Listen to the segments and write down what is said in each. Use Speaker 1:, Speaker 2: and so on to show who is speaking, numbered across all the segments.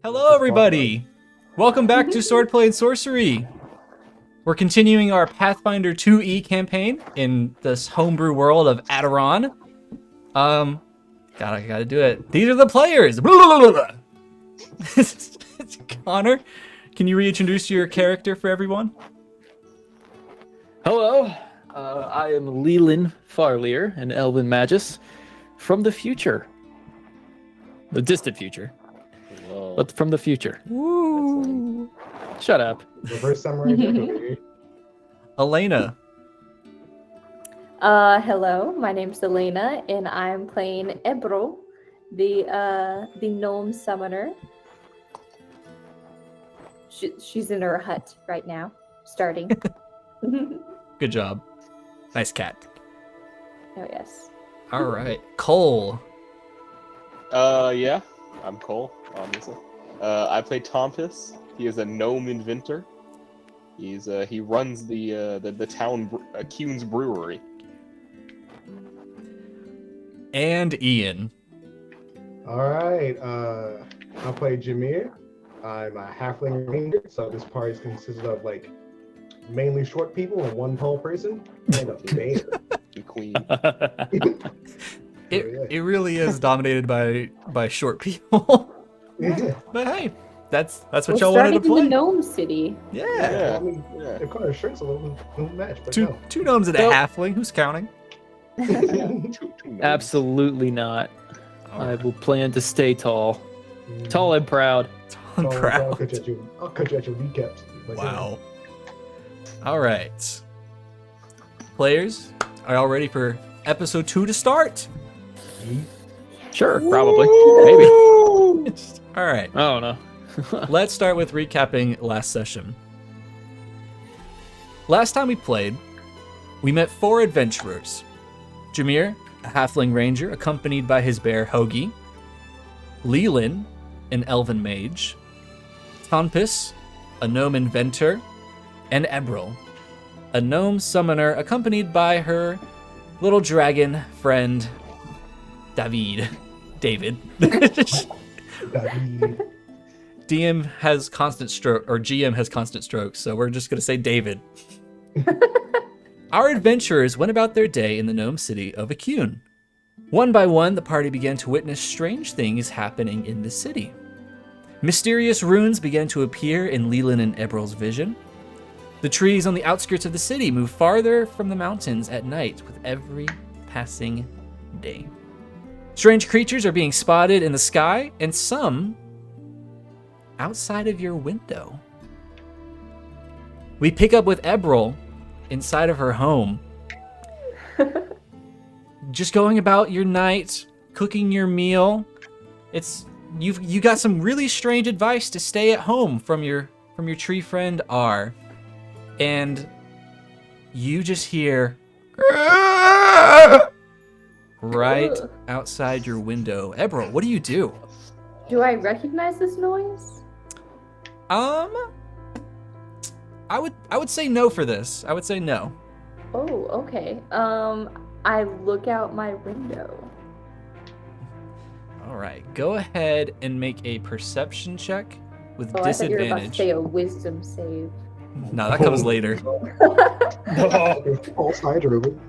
Speaker 1: Hello, everybody! Welcome back to Swordplay Sorcery. We're continuing our Pathfinder 2E campaign in this homebrew world of Aderon. Gotta do it. These are the players. Connor, can you reintroduce your character for everyone?
Speaker 2: Hello, I am Leland Farlier, an elven magus from the future. The distant future.
Speaker 3: Whoa.
Speaker 2: But from the future.
Speaker 1: Woo!
Speaker 2: Shut up.
Speaker 3: Reverse samurai jack over here.
Speaker 1: Elena.
Speaker 4: Hello, my name's Elena, and I'm playing Ebrill, the gnome summoner. She's in her hut right now, starting.
Speaker 1: Good job. Nice cat.
Speaker 4: Oh yes.
Speaker 1: All right, Cole.
Speaker 5: Yeah, I'm Cole, obviously. I play Tompus. He is a gnome inventor. He runs the town Kuhn's brewery.
Speaker 1: And Ian.
Speaker 3: Alright, I play Jameer. I'm a halfling ranger, so this party consists of like mainly short people and one tall person and a bear.
Speaker 5: The queen.
Speaker 1: It really is dominated by short people.
Speaker 3: Yeah.
Speaker 1: But hey, that's what
Speaker 4: We're
Speaker 1: y'all wanted to
Speaker 4: starting in the
Speaker 1: play.
Speaker 4: gnome city.
Speaker 1: Yeah.
Speaker 3: I mean,
Speaker 5: Yeah.
Speaker 3: it kind of shrinks a little match, but
Speaker 1: Two gnomes and a
Speaker 2: Nope.
Speaker 1: halfling. Who's counting?
Speaker 5: Two gnomes.
Speaker 2: Absolutely not. I will plan to stay tall. Tall and proud.
Speaker 1: I'm
Speaker 3: I'll
Speaker 1: proud.
Speaker 3: cut you at your kneecaps. Like,
Speaker 1: Wow. All right. Players, are y'all ready for episode 2 to start?
Speaker 2: Sure, probably. Maybe.
Speaker 1: All right.
Speaker 2: I don't know.
Speaker 1: Let's start with recapping last session. Last time we played, we met 4 adventurers. Jameer, a halfling ranger accompanied by his bear Hoagie. Leland, an elven mage. Tonpis, a gnome inventor. And Ebrill, a gnome summoner accompanied by her little dragon friend, David. DM has constant stroke, or GM has constant strokes, so we're just gonna say David. Our adventurers went about their day in the gnome city of Akun. One by one, the party began to witness strange things happening in the city. Mysterious runes began to appear in Leland and Ebrill's vision. The trees on the outskirts of the city moved farther from the mountains at night with every passing day. Strange creatures are being spotted in the sky, and some outside of your window. We pick up with Ebrill inside of her home. Just going about your night, cooking your meal. You got some really strange advice to stay at home from your tree friend R. And you just hear right outside your window. Ebrill, what do you do?
Speaker 4: Do I recognize this noise?
Speaker 1: I would say no for this. I would say no.
Speaker 4: Oh, okay. I look out my window.
Speaker 1: All right, go ahead and make a perception check with
Speaker 4: Oh, I thought you were about to
Speaker 1: disadvantage.
Speaker 4: say a wisdom save.
Speaker 1: No, that comes later.
Speaker 3: All side driven.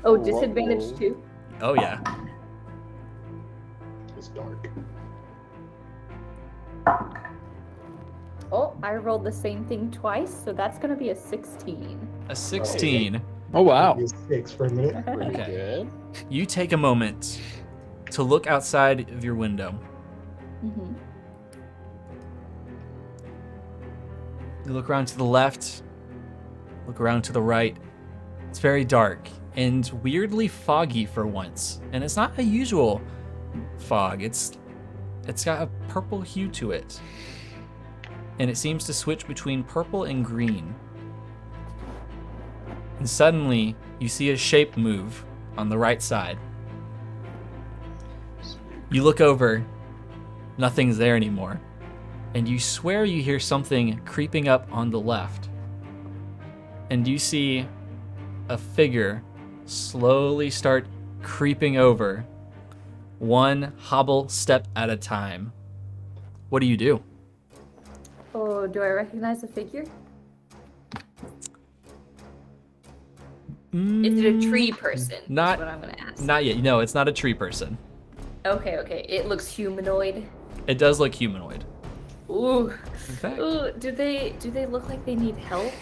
Speaker 4: Oh, disadvantage too?
Speaker 1: Oh yeah.
Speaker 3: It's dark.
Speaker 4: Oh, I rolled the same thing twice, so that's gonna be a 16.
Speaker 1: A 16.
Speaker 2: Oh, wow.
Speaker 3: It's 6 for a minute.
Speaker 5: Pretty
Speaker 1: Okay.
Speaker 5: good.
Speaker 1: You take a moment to look outside of your window.
Speaker 4: Mhm.
Speaker 1: You look around to the left, look around to the right. It's very dark and weirdly foggy for once. And it's not a usual fog. It's got a purple hue to it. And it seems to switch between purple and green. And suddenly, you see a shape move on the right side. You look over, nothing's there anymore. And you swear you hear something creeping up on the left. And you see a figure slowly start creeping over, one hobble step at a time. What do you do?
Speaker 4: Oh, do I recognize the figure? Is it a tree person?
Speaker 1: Not-
Speaker 4: Is what I'm gonna ask.
Speaker 1: Not yet. No, it's not a tree person.
Speaker 4: Okay. It looks humanoid.
Speaker 1: It does look humanoid.
Speaker 4: Ooh.
Speaker 1: Okay.
Speaker 4: Ooh. Do they look like they need help?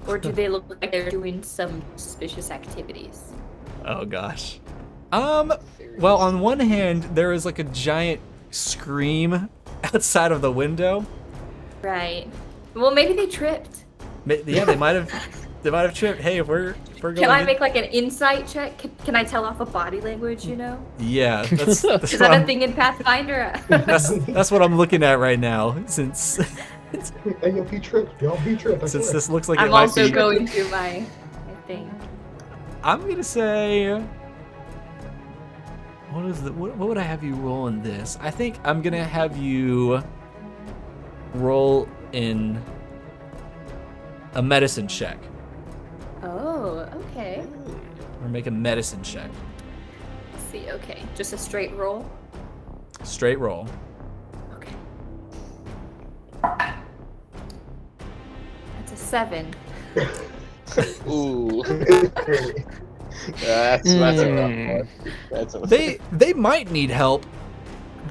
Speaker 4: Or do they look like they're doing some suspicious activities?
Speaker 1: Oh gosh. Well, on one hand, there is like a giant scream outside of the window.
Speaker 4: Right. Well, maybe they tripped.
Speaker 1: Yeah, they might have tripped. Hey, if we're going.
Speaker 4: Can I make like an insight check? Can I tell off a body language? You know?
Speaker 1: Yeah, that's
Speaker 4: Is
Speaker 1: what
Speaker 4: that a
Speaker 1: I'm,
Speaker 4: thing in Pathfinder?
Speaker 1: that's what I'm looking at right now. Since
Speaker 3: Hey, yo, he tripped. Y'all, he tripped. I
Speaker 1: since
Speaker 3: swear.
Speaker 1: this looks like it
Speaker 4: I'm
Speaker 1: might
Speaker 4: also
Speaker 1: be.
Speaker 4: going through my thing.
Speaker 1: I'm gonna say. What would I have you roll in this? I think I'm gonna have you roll in a medicine check.
Speaker 4: Oh, okay.
Speaker 1: Or make a medicine check.
Speaker 4: Let's see. Okay, just a straight roll.
Speaker 1: Straight roll.
Speaker 4: Okay. That's a 7.
Speaker 5: Ooh. That's a rough one. That's a
Speaker 1: They might need help,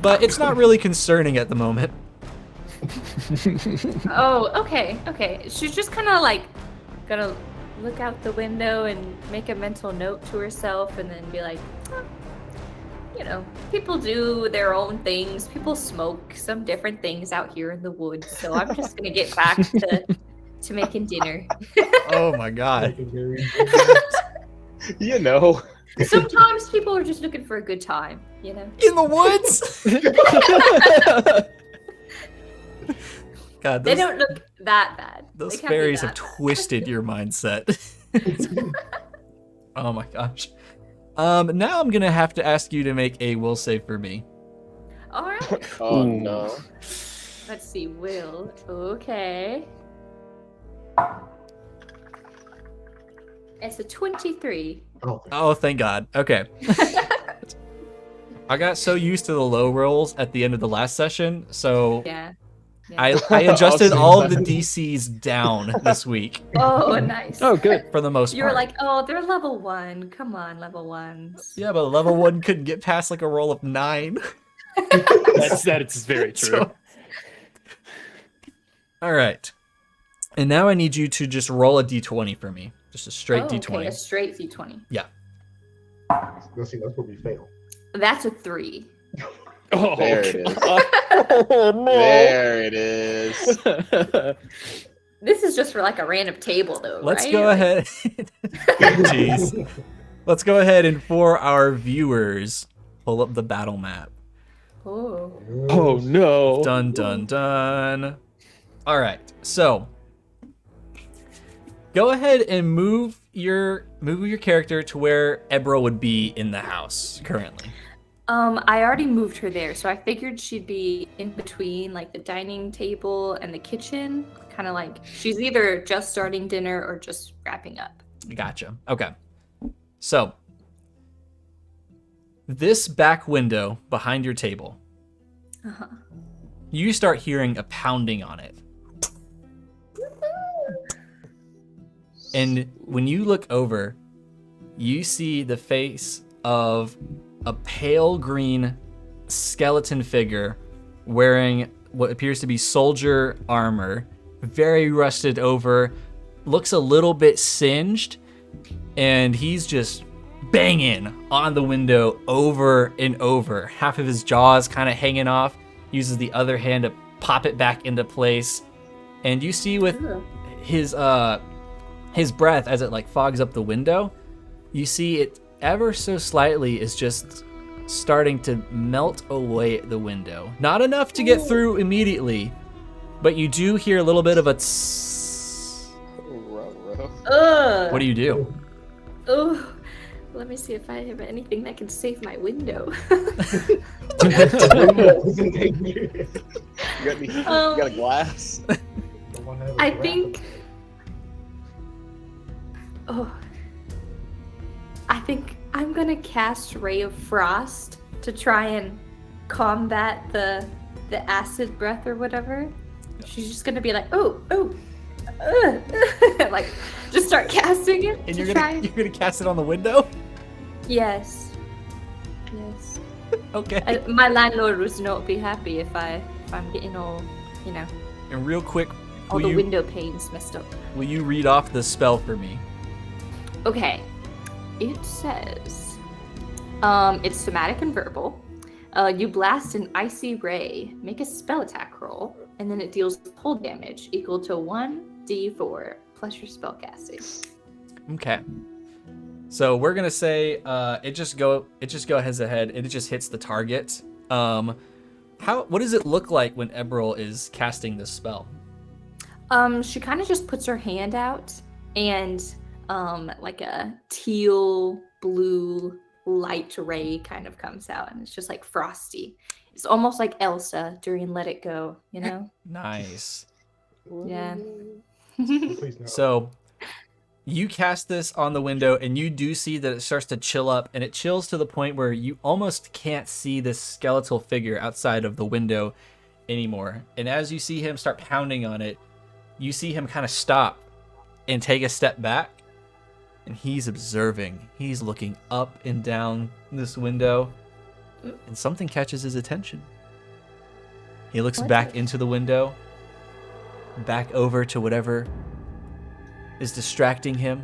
Speaker 1: but it's not really concerning at the moment.
Speaker 4: Oh, okay. She's just kind of like gonna look out the window and make a mental note to herself, and then be like, "Oh, you know, people do their own things. People smoke some different things out here in the woods. So I'm just gonna get back to making dinner.
Speaker 1: Oh my god.
Speaker 5: You know.
Speaker 4: Sometimes people are just looking for a good time, you know.
Speaker 1: In the woods? God,
Speaker 4: They
Speaker 1: those,
Speaker 4: don't look that bad.
Speaker 1: those
Speaker 4: They can't be
Speaker 1: fairies
Speaker 4: that
Speaker 1: have
Speaker 4: bad.
Speaker 1: twisted your mindset. Oh my gosh. Now I'm gonna have to ask you to make a will save for me.
Speaker 4: All right.
Speaker 5: Oh
Speaker 2: Ooh.
Speaker 5: no.
Speaker 4: Let's see. Will. Okay. It's a 23.
Speaker 1: Oh, thank God. Okay. I got so used to the low rolls at the end of the last session, so
Speaker 4: Yeah.
Speaker 1: I adjusted
Speaker 3: Awesome.
Speaker 1: all of the DCs down this week
Speaker 4: Oh, nice.
Speaker 2: Oh, good.
Speaker 1: for the most
Speaker 4: You were
Speaker 1: part.
Speaker 4: like, oh, they're level 1. Come on, level 1s.
Speaker 1: Yeah, but level 1 couldn't get past like a roll of 9.
Speaker 2: That's very true.
Speaker 1: So- all right. And now I need you to just roll a d20 for me. Just a straight
Speaker 4: Oh,
Speaker 1: d20.
Speaker 4: Okay, a straight D20.
Speaker 3: Let's see, that's where we fail.
Speaker 4: That's a 3.
Speaker 2: Oh,
Speaker 5: There
Speaker 2: okay.
Speaker 5: it is.
Speaker 2: Oh, no.
Speaker 5: There it is.
Speaker 4: This is just for like a random table, though,
Speaker 1: Let's
Speaker 4: right?
Speaker 1: go
Speaker 4: Like-
Speaker 1: ahead. Jeez. Let's go ahead and for our viewers, pull up the battle map.
Speaker 4: Oh.
Speaker 2: Oh, no.
Speaker 1: Dun dun dun. All right. So, go ahead and move your character to where Ebrill would be in the house currently.
Speaker 4: I already moved her there, so I figured she'd be in between like the dining table and the kitchen. Kind of like she's either just starting dinner or just wrapping up.
Speaker 1: Gotcha. Okay. So, this back window behind your table,
Speaker 4: Uh-huh.
Speaker 1: you start hearing a pounding on it. And when you look over, you see the face of a pale green skeleton figure wearing what appears to be soldier armor, very rusted over, looks a little bit singed, and he's just banging on the window over and over. Half of his jaw is kind of hanging off, uses the other hand to pop it back into place. And you see with
Speaker 4: Ugh.
Speaker 1: his breath as it like fogs up the window, you see it ever so slightly is just starting to melt away at the window. Not enough to get through immediately, but you do hear a little bit of a tss.
Speaker 4: Ugh.
Speaker 1: What do you do?
Speaker 4: Oh, let me see if I have anything that can save my window.
Speaker 5: You got a glass?
Speaker 4: I think. Oh. I think I'm gonna cast Ray of Frost to try and combat the the acid breath or whatever, she's just gonna be like, like just start casting it.
Speaker 1: And
Speaker 4: to
Speaker 1: you're
Speaker 4: try.
Speaker 1: gonna cast it on the window?
Speaker 4: Yes.
Speaker 1: Okay.
Speaker 4: My landlord would not be happy if I'm getting all,
Speaker 1: And real quick,
Speaker 4: all the window panes messed up.
Speaker 1: will you read off the spell for me?
Speaker 4: Okay. It says, it's somatic and verbal. You blast an icy ray, make a spell attack roll, and then it deals cold damage equal to 1d4 plus your spell casting.
Speaker 1: Okay. So we're gonna say it just go heads ahead. It just hits the target. What does it look like when Ebrill is casting this spell?
Speaker 4: She kind of just puts her hand out, and like a teal blue light ray kind of comes out, and it's just like frosty. It's almost like Elsa during Let It Go,
Speaker 1: Nice.
Speaker 4: Yeah.
Speaker 3: Please no.
Speaker 1: So you cast this on the window, and you do see that it starts to chill up, and it chills to the point where you almost can't see this skeletal figure outside of the window anymore. And as you see him start pounding on it, you see him kind of stop and take a step back, and he's observing. He's looking up and down this window, and something catches his attention. He looks back into the window, back over to whatever is distracting him,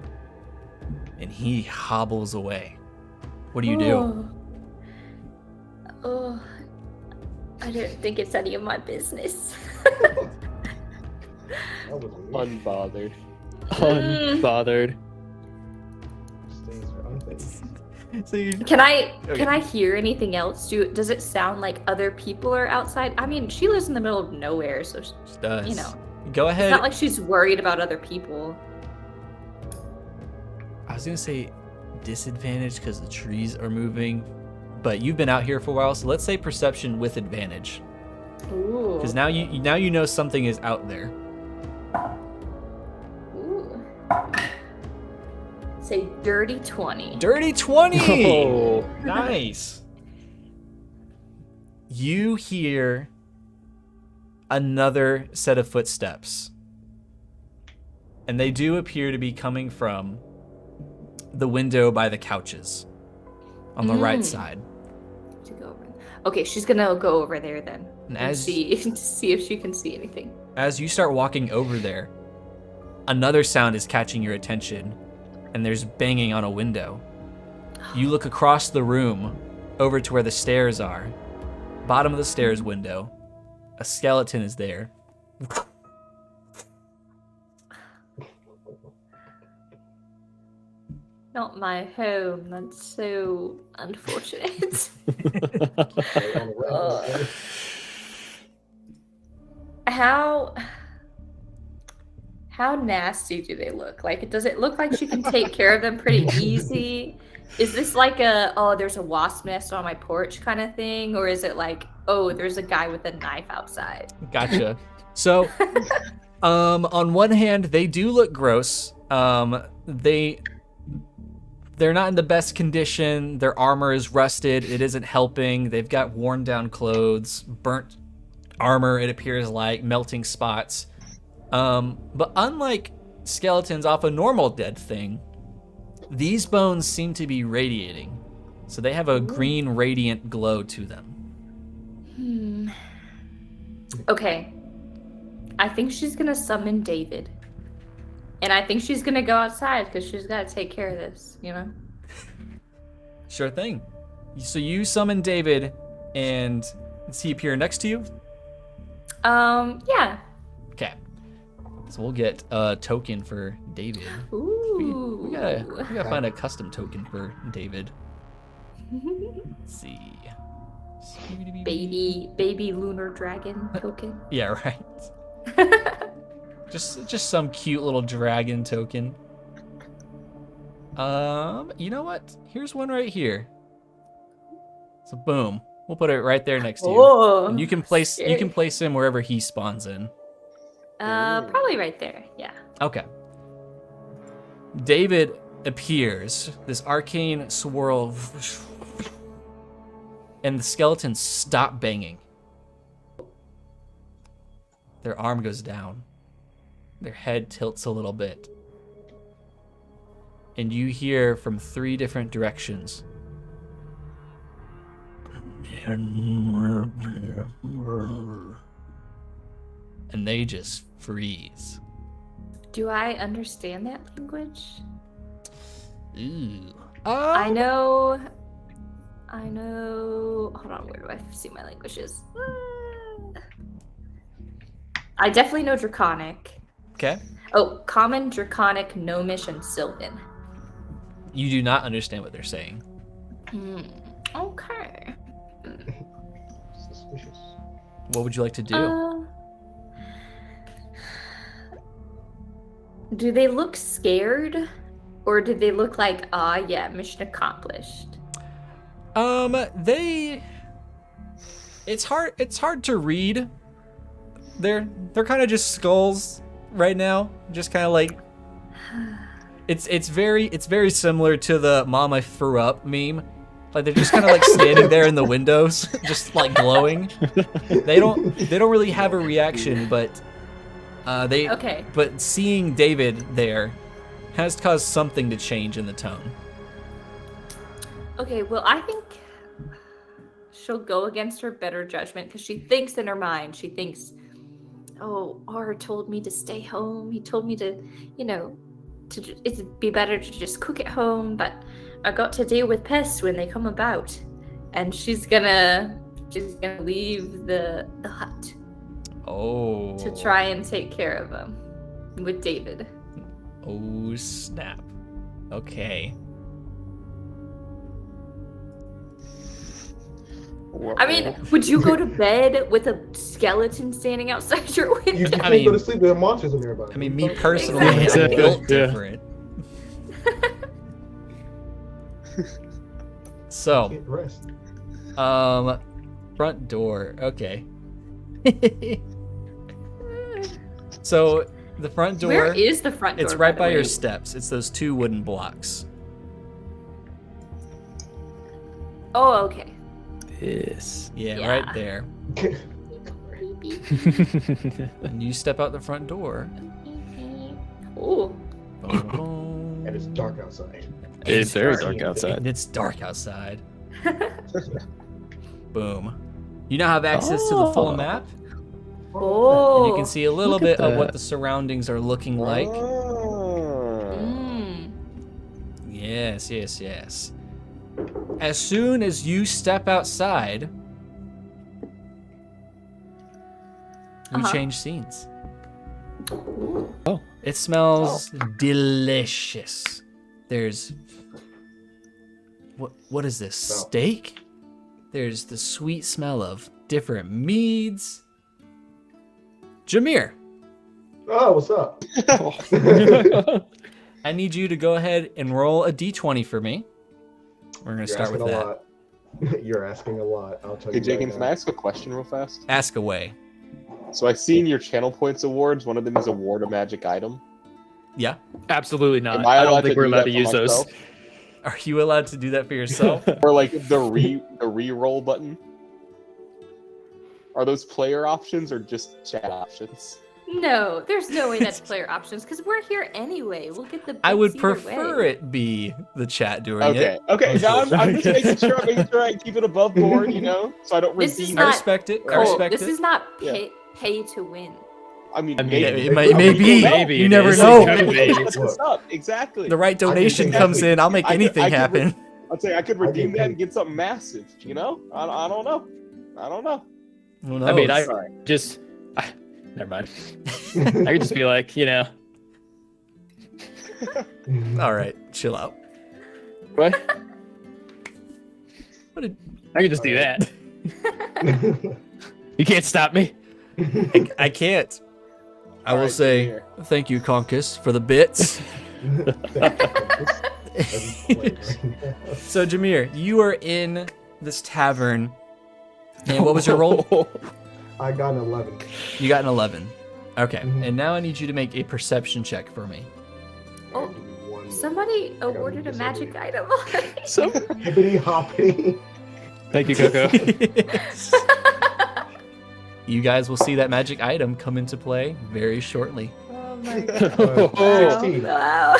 Speaker 1: and he hobbles away. What do you do?
Speaker 4: Oh, I don't think it's any of my business.
Speaker 3: That was weird.
Speaker 5: Unbothered.
Speaker 2: Unbothered.
Speaker 3: These things are unfazed.
Speaker 1: So you,
Speaker 4: Can I hear anything else? Does it sound like other people are outside? I mean, she lives in the middle of nowhere, so
Speaker 1: She does. Go
Speaker 4: it's
Speaker 1: ahead.
Speaker 4: not like she's worried about other people.
Speaker 1: I was gonna say disadvantage because the trees are moving, but you've been out here for a while, so let's say perception with advantage.
Speaker 4: Ooh.
Speaker 1: Because now you know something is out there.
Speaker 4: Ooh. Say dirty 20.
Speaker 1: Dirty 20!
Speaker 2: Oh.
Speaker 1: Nice. You hear another set of footsteps. And they do appear to be coming from the window by the couches on the right side.
Speaker 4: To go over. Okay, she's gonna go over there then.
Speaker 1: And
Speaker 4: See if she can see anything.
Speaker 1: as you start walking over there, another sound is catching your attention, and there's banging on a window. You look across the room over to where the stairs are. Bottom of the stairs window. A skeleton is there.
Speaker 4: Not my home. That's so unfortunate.
Speaker 3: Right on the right.
Speaker 4: How nasty do they look? Like, does it look like she can take care of them pretty easy? Is this like there's a wasp nest on my porch kind of thing? Or is it like, there's a guy with a knife outside?
Speaker 1: Gotcha. So, on one hand, they do look gross. They're not in the best condition. Their armor is rusted. It isn't helping. They've got worn down clothes, burnt armor, it appears like, melting spots. But unlike skeletons off a normal dead thing, these bones seem to be radiating. So they have a green radiant glow to them.
Speaker 4: Okay. I think she's gonna summon David. And I think she's gonna go outside because she's gotta take care of this,
Speaker 1: Sure thing. So you summon David, and does he appear next to you?
Speaker 4: Yeah.
Speaker 1: Okay. So we'll get a token for David.
Speaker 4: Ooh.
Speaker 1: We gotta find a custom token for David. Let's see.
Speaker 4: Baby lunar dragon token.
Speaker 1: Yeah, right. Just some cute little dragon token. You know what? Here's one right here. So boom, we'll put it right there next to you.
Speaker 4: Oh,
Speaker 1: And you can place him wherever he spawns in.
Speaker 4: probably right there. Yeah.
Speaker 1: Okay. David appears, this arcane swirl, and the skeletons stop banging. Their arm goes down. Their head tilts a little bit. And you hear from 3 different directions. And they just freeze.
Speaker 4: Do I understand that language?
Speaker 1: Ooh.
Speaker 4: I know. Hold on, where do I see my languages? I definitely know Draconic.
Speaker 1: Okay.
Speaker 4: Oh, Common, Draconic, Gnomish, and Sylvan.
Speaker 1: You do not understand what they're saying.
Speaker 4: Okay.
Speaker 3: Suspicious.
Speaker 1: What would you like to do?
Speaker 4: Do they look scared? Or did they look like, yeah, mission accomplished?
Speaker 1: It's hard to read. They're kind of just skulls right now. Just kind of like it's very similar to the "Mom, I threw up" meme. Like they're just kind of like standing there in the windows, just like glowing. They don't really have a reaction, but
Speaker 4: Okay.
Speaker 1: But seeing David there has caused something to change in the tone.
Speaker 4: Okay, well, I think she'll go against her better judgment because she thinks in her mind, oh, R told me to stay home. He told me to, it'd be better to just cook at home, but I got to deal with pests when they come about. And she's gonna leave the hut.
Speaker 1: Oh.
Speaker 4: To try and take care of them with David.
Speaker 1: Oh, snap. Okay.
Speaker 4: I mean, would you go to bed with a skeleton standing outside your window?
Speaker 3: You can't go to sleep. There are monsters in there, buddy.
Speaker 1: I mean, me personally,
Speaker 4: Exactly.
Speaker 1: I'm built different. So,
Speaker 3: Can't rest.
Speaker 1: front door. Okay. So, the front door.
Speaker 4: Where is the front door?
Speaker 1: It's right by
Speaker 4: the
Speaker 1: your
Speaker 4: way?
Speaker 1: steps. It's those 2 wooden blocks.
Speaker 4: Oh, okay.
Speaker 2: This.
Speaker 1: Yeah,
Speaker 4: Yeah.
Speaker 1: right there. And you step out the front door.
Speaker 4: Ooh.
Speaker 1: Boom.
Speaker 3: And it's dark outside.
Speaker 2: It's very dark outside.
Speaker 1: And it's dark outside. Boom. You now have access to the full map.
Speaker 4: Oh.
Speaker 1: And you can see a little
Speaker 2: Look at
Speaker 1: bit of what
Speaker 2: that.
Speaker 1: the surroundings are looking like.
Speaker 5: Oh.
Speaker 4: Mm.
Speaker 1: Yes, yes, yes. As soon as you step outside, we
Speaker 4: Uh-huh.
Speaker 1: change scenes.
Speaker 2: Oh.
Speaker 1: It smells delicious. There's what is this?
Speaker 3: Smell.
Speaker 1: Steak? There's the sweet smell of different meads. Jameer,
Speaker 3: Oh, what's up?
Speaker 1: I need you to go ahead and roll a d20 for me. We're gonna
Speaker 3: You're
Speaker 1: start
Speaker 3: asking
Speaker 1: with
Speaker 3: a
Speaker 1: that.
Speaker 3: lot. You're asking a lot. I'll tell
Speaker 5: Hey,
Speaker 3: you.
Speaker 5: Jacob,
Speaker 3: right
Speaker 5: can I
Speaker 3: now.
Speaker 5: ask a question real fast?
Speaker 1: Ask away.
Speaker 5: So I see in your channel points awards, one of them is award a magic item.
Speaker 1: Yeah.
Speaker 2: Absolutely not.
Speaker 5: Am I
Speaker 2: I
Speaker 5: allowed
Speaker 2: don't think
Speaker 5: to
Speaker 2: we're
Speaker 5: do
Speaker 2: allowed
Speaker 5: that
Speaker 2: to
Speaker 5: for
Speaker 2: use those.
Speaker 5: myself?
Speaker 1: Are you allowed to do that for yourself?
Speaker 5: Or like the re-roll button? Are those player options or just chat options?
Speaker 4: No, there's no way that's player options because we're here anyway. We'll get the.
Speaker 1: I would
Speaker 4: bits either
Speaker 1: prefer
Speaker 4: way.
Speaker 1: it be the chat doing
Speaker 5: Okay,
Speaker 1: it.
Speaker 5: okay. Now I'm just making sure I keep it above board, so I don't
Speaker 4: This is
Speaker 5: redeem
Speaker 1: I
Speaker 4: not-
Speaker 5: it.
Speaker 1: respect it. I
Speaker 4: Cole,
Speaker 1: respect
Speaker 4: this
Speaker 1: it.
Speaker 4: is not
Speaker 5: Yeah.
Speaker 4: pay to win.
Speaker 5: I mean,
Speaker 2: I mean,
Speaker 5: maybe.
Speaker 1: it may be.
Speaker 2: Maybe
Speaker 1: You
Speaker 2: it
Speaker 1: never
Speaker 2: is.
Speaker 1: know.
Speaker 2: It could be.
Speaker 5: That's what's up. Exactly.
Speaker 1: The right donation
Speaker 3: exactly.
Speaker 1: comes in. I'll make
Speaker 5: I could-
Speaker 1: anything
Speaker 5: I could
Speaker 1: happen.
Speaker 5: I'd say I could
Speaker 3: I
Speaker 5: redeem
Speaker 3: can
Speaker 5: that and
Speaker 3: pay.
Speaker 5: get something massive. I don't know. I don't know.
Speaker 1: Who
Speaker 2: I mean,
Speaker 1: knows?
Speaker 5: Sorry.
Speaker 2: just. Never mind. I could just be like,
Speaker 1: All right, chill out.
Speaker 2: what?
Speaker 1: What did
Speaker 2: I could just do that. You can't stop me.
Speaker 1: I can't. I
Speaker 5: All
Speaker 1: will
Speaker 5: right,
Speaker 1: say
Speaker 5: Jameer.
Speaker 1: thank you, Conkus, for the bits. So, Jameer, you are in this tavern. And what was your roll?
Speaker 3: I got an 11.
Speaker 1: You got an 11. Okay,
Speaker 3: Mhm.
Speaker 1: and now I need you to make a perception check for me.
Speaker 4: Oh, Somebody awarded a magic item.
Speaker 2: So,
Speaker 3: Hippity hoppity.
Speaker 2: thank you, Coco.
Speaker 1: You guys will see that magic item come into play very shortly.
Speaker 4: Oh my god.
Speaker 2: Oh,
Speaker 3: 16.
Speaker 4: Wow.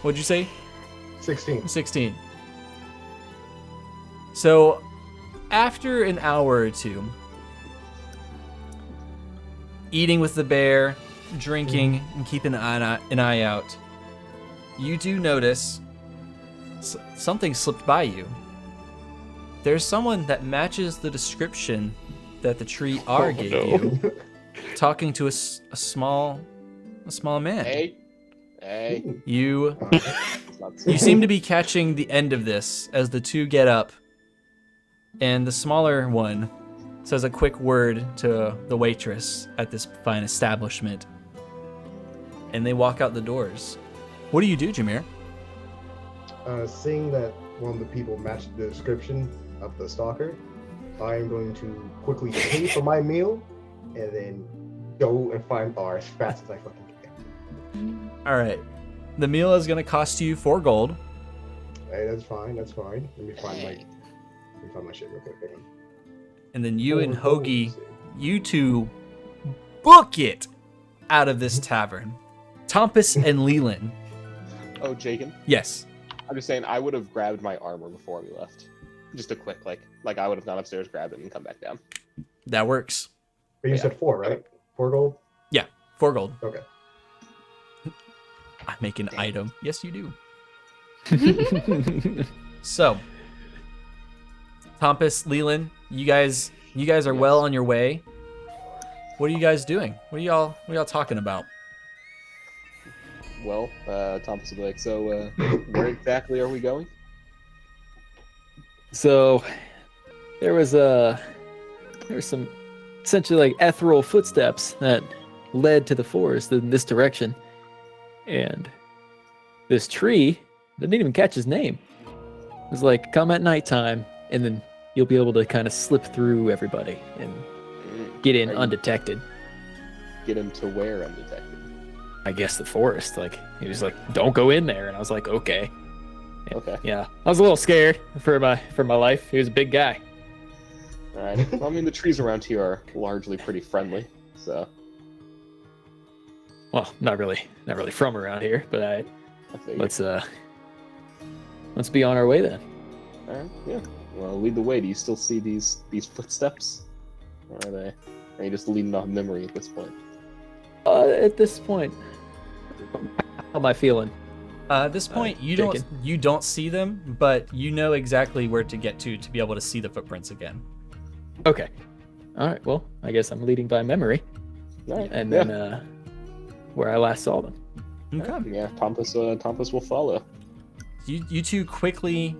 Speaker 1: What'd you say?
Speaker 3: 16.
Speaker 1: 16. So, after an hour or two, eating with the bear, drinking, and keeping an eye out, you do notice something slipped by you. There's someone that matches the description that the tree R gave you, talking to a small man.
Speaker 5: Hey.
Speaker 1: You
Speaker 5: Not
Speaker 1: You seem to be catching the end of this as the two get up, and the smaller one says a quick word to the waitress at this fine establishment, and they walk out the doors. What do you do, Jameer?
Speaker 3: Seeing that one of the people matched the description of the stalker, I am going to quickly pay for my meal and then go and find R as fast as I fucking can.
Speaker 1: All right. The meal is going to cost you 4 gold.
Speaker 3: Hey, that's fine. Let me find my shit real quick. Hang on.
Speaker 1: And then you and
Speaker 3: 4 gold,
Speaker 1: Hoagie,
Speaker 3: let's see.
Speaker 1: you two book it out of this tavern. Tompus and Leland.
Speaker 5: Oh, Jacob.
Speaker 1: Yes.
Speaker 5: I'm just saying I would have grabbed my armor before we left. Just a quick, like I would have gone upstairs, grabbed it, and come back down.
Speaker 1: That works.
Speaker 3: But you
Speaker 5: Yeah.
Speaker 3: said 4, right? 4 gold?
Speaker 1: Yeah, 4 gold.
Speaker 3: Okay.
Speaker 1: I make an item. Yes, you do. So, Tompus, Leland, you guys are well on your way. What are you guys doing? What are y'all talking about?
Speaker 5: Well, Thomas will be like, so where exactly are we going?
Speaker 2: So there was some essentially like ethereal footsteps that led to the forest in this direction, and this tree didn't even catch his name. It was like, come at nighttime, and then you'll be able to kind of slip through everybody and get in
Speaker 5: Are you-
Speaker 2: undetected.
Speaker 5: Get him to where undetected?
Speaker 2: I guess the forest. Like, he was like, don't go in there, and I was like, okay. And,
Speaker 5: Okay.
Speaker 2: yeah, I was a little scared for my life. He was a big guy.
Speaker 5: All right. Well, I mean, the trees around here are largely pretty friendly, so
Speaker 2: Well, not really from around here, but
Speaker 5: I figured.
Speaker 2: let's be on our way then.
Speaker 5: All right. Yeah. Well, lead the way. Do you still see these footsteps, or are you just leading off memory at this point?
Speaker 2: At this point, how am I feeling?
Speaker 1: At this point, you don't see them, but you know exactly where to get to be able to see the footprints again.
Speaker 2: Okay. All right. Well, I guess I'm leading by memory,
Speaker 5: All right.
Speaker 2: and
Speaker 5: yeah.
Speaker 2: then where I last saw them.
Speaker 1: Okay.
Speaker 5: Yeah. Tompus will follow.
Speaker 1: You two quickly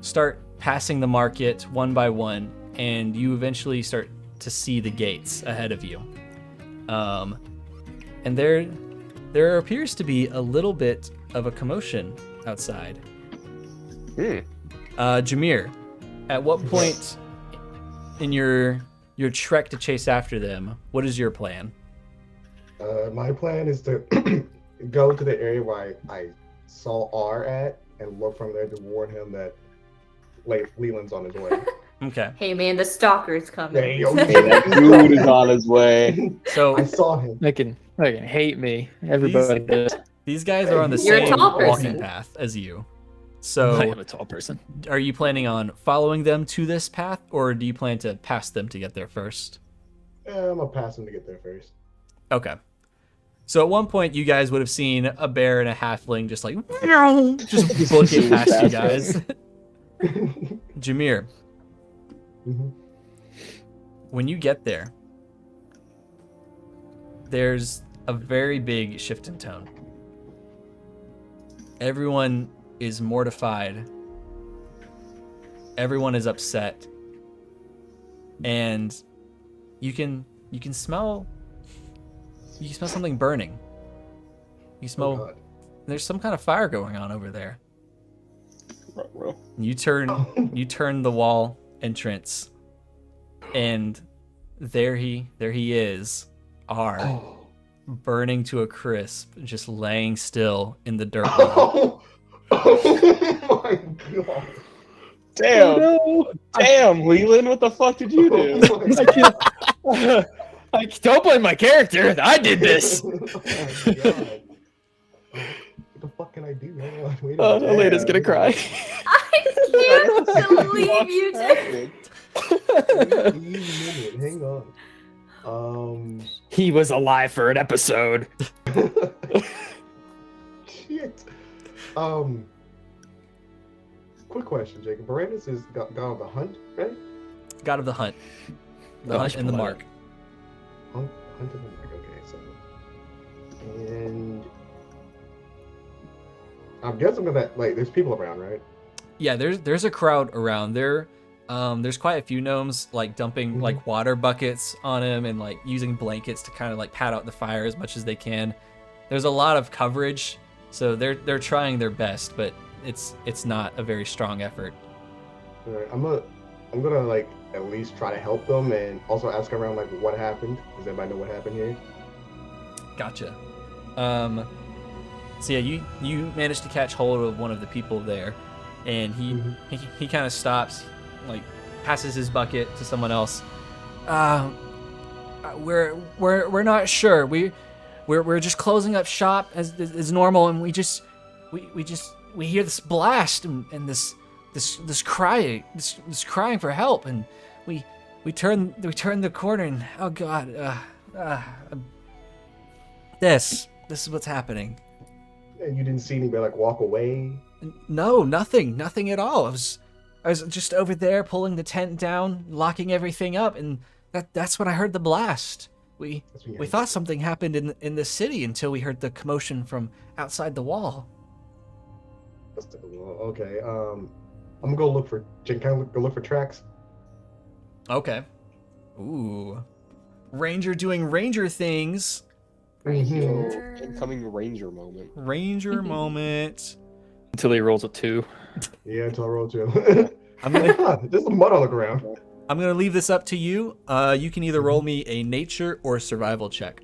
Speaker 1: start passing the market one by one, and you eventually start to see the gates ahead of you. And there appears to be a little bit of a commotion outside. Jameer, at what point in your trek to chase after them, what is your plan?
Speaker 3: My plan is to go to the area where I saw R at and look from there to warn him that Leland's on his way.
Speaker 1: Okay.
Speaker 4: Hey man, the stalker's coming.
Speaker 3: Hey, yo,
Speaker 5: That dude is on his way.
Speaker 1: So
Speaker 3: I saw him.
Speaker 2: They can hate me. Everybody does.
Speaker 1: these guys are on the
Speaker 4: You're a
Speaker 1: same
Speaker 4: tall
Speaker 1: walking
Speaker 4: person.
Speaker 1: path as you.
Speaker 2: I
Speaker 1: So
Speaker 2: am a tall person.
Speaker 1: are you planning on following them to this path, or do you plan to pass them to get there first?
Speaker 3: I'm gonna pass him to get there first.
Speaker 1: Okay. So at one point, you guys would have seen a bear and a halfling just like just booking past you guys. Jameer,
Speaker 3: Mhm.
Speaker 1: when you get there, there's a very big shift in tone. Everyone is mortified. Everyone is upset. And you can smell something burning. You smell
Speaker 3: Oh, God.
Speaker 1: there's some kind of fire going on over there.
Speaker 5: Well,
Speaker 1: You turn the wall entrance, and there he is, R, burning to a crisp, just laying still in the dirt.
Speaker 3: Oh, oh my God.
Speaker 5: Damn.
Speaker 2: Oh, no.
Speaker 5: Damn, Leland, what the fuck did you do?
Speaker 2: I don't blame my character. I did this.
Speaker 3: Oh my God. What the fuck can I do? Hang on, wait a
Speaker 2: Oh,
Speaker 3: minute.
Speaker 2: Elena's gonna cry.
Speaker 4: I can't believe you did.
Speaker 3: Wait a minute, hang on.
Speaker 2: He was alive for an episode.
Speaker 3: Shit. Quick question, Jacob. Brandis is god of the hunt, right?
Speaker 1: God of the hunt. The hunt and the mark.
Speaker 3: Hunt and the mark. Okay, so. And I'm guessing that there's people around, right?
Speaker 1: Yeah, there's a crowd around. There's quite a few gnomes like dumping like water buckets on him and like using blankets to kind of like pat out the fire as much as they can. There's a lot of coverage, so they're trying their best, but it's not a very strong effort.
Speaker 3: All right, I'm gonna like at least try to help them and also ask around like what happened. Does anybody know what happened here?
Speaker 1: Gotcha. So yeah, you managed to catch hold of one of the people there, and he kind of stops, like passes his bucket to someone else. We're not sure. We're just closing up shop as normal, and we hear this blast and this crying for help, and we turn the corner, and oh God, this is what's happening.
Speaker 3: And you didn't see anybody like walk away?
Speaker 1: No, nothing at all. I was just over there pulling the tent down, locking everything up, and that's when I heard the blast. We thought something happened in the city until we heard the commotion from outside the wall.
Speaker 3: Okay. I'm gonna go look for. Can I go look for tracks?
Speaker 1: Okay. Ooh. Ranger doing ranger things.
Speaker 5: Incoming ranger moment.
Speaker 1: Ranger moment.
Speaker 2: Until he rolls a 2.
Speaker 3: Yeah, until I roll 2. There's some mud on the ground.
Speaker 1: I'm gonna leave this up to you. You can either roll me a nature or survival check.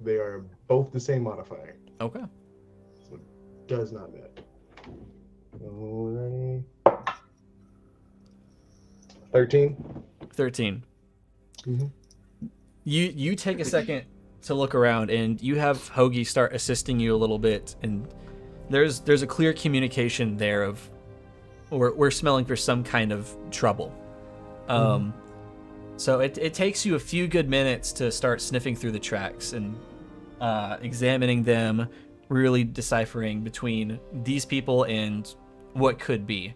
Speaker 3: They are both the same modifier.
Speaker 1: Okay.
Speaker 3: So it does not matter. Alrighty. 13.
Speaker 1: 13.
Speaker 3: Mm-hmm.
Speaker 1: You take a second to look around, and you have Hoagie start assisting you a little bit, and there's a clear communication there of we're smelling for some kind of trouble. So it takes you a few good minutes to start sniffing through the tracks and examining them, really deciphering between these people and what could be.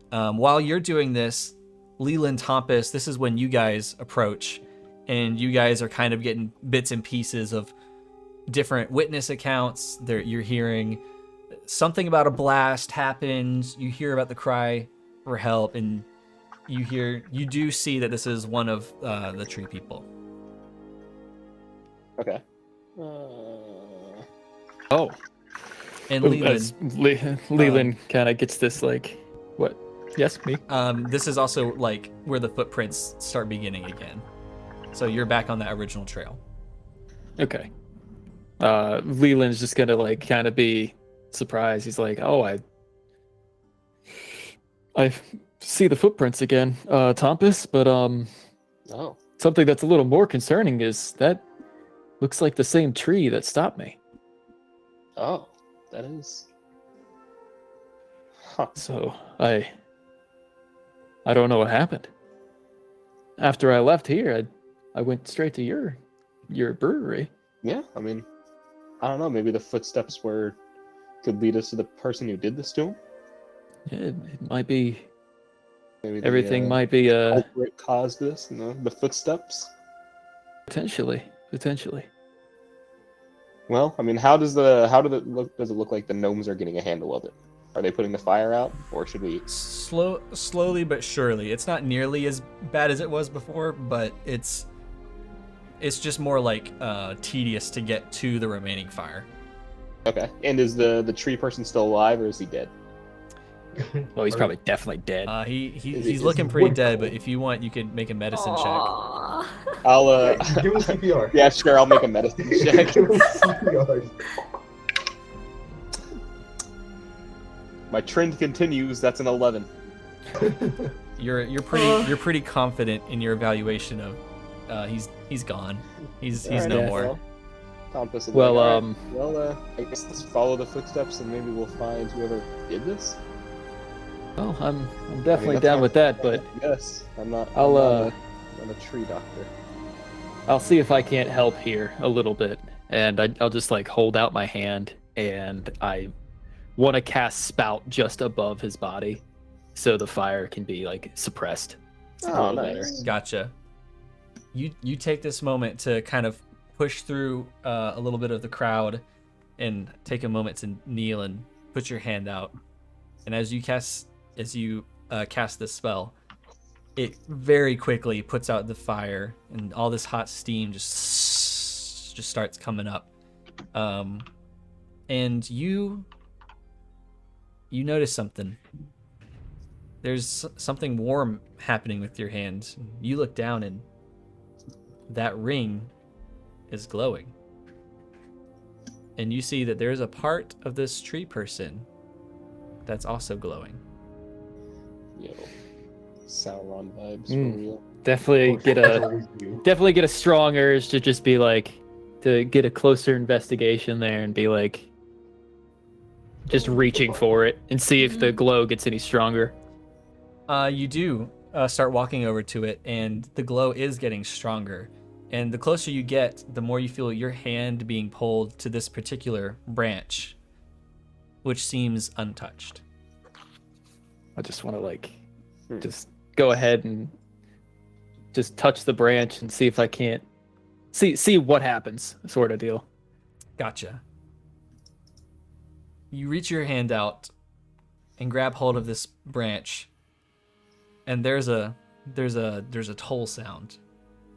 Speaker 1: While you're doing this, Leland, Tompus, this is when you guys approach, and you guys are kind of getting bits and pieces of different witness accounts. You're hearing something about a blast happened. You hear about the cry for help, and you do see that this is one of the tree people.
Speaker 5: Okay.
Speaker 2: Oh.
Speaker 1: And Leland,
Speaker 2: Leland kind of gets this like, what? Yes, me.
Speaker 1: This is also like where the footprints start beginning again. So you're back on that original trail.
Speaker 2: Okay. Leland's just gonna like kind of be surprised. He's like, "Oh, I see the footprints again, Tompus, but
Speaker 5: Oh.
Speaker 2: something that's a little more concerning is that looks like the same tree that stopped me."
Speaker 5: Oh, that is. Huh.
Speaker 2: So I don't know what happened. After I left here, I went straight to your brewery.
Speaker 5: Yeah, I mean, I don't know. Maybe the footsteps could lead us to the person who did this to him.
Speaker 2: Yeah, it might be.
Speaker 5: Maybe
Speaker 2: Everything might be
Speaker 5: culprit caused this. The footsteps.
Speaker 2: potentially.
Speaker 5: Well, I mean, does it look like the gnomes are getting a handle of it? Are they putting the fire out, or should we?
Speaker 1: Slowly but surely. It's not nearly as bad as it was before, but it's just more like tedious to get to the remaining fire.
Speaker 5: Okay. And is the tree person still alive, or is he dead?
Speaker 2: Oh, he's probably definitely dead.
Speaker 1: He's looking pretty dead, but if you want, you could make a medicine check.
Speaker 5: I'll
Speaker 3: Give him CPR.
Speaker 5: Yeah, sure. I'll make a medicine check.
Speaker 3: Give him CPR.
Speaker 5: My trend continues. That's an 11.
Speaker 1: You're pretty confident in your evaluation of he's gone. He's
Speaker 5: Alright,
Speaker 1: no
Speaker 2: yeah.
Speaker 1: more.
Speaker 5: Compass will be
Speaker 2: Well,
Speaker 5: like, "Alright, I guess let's follow the footsteps and maybe we'll find whoever did this."
Speaker 2: Well, I'm definitely
Speaker 5: that's
Speaker 2: down
Speaker 5: not-
Speaker 2: with that, but
Speaker 5: Yes, I'm not
Speaker 2: I'll
Speaker 5: a tree doctor.
Speaker 2: I'll see if I can't help here a little bit, and I'll just like hold out my hand, and I want to cast spout just above his body, so the fire can be like suppressed. a
Speaker 5: Oh,
Speaker 2: little better.
Speaker 5: nice.
Speaker 1: Gotcha. You take this moment to kind of push through a little bit of the crowd and take a moment to kneel and put your hand out. And as you cast this spell, it very quickly puts out the fire, and all this hot steam just starts coming up. And you notice something. There's something warm happening with your hand. You look down, and that ring is glowing. And you see that there's a part of this tree person that's also glowing.
Speaker 5: Yo, Sauron vibes
Speaker 2: Mm.
Speaker 5: for real.
Speaker 2: Definitely get a
Speaker 3: Always do.
Speaker 2: definitely get a strong urge to just be like to get a closer investigation there and be like just reaching for it and see if the glow gets any stronger.
Speaker 1: You do start walking over to it, and the glow is getting stronger. And the closer you get, the more you feel your hand being pulled to this particular branch, which seems untouched.
Speaker 2: I just want to like just go ahead and just touch the branch and see if I can't see what happens, sort of deal.
Speaker 1: Gotcha. You reach your hand out and grab hold of this branch, and there's a toll sound.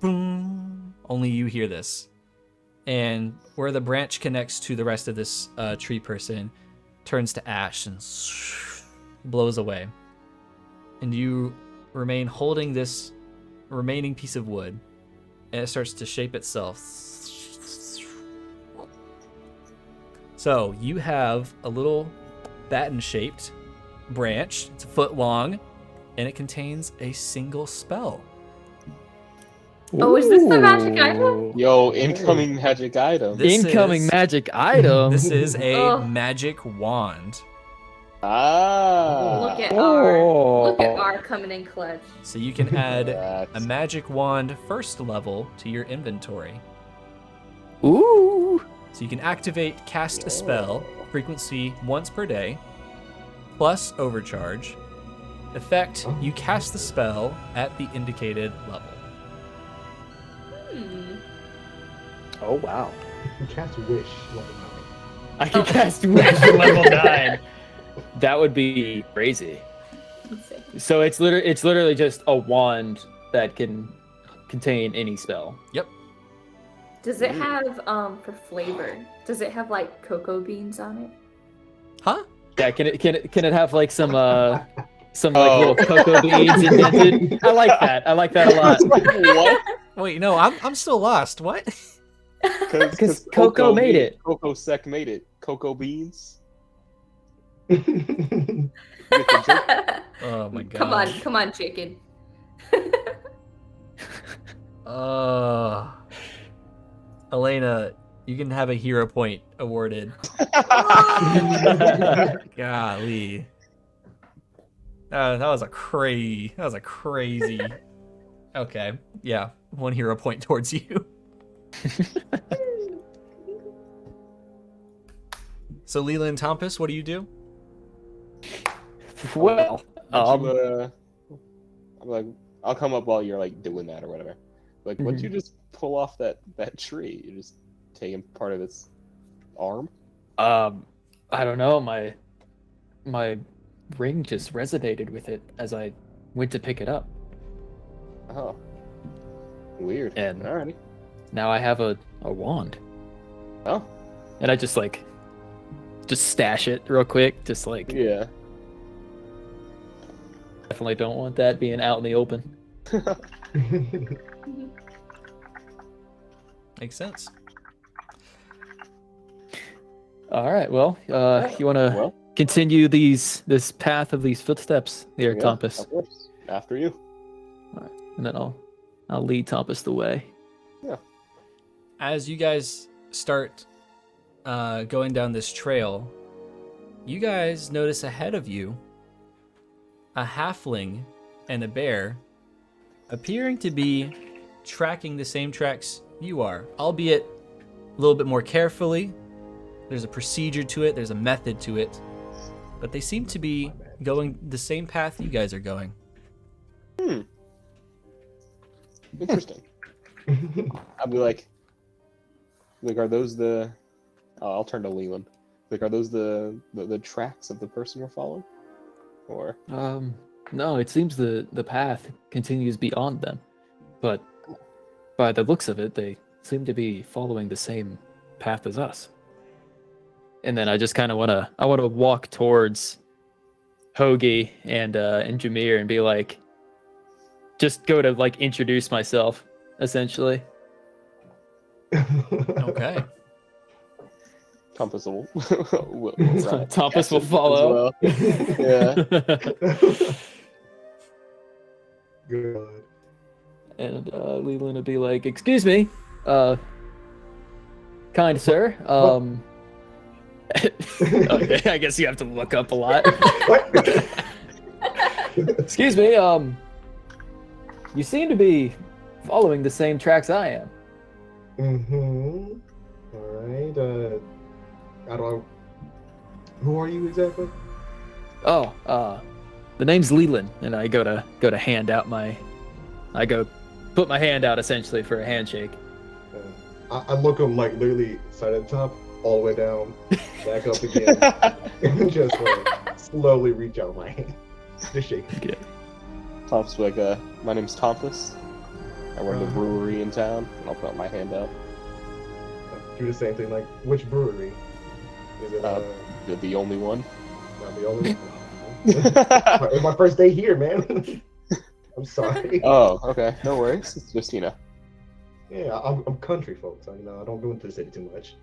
Speaker 1: Boom. Only you hear this. And where the branch connects to the rest of this tree person turns to ash and blows away. And you remain holding this remaining piece of wood, and it starts to shape itself. So you have a little baton-shaped branch. It's a foot long, and it contains a single spell.
Speaker 4: Oh, is this the magic item?
Speaker 5: Yo, incoming magic item.
Speaker 1: This
Speaker 2: Incoming
Speaker 1: is-
Speaker 2: magic item.
Speaker 1: This is a
Speaker 4: Oh.
Speaker 1: magic wand.
Speaker 5: Ah.
Speaker 4: Look at
Speaker 2: Oh.
Speaker 4: R coming in clutch.
Speaker 1: So you can add a
Speaker 5: That's-
Speaker 1: magic wand first level to your inventory.
Speaker 2: Ooh.
Speaker 1: So you can activate cast a spell, frequency once per day, plus overcharge. Effect, you cast the spell at the indicated level.
Speaker 2: Oh wow.
Speaker 3: You cast Wish level 9.
Speaker 2: I can cast Wish at level 9. That would be crazy.
Speaker 4: Let's see.
Speaker 2: So it's literally just a wand that can contain any spell.
Speaker 1: Yep.
Speaker 4: Does it have for flavor? Does it have like cocoa beans on it?
Speaker 1: Huh?
Speaker 2: Yeah, can it have like some like
Speaker 5: Oh.
Speaker 2: little cocoa beans indented? I like that. I like that a lot.
Speaker 5: What?
Speaker 1: Wait, no, I'm still lost. What?
Speaker 2: Because Coco made it.
Speaker 5: Coco Sec made it. Cocoa beans.
Speaker 3: Oh,
Speaker 5: You get the joke?
Speaker 1: Oh my god.
Speaker 4: Come on, chicken.
Speaker 1: Elena, you can have a hero point awarded. Golly. That was a crazy. Okay, yeah, 1 hero point towards you. So Leland Tompus, what do you do?
Speaker 2: Well,
Speaker 5: I'm like, I'll come up while you're like doing that or whatever. Like, once
Speaker 2: Mm-hmm.
Speaker 5: you just pull off that tree, you just taking part of its arm.
Speaker 2: I don't know. My ring just resonated with it as I went to pick it up.
Speaker 5: Oh, weird.
Speaker 2: And-
Speaker 5: Alrighty.
Speaker 2: Now I have a wand,
Speaker 5: Oh,
Speaker 2: and I just stash it real quick. Just like
Speaker 5: yeah.
Speaker 2: definitely don't want that being out in the open.
Speaker 1: Makes sense.
Speaker 2: All right. Well, you wanna
Speaker 5: Well,
Speaker 2: continue this path of these footsteps here,
Speaker 5: Yeah,
Speaker 2: Tompus.
Speaker 5: of course. After you.
Speaker 2: And then I'll lead Tompus the way.
Speaker 1: As you guys start going down this trail, you guys notice ahead of you a halfling and a bear appearing to be tracking the same tracks you are, albeit a little bit more carefully. There's a procedure to it, there's a method to it, but they seem to be going the same path you guys are going.
Speaker 5: Interesting. I'll be like, are those the? Oh, I'll turn to Leland. Like, are those the tracks of the person we're following? Or
Speaker 2: No, it seems the path continues beyond them, but by the looks of it, they seem to be following the same path as us. And then I just kind of wanna walk towards Hoagie and Jameer and be like, just go to like introduce myself, essentially.
Speaker 1: Okay.
Speaker 5: Tompus will
Speaker 2: Tompus will follow.
Speaker 5: Yeah.
Speaker 3: Good.
Speaker 2: And Leland would be like, "Excuse me, kind sir. Okay, I guess you have to look up a lot.
Speaker 3: What?
Speaker 2: Excuse me, you seem to be following the same tracks I am."
Speaker 3: Mm-hmm. All right. I don't. Who are you exactly?
Speaker 2: Oh, the name's Leland, and I go to hand out put my hand out essentially for a handshake.
Speaker 3: I look him like literally side at the top, all the way down, back up again, and just like slowly reach out my hand to shake.
Speaker 2: Okay.
Speaker 5: Tompus will be like, my name's Tompus. I run the brewery in town, and I'll put my hand out.
Speaker 3: Do the same thing. Like, which brewery? Is it
Speaker 5: You're the only one.
Speaker 3: not the only one? It's my first day here, man. I'm sorry.
Speaker 5: Oh, okay. No worries. It's just,
Speaker 3: Yeah, I'm country folks. I don't go into the city too much.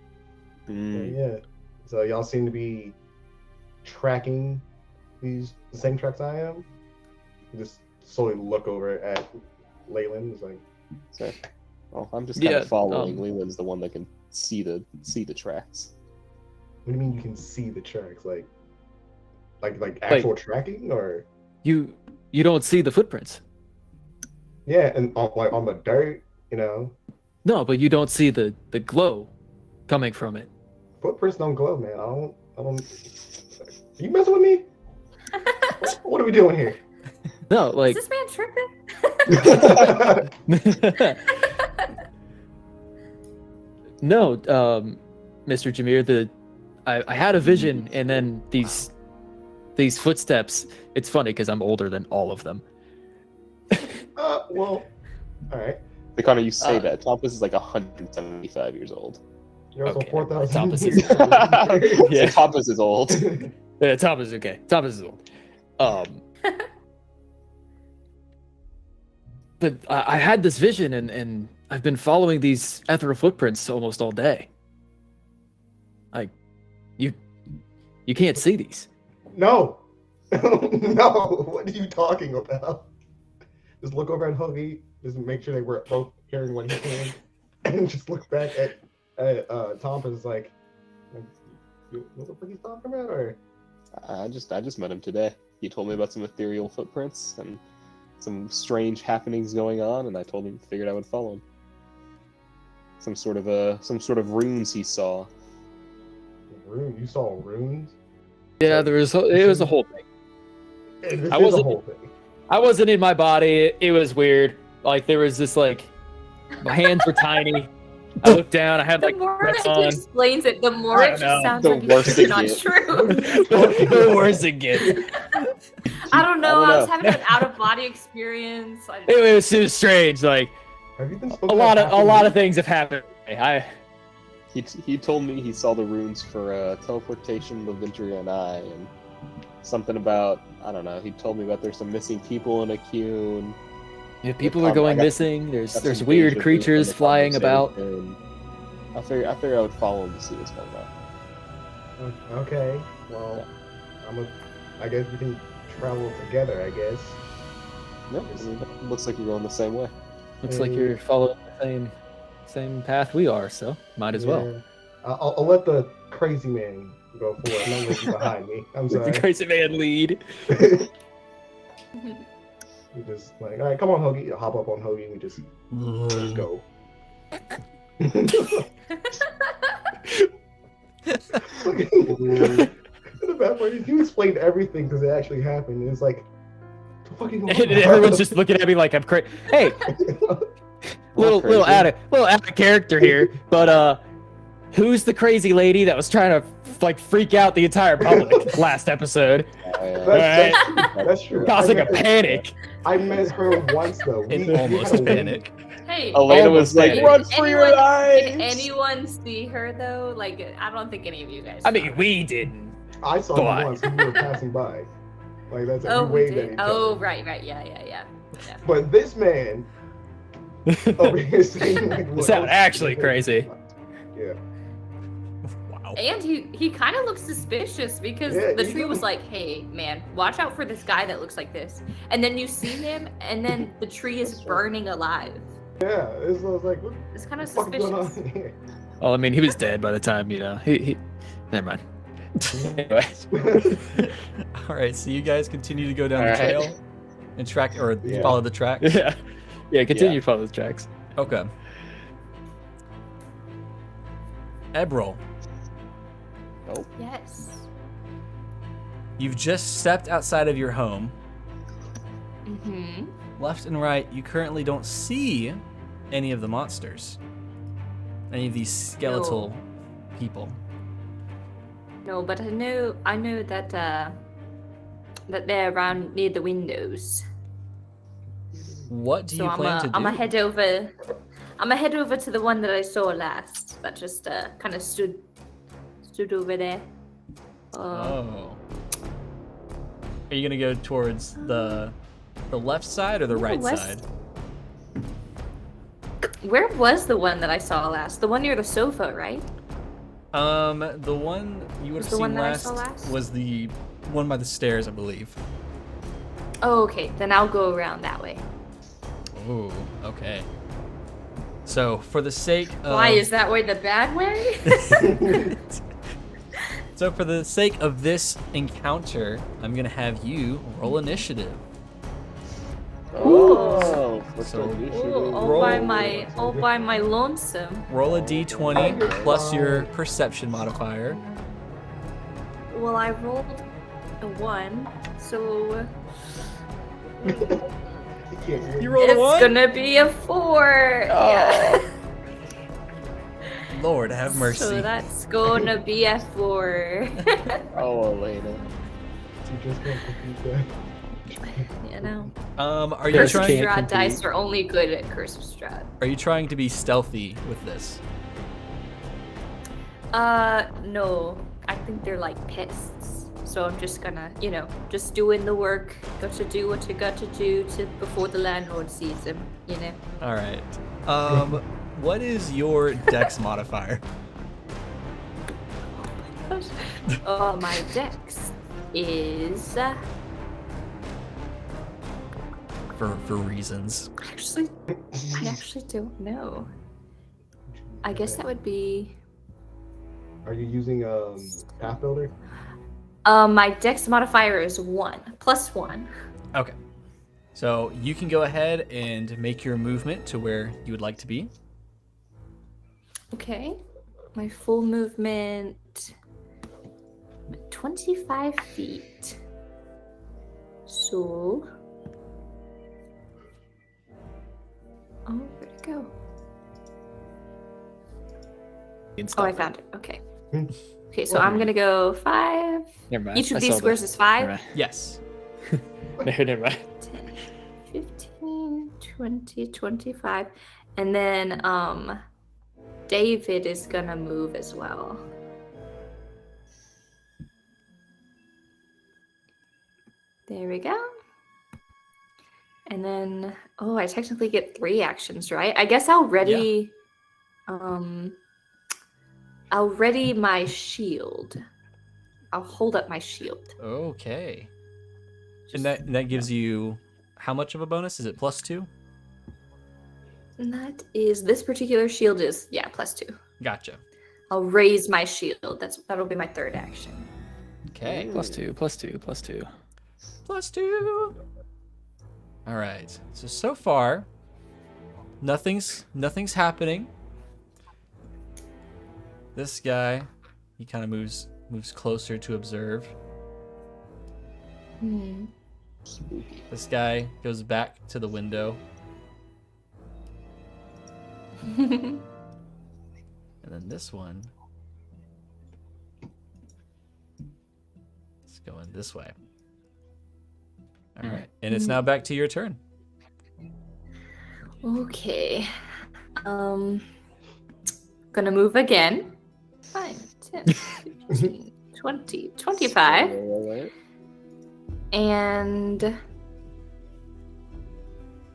Speaker 3: Yeah. So y'all seem to be tracking the same tracks I am. Just slowly look over at Leyland. It's like,
Speaker 5: So, well, I'm just kind of following. Leland's the one that can see the tracks.
Speaker 3: what do you mean you can see the tracks? Like actual tracking, or?
Speaker 2: You don't see the footprints.
Speaker 3: Yeah, and on the dirt,
Speaker 2: No, but you don't see the glow coming from it.
Speaker 3: footprints don't glow, man. I don't. Are you messing with me? What are we doing here?
Speaker 2: No, like
Speaker 4: Is this man tripping?
Speaker 2: no, Mr. Jameer, I had a vision, and then these footsteps. It's funny because I'm older than all of them.
Speaker 3: Well, all right.
Speaker 5: The Connor, you say that. Tompus is like 175 years old.
Speaker 3: You're also
Speaker 2: Okay,
Speaker 3: 4,000.
Speaker 2: Tompus is-
Speaker 5: Yeah, Tompus is old.
Speaker 2: Yeah, Tompus is okay. Tompus is old. But I had this vision, and I've been following these ethereal footprints almost all day. You can't see these.
Speaker 3: No. No. What are you talking about? Just look over at Huggy. Just make sure they were both hearing what he's saying, and just look back at Tom and is like, what the fuck he's talking about? Or
Speaker 5: I just met him today. He told me about some ethereal footprints and some strange happenings going on, and I told him figured I would follow him. Some sort of runes he saw.
Speaker 3: rune? You saw runes?
Speaker 2: Yeah, it was a whole thing.
Speaker 3: This
Speaker 2: I
Speaker 3: is
Speaker 2: wasn't-
Speaker 3: a whole thing.
Speaker 2: I wasn't in my body. It was weird. Like there was this my hands were tiny. I looked down. I had
Speaker 4: The
Speaker 2: like
Speaker 4: more
Speaker 2: press
Speaker 4: that he
Speaker 2: on.
Speaker 4: explains it, the more
Speaker 2: I
Speaker 4: it
Speaker 2: don't
Speaker 4: just
Speaker 2: know.
Speaker 4: sounds
Speaker 5: The
Speaker 4: like
Speaker 5: worse
Speaker 4: it's
Speaker 5: it
Speaker 4: not
Speaker 5: gets.
Speaker 4: true.
Speaker 2: The worse it gets.
Speaker 4: I don't know.
Speaker 5: I don't
Speaker 4: I was
Speaker 5: know.
Speaker 4: having an out of body experience.
Speaker 2: It was strange. Like
Speaker 3: Have you been
Speaker 2: a
Speaker 3: spoken
Speaker 2: lot
Speaker 3: about
Speaker 2: of things have happened.
Speaker 5: He told me he saw the runes for teleportation, the Ventria, and I, and something about, I don't know. He told me about there's some missing people in a Acune.
Speaker 2: Yeah, people are going missing.
Speaker 5: Got
Speaker 2: There's
Speaker 5: some
Speaker 2: weird
Speaker 5: deja vu
Speaker 2: creatures
Speaker 5: from the
Speaker 2: flying about.
Speaker 5: conversation. I figure I would follow him to see what's going on.
Speaker 3: Okay. Well, I guess we can travel together. I guess.
Speaker 5: Yep. I mean, it looks like you're going the same way.
Speaker 2: Looks like you're following the same path we are, so might as well.
Speaker 3: Yeah. I'll let the crazy man go for it. I'm looking behind me. I'm
Speaker 2: Let the
Speaker 3: sorry.
Speaker 2: crazy man lead.
Speaker 3: We just like, all right, come on, Hoagie. You hop up on Hoagie and we just let's go. The bad part is you explained everything because it actually happened. And it's like, the fucking.
Speaker 2: And everyone's just looking at me like I'm crazy. Hey, little out of character here, but who's the crazy lady that was trying to like freak out the entire public last episode,
Speaker 3: That's true.
Speaker 2: causing a panic?
Speaker 3: I met her once though.
Speaker 1: An almost panic.
Speaker 4: Hey,
Speaker 5: Elena was like,
Speaker 2: Did
Speaker 5: "Run for your lives!"
Speaker 4: Did anyone see her though? Like, I don't think any of you guys.
Speaker 2: I mean, we didn't.
Speaker 3: I saw
Speaker 2: Go on.
Speaker 3: her once when we were passing by. Like that's
Speaker 4: Oh,
Speaker 3: we
Speaker 4: we
Speaker 3: waved at
Speaker 4: did.
Speaker 3: each
Speaker 4: Oh,
Speaker 3: other.
Speaker 4: right, yeah.
Speaker 3: But this man over here saying like,
Speaker 2: This sounded actually crazy.
Speaker 3: Yeah.
Speaker 1: Wow.
Speaker 4: And he kind of looks suspicious because
Speaker 3: Yeah,
Speaker 4: the
Speaker 3: he
Speaker 4: tree was
Speaker 3: does.
Speaker 4: like, "Hey, man, watch out for this guy that looks like this." And then you see him, and then the tree is burning alive.
Speaker 3: Yeah. I was like, what
Speaker 4: It's kind
Speaker 3: the
Speaker 4: of
Speaker 3: fuck is going
Speaker 4: suspicious.
Speaker 3: on here?
Speaker 2: Well, I mean, he was dead by the time he. Never mind. Anyway.
Speaker 1: All right, so you guys continue to go down
Speaker 5: All
Speaker 1: the
Speaker 5: right.
Speaker 1: trail and track, or
Speaker 3: Yeah.
Speaker 1: follow the tracks.
Speaker 2: Yeah. Continue to follow the tracks.
Speaker 1: Okay. Ebrill,
Speaker 4: Yes.
Speaker 1: you've just stepped outside of your home.
Speaker 4: Mm-hmm.
Speaker 1: Left and right, you currently don't see any of the monsters. Any of these skeletal people.
Speaker 4: No, but I know that that they're around near the windows.
Speaker 1: What do
Speaker 4: So
Speaker 1: you plan to do?
Speaker 4: I'm gonna head over. I'm gonna head over to the one that I saw last. That just kind of stood over there.
Speaker 1: Oh. Are you gonna go towards the left side or the right
Speaker 4: west.
Speaker 1: side?
Speaker 4: Where was the one that I saw last? The one near the sofa, right?
Speaker 1: The one you would
Speaker 4: Was
Speaker 1: have
Speaker 4: the one
Speaker 1: seen
Speaker 4: that I
Speaker 1: last
Speaker 4: saw last?
Speaker 1: was the one by the stairs, I believe.
Speaker 4: Oh, okay. Then I'll go around that way.
Speaker 1: Oh, okay. So, for the sake of
Speaker 4: Why is that way the bad way?
Speaker 1: So, for the sake of this encounter, I'm gonna have you roll initiative.
Speaker 5: Oh, first
Speaker 1: So-
Speaker 5: initiative.
Speaker 4: Ooh, all by my lonesome.
Speaker 1: Roll a d20 plus your perception modifier.
Speaker 4: Well, I rolled a 1, so
Speaker 1: You rolled a
Speaker 4: it's
Speaker 1: 1?
Speaker 4: gonna be a 4. Yeah.
Speaker 1: Lord, have mercy.
Speaker 4: So that's gonna be a 4.
Speaker 5: Oh, Elena.
Speaker 3: You just can't compete that.
Speaker 4: You know,
Speaker 1: Are you
Speaker 2: Curse
Speaker 4: Curse of
Speaker 1: trying?
Speaker 2: can't
Speaker 4: Strahd
Speaker 2: compete.
Speaker 4: dice are only good at Curse of Strahd.
Speaker 1: Are you trying to be stealthy with this?
Speaker 4: No. I think they're like pests. So I'm just gonna, just doing the work. Got to do what you got to do before the landlord sees them,
Speaker 1: All right. What is your dex modifier?
Speaker 4: My dex is
Speaker 1: For reasons.
Speaker 4: I actually don't know. I guess that would be
Speaker 3: Are you using Path Builder?
Speaker 4: my dex modifier is 1 plus 1.
Speaker 1: Okay. So you can go ahead and make your movement to where you would like to be.
Speaker 4: Okay. My full movement 25 feet. So where'd it go? Oh, I found it. Okay. Okay, so I'm gonna go 5.
Speaker 2: Never mind.
Speaker 4: Each
Speaker 2: I
Speaker 4: of these
Speaker 2: saw
Speaker 4: squares
Speaker 2: that.
Speaker 4: is 5.
Speaker 2: Never
Speaker 1: Yes.
Speaker 2: mind. Never mind.
Speaker 4: 10, 15, 20, 25. And then David is gonna move as well. There we go. And then I technically get 3 actions, right? I guess I'll ready I'll ready my shield. I'll hold up my shield.
Speaker 1: Okay. And that gives you how much of a bonus? Is it +2?
Speaker 4: And that is this particular shield is +2.
Speaker 1: Gotcha.
Speaker 4: I'll raise my shield. That'll be my third action.
Speaker 1: Okay.
Speaker 2: +2, +2, +2.
Speaker 1: +2. All right. So far, nothing's happening. This guy, he kind of moves closer to observe.
Speaker 5: Spooky.
Speaker 1: This guy goes back to the window. And then this one is going this way. All right. And it's now back to your turn.
Speaker 4: Okay. Gonna move again. 5, 10, 15, 20, 25.
Speaker 5: Alright.
Speaker 4: And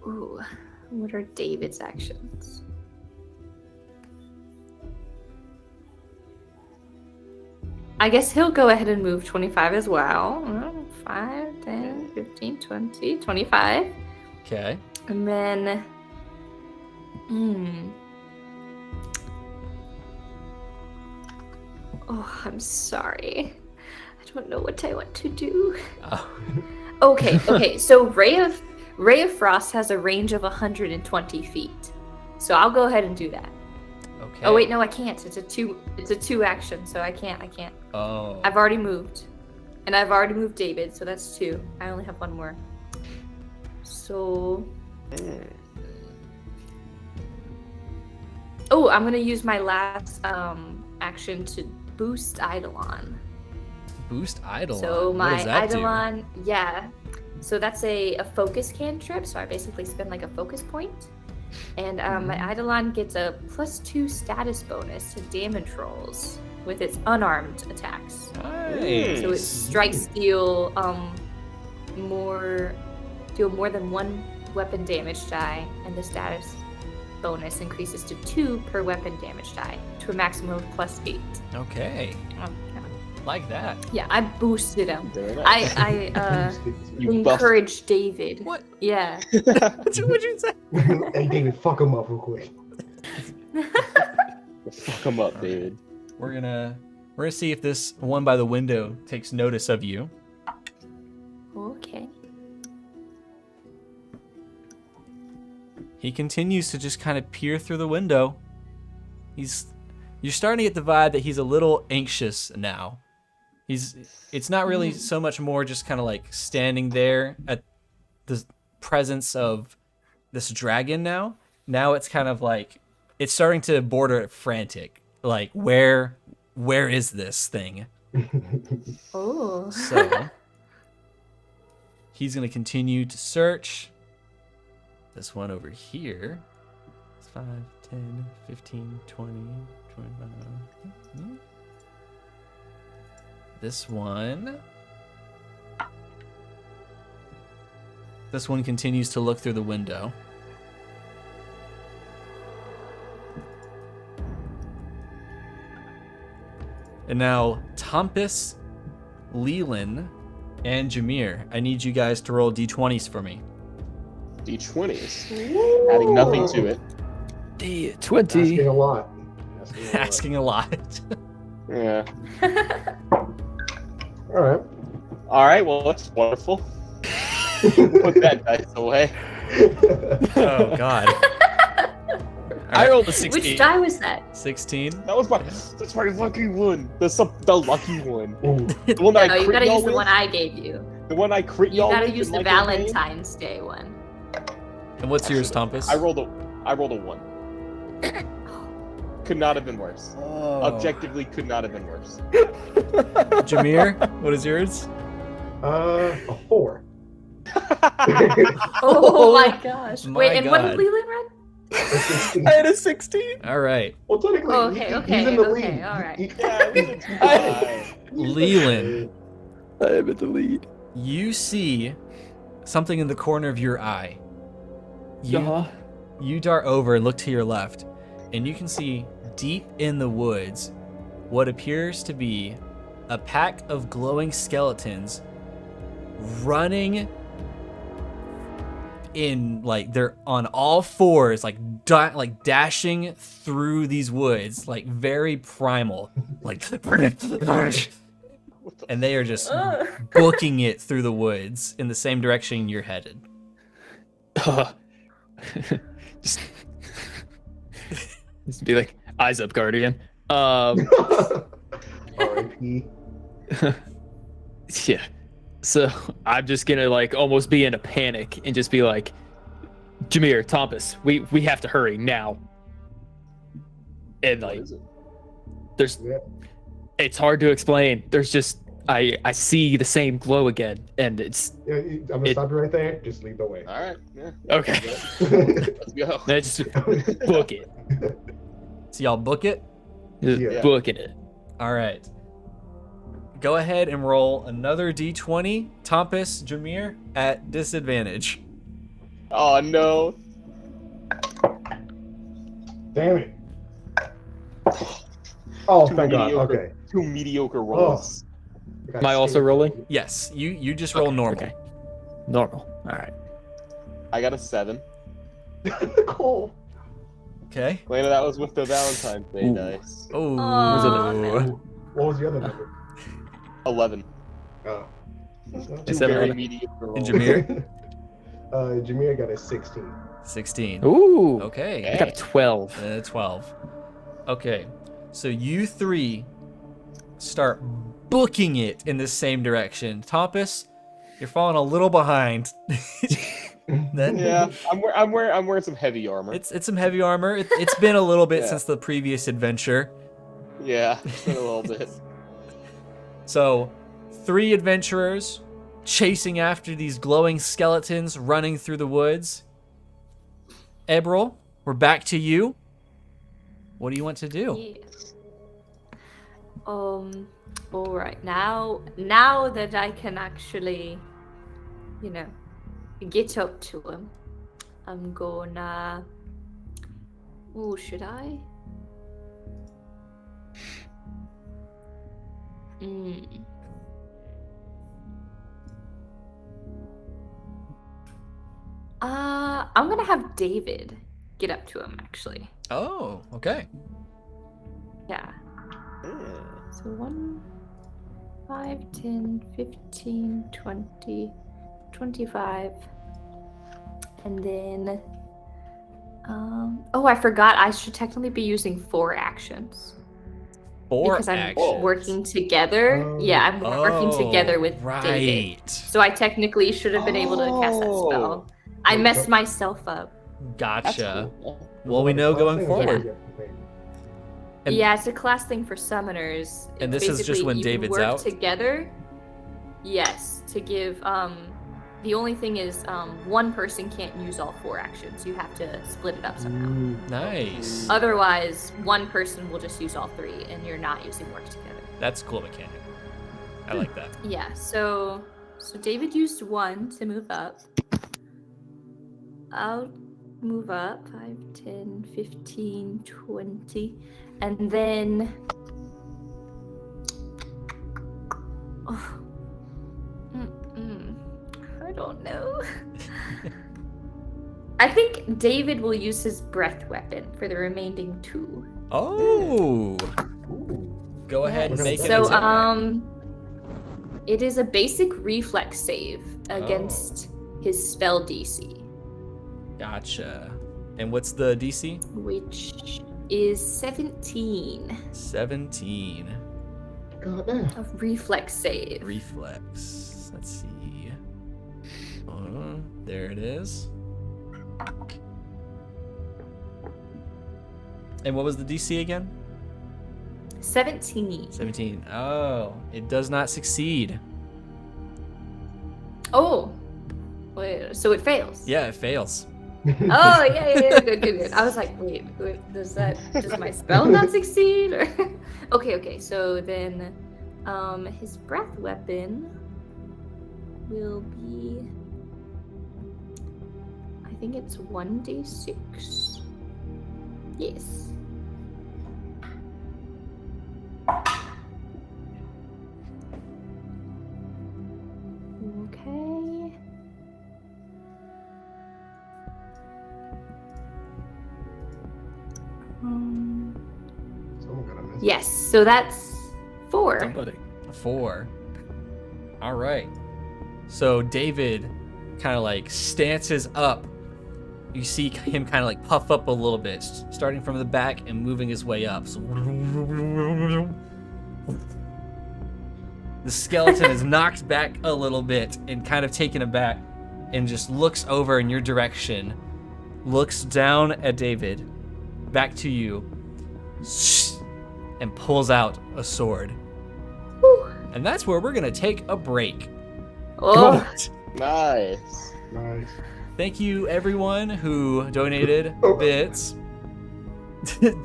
Speaker 4: ooh, what are David's actions? I guess he'll go ahead and move 25 as well. 5, 10, 15, 20, 25.
Speaker 1: Okay.
Speaker 4: And then oh, I'm sorry. I don't know what I want to do.
Speaker 1: Oh.
Speaker 4: Okay. So Ray of Frost has a range of 120 feet. So I'll go ahead and do that.
Speaker 1: Okay.
Speaker 4: Oh wait, no, I can't. It's a two action, so I can't.
Speaker 1: Oh.
Speaker 4: I've already moved. And I've already moved David, so that's 2. I only have 1 more. So oh, I'm gonna use my last action to boost Eidolon.
Speaker 1: Boost Eidolon.
Speaker 4: So my
Speaker 1: what does that
Speaker 4: Eidolon, yeah. So that's a focus cantrip. So I basically spend like a focus point. And my Eidolon gets a +2 status bonus to damage rolls with its unarmed attacks.
Speaker 1: do? Nice.
Speaker 4: So it strikes deal more than 1 weapon damage die, and the status bonus increases to 2 per weapon damage die to a maximum of +8.
Speaker 1: Okay.
Speaker 4: Oh,
Speaker 1: Like that.
Speaker 4: yeah, I boosted him.
Speaker 5: Very nice.
Speaker 4: I
Speaker 5: You buffed-
Speaker 4: encouraged David.
Speaker 1: What?
Speaker 4: Yeah.
Speaker 1: What'd you say?
Speaker 3: Hey, David, fuck him up real quick.
Speaker 5: Fuck him up, David.
Speaker 1: We're gonna see if this one by the window takes notice of you.
Speaker 4: Okay.
Speaker 1: He continues to just kind of peer through the window. You're starting to get the vibe that he's a little anxious now. It's not really so much more just kind of like standing there at the presence of this dragon now. Now it's kind of like it's starting to border at frantic. Like where is this thing?
Speaker 4: Oh.
Speaker 1: So he's gonna continue to search. This one over here. It's 5, 10, 15, 20, 25. This one. This one continues to look through the window. And now, Tompus, Leland, and Jameer, I need you guys to roll d20s for me.
Speaker 5: D20s. Adding nothing to it.
Speaker 2: D20.
Speaker 3: Asking a lot.
Speaker 1: Asking a lot.
Speaker 5: Yeah.
Speaker 3: All right.
Speaker 5: Alright, well, that's wonderful. Put that dice away.
Speaker 1: Oh, God.
Speaker 2: I rolled a 16.
Speaker 4: Which die was that?
Speaker 1: 16.
Speaker 5: That's my lucky one. The lucky one.
Speaker 3: Ooh.
Speaker 5: The one that
Speaker 4: No,
Speaker 5: I
Speaker 4: you
Speaker 5: crit
Speaker 4: gotta
Speaker 5: y'all
Speaker 4: use the
Speaker 5: with.
Speaker 4: one I gave you.
Speaker 5: The one I crit
Speaker 4: You
Speaker 5: y'all
Speaker 4: gotta
Speaker 5: with
Speaker 4: use
Speaker 5: in
Speaker 4: the
Speaker 5: my campaign.
Speaker 4: Valentine's Day one.
Speaker 1: And what's yours, Tompus?
Speaker 5: I rolled a 1. Could not have been worse.
Speaker 1: Oh.
Speaker 5: Objectively, could not have been worse.
Speaker 1: Jameer, what is yours?
Speaker 3: A 4.
Speaker 4: Oh my gosh.
Speaker 1: My
Speaker 4: Wait, and what
Speaker 1: God.
Speaker 4: did Leland run?
Speaker 2: I had a 16.
Speaker 1: All right.
Speaker 3: Well, technically,
Speaker 4: Oh, okay,
Speaker 3: he's in the
Speaker 4: okay,
Speaker 3: lead.
Speaker 4: all right.
Speaker 5: Yeah, we did try.
Speaker 1: Leland,
Speaker 2: I am at the lead.
Speaker 1: you see something in the corner of your eye. You dart over and look to your left, and you can see deep in the woods what appears to be a pack of glowing skeletons running in, like, they're on all fours, like dashing through these woods, like very primal, like, and they are just booking it through the woods in the same direction you're headed.
Speaker 2: Just be like, eyes up, Guardian.
Speaker 3: R.I.P.
Speaker 2: Yeah. So I'm just gonna like almost be in a panic and just be like, Jameer, Tompus, we have to hurry now. And
Speaker 5: What
Speaker 2: like,
Speaker 5: is it?
Speaker 2: there's,
Speaker 3: Yeah.
Speaker 2: it's hard to explain. There's just I see the same glow again, and it's
Speaker 3: Yeah, I'm gonna stop you right there. Just lead the way.
Speaker 5: All right. Yeah.
Speaker 2: okay.
Speaker 5: Let's go.
Speaker 2: Let's book it.
Speaker 1: So y'all book it?
Speaker 2: Just
Speaker 3: Yeah.
Speaker 2: booking it.
Speaker 1: All right. Go ahead and roll another d20, Tompus, Jameer, at disadvantage.
Speaker 5: Oh no.
Speaker 3: Damn it. Oh,
Speaker 5: Two
Speaker 3: thank God.
Speaker 5: mediocre-
Speaker 3: Okay.
Speaker 5: 2 mediocre rolls.
Speaker 2: Am I also rolling?
Speaker 1: Yes, you just roll normal.
Speaker 2: Okay. Normal. All right.
Speaker 5: I got a 7.
Speaker 3: Cool.
Speaker 1: Okay.
Speaker 5: Later, that was with the Valentine's Day
Speaker 2: Ooh.
Speaker 5: dice.
Speaker 1: Oh.
Speaker 4: no.
Speaker 3: What was the other number?
Speaker 5: 11.
Speaker 3: Oh.
Speaker 5: Two
Speaker 2: Is that
Speaker 5: very
Speaker 2: 11?
Speaker 5: mediocre
Speaker 1: And
Speaker 5: rolls.
Speaker 1: Jameer?
Speaker 3: Jameer got a 16.
Speaker 1: 16.
Speaker 2: Ooh.
Speaker 1: Okay.
Speaker 2: I got a 12.
Speaker 1: 12. Okay. So you three start booking it in the same direction. Tompus, you're falling a little behind. Then
Speaker 5: Yeah, I'm wearing some heavy armor.
Speaker 1: it's some heavy armor. It's been a little bit
Speaker 5: Yeah.
Speaker 1: since the previous adventure.
Speaker 5: Yeah, it's been a little bit.
Speaker 1: So, 3 adventurers chasing after these glowing skeletons running through the woods. Ebrill, we're back to you. What do you want to do?
Speaker 4: Yes. All right. Now that I can actually, get up to him, I'm gonna. Oh, should I? I'm gonna have David get up to him, actually.
Speaker 1: Oh, okay.
Speaker 4: Yeah.
Speaker 5: Hmm.
Speaker 4: So 1, 5, 10, 15, 20, 25. And then, I forgot I should technically be using 4 actions.
Speaker 1: 4
Speaker 4: because I'm
Speaker 1: actions.
Speaker 4: working together.
Speaker 3: Oh.
Speaker 4: Yeah, I'm working together with
Speaker 1: right.
Speaker 4: David. So I technically should have been able to cast that spell. I messed myself up.
Speaker 5: That's
Speaker 1: Gotcha.
Speaker 5: cool.
Speaker 1: Well, we know going forward. And-
Speaker 4: Yeah, it's a class thing for summoners.
Speaker 1: And
Speaker 4: It's
Speaker 1: this is just
Speaker 4: basically
Speaker 1: when
Speaker 4: you
Speaker 1: David's
Speaker 4: work
Speaker 1: out?
Speaker 4: together. Yes, to give. The only thing is, one person can't use all 4 actions. You have to split it up somehow.
Speaker 1: Nice.
Speaker 4: Otherwise, one person will just use all 3, and you're not using work together.
Speaker 1: That's a cool mechanic. I like that.
Speaker 4: Yeah. So David used 1 to move up. I'll move up 5, 10, 15, 20, and then. I don't know. I think David will use his breath weapon for the remaining 2.
Speaker 1: Oh. Go ahead and make it.
Speaker 4: So it is a basic reflex save against his spell DC,
Speaker 1: Gotcha. And what's the DC?
Speaker 4: which is 17
Speaker 1: 17.
Speaker 3: God damn.
Speaker 4: of reflex save.
Speaker 1: Reflex. Let's see. There it is. And what was the DC again?
Speaker 4: 17.
Speaker 1: 17. Oh, it does not succeed.
Speaker 4: Oh, wait, so it fails.
Speaker 1: Yeah, it fails.
Speaker 4: Oh yeah, good. I was like, wait, does my spell not succeed? Or... okay. So then, his breath weapon will be. I think it's 1d6. Yes.
Speaker 3: Someone gonna miss.
Speaker 4: Yes, so that's 4.
Speaker 2: Somebody.
Speaker 1: 4. All right. So David kind of like stances up. You see him kind of like puff up a little bit, starting from the back and moving his way up. So the skeleton is knocked back a little bit and kind of taken aback and just looks over in your direction, looks down at David, back to you, and pulls out a sword.
Speaker 4: Whew.
Speaker 1: And that's where we're going to take a break.
Speaker 4: Oh,
Speaker 5: Nice.
Speaker 3: Nice.
Speaker 1: Thank you, everyone who donated bits.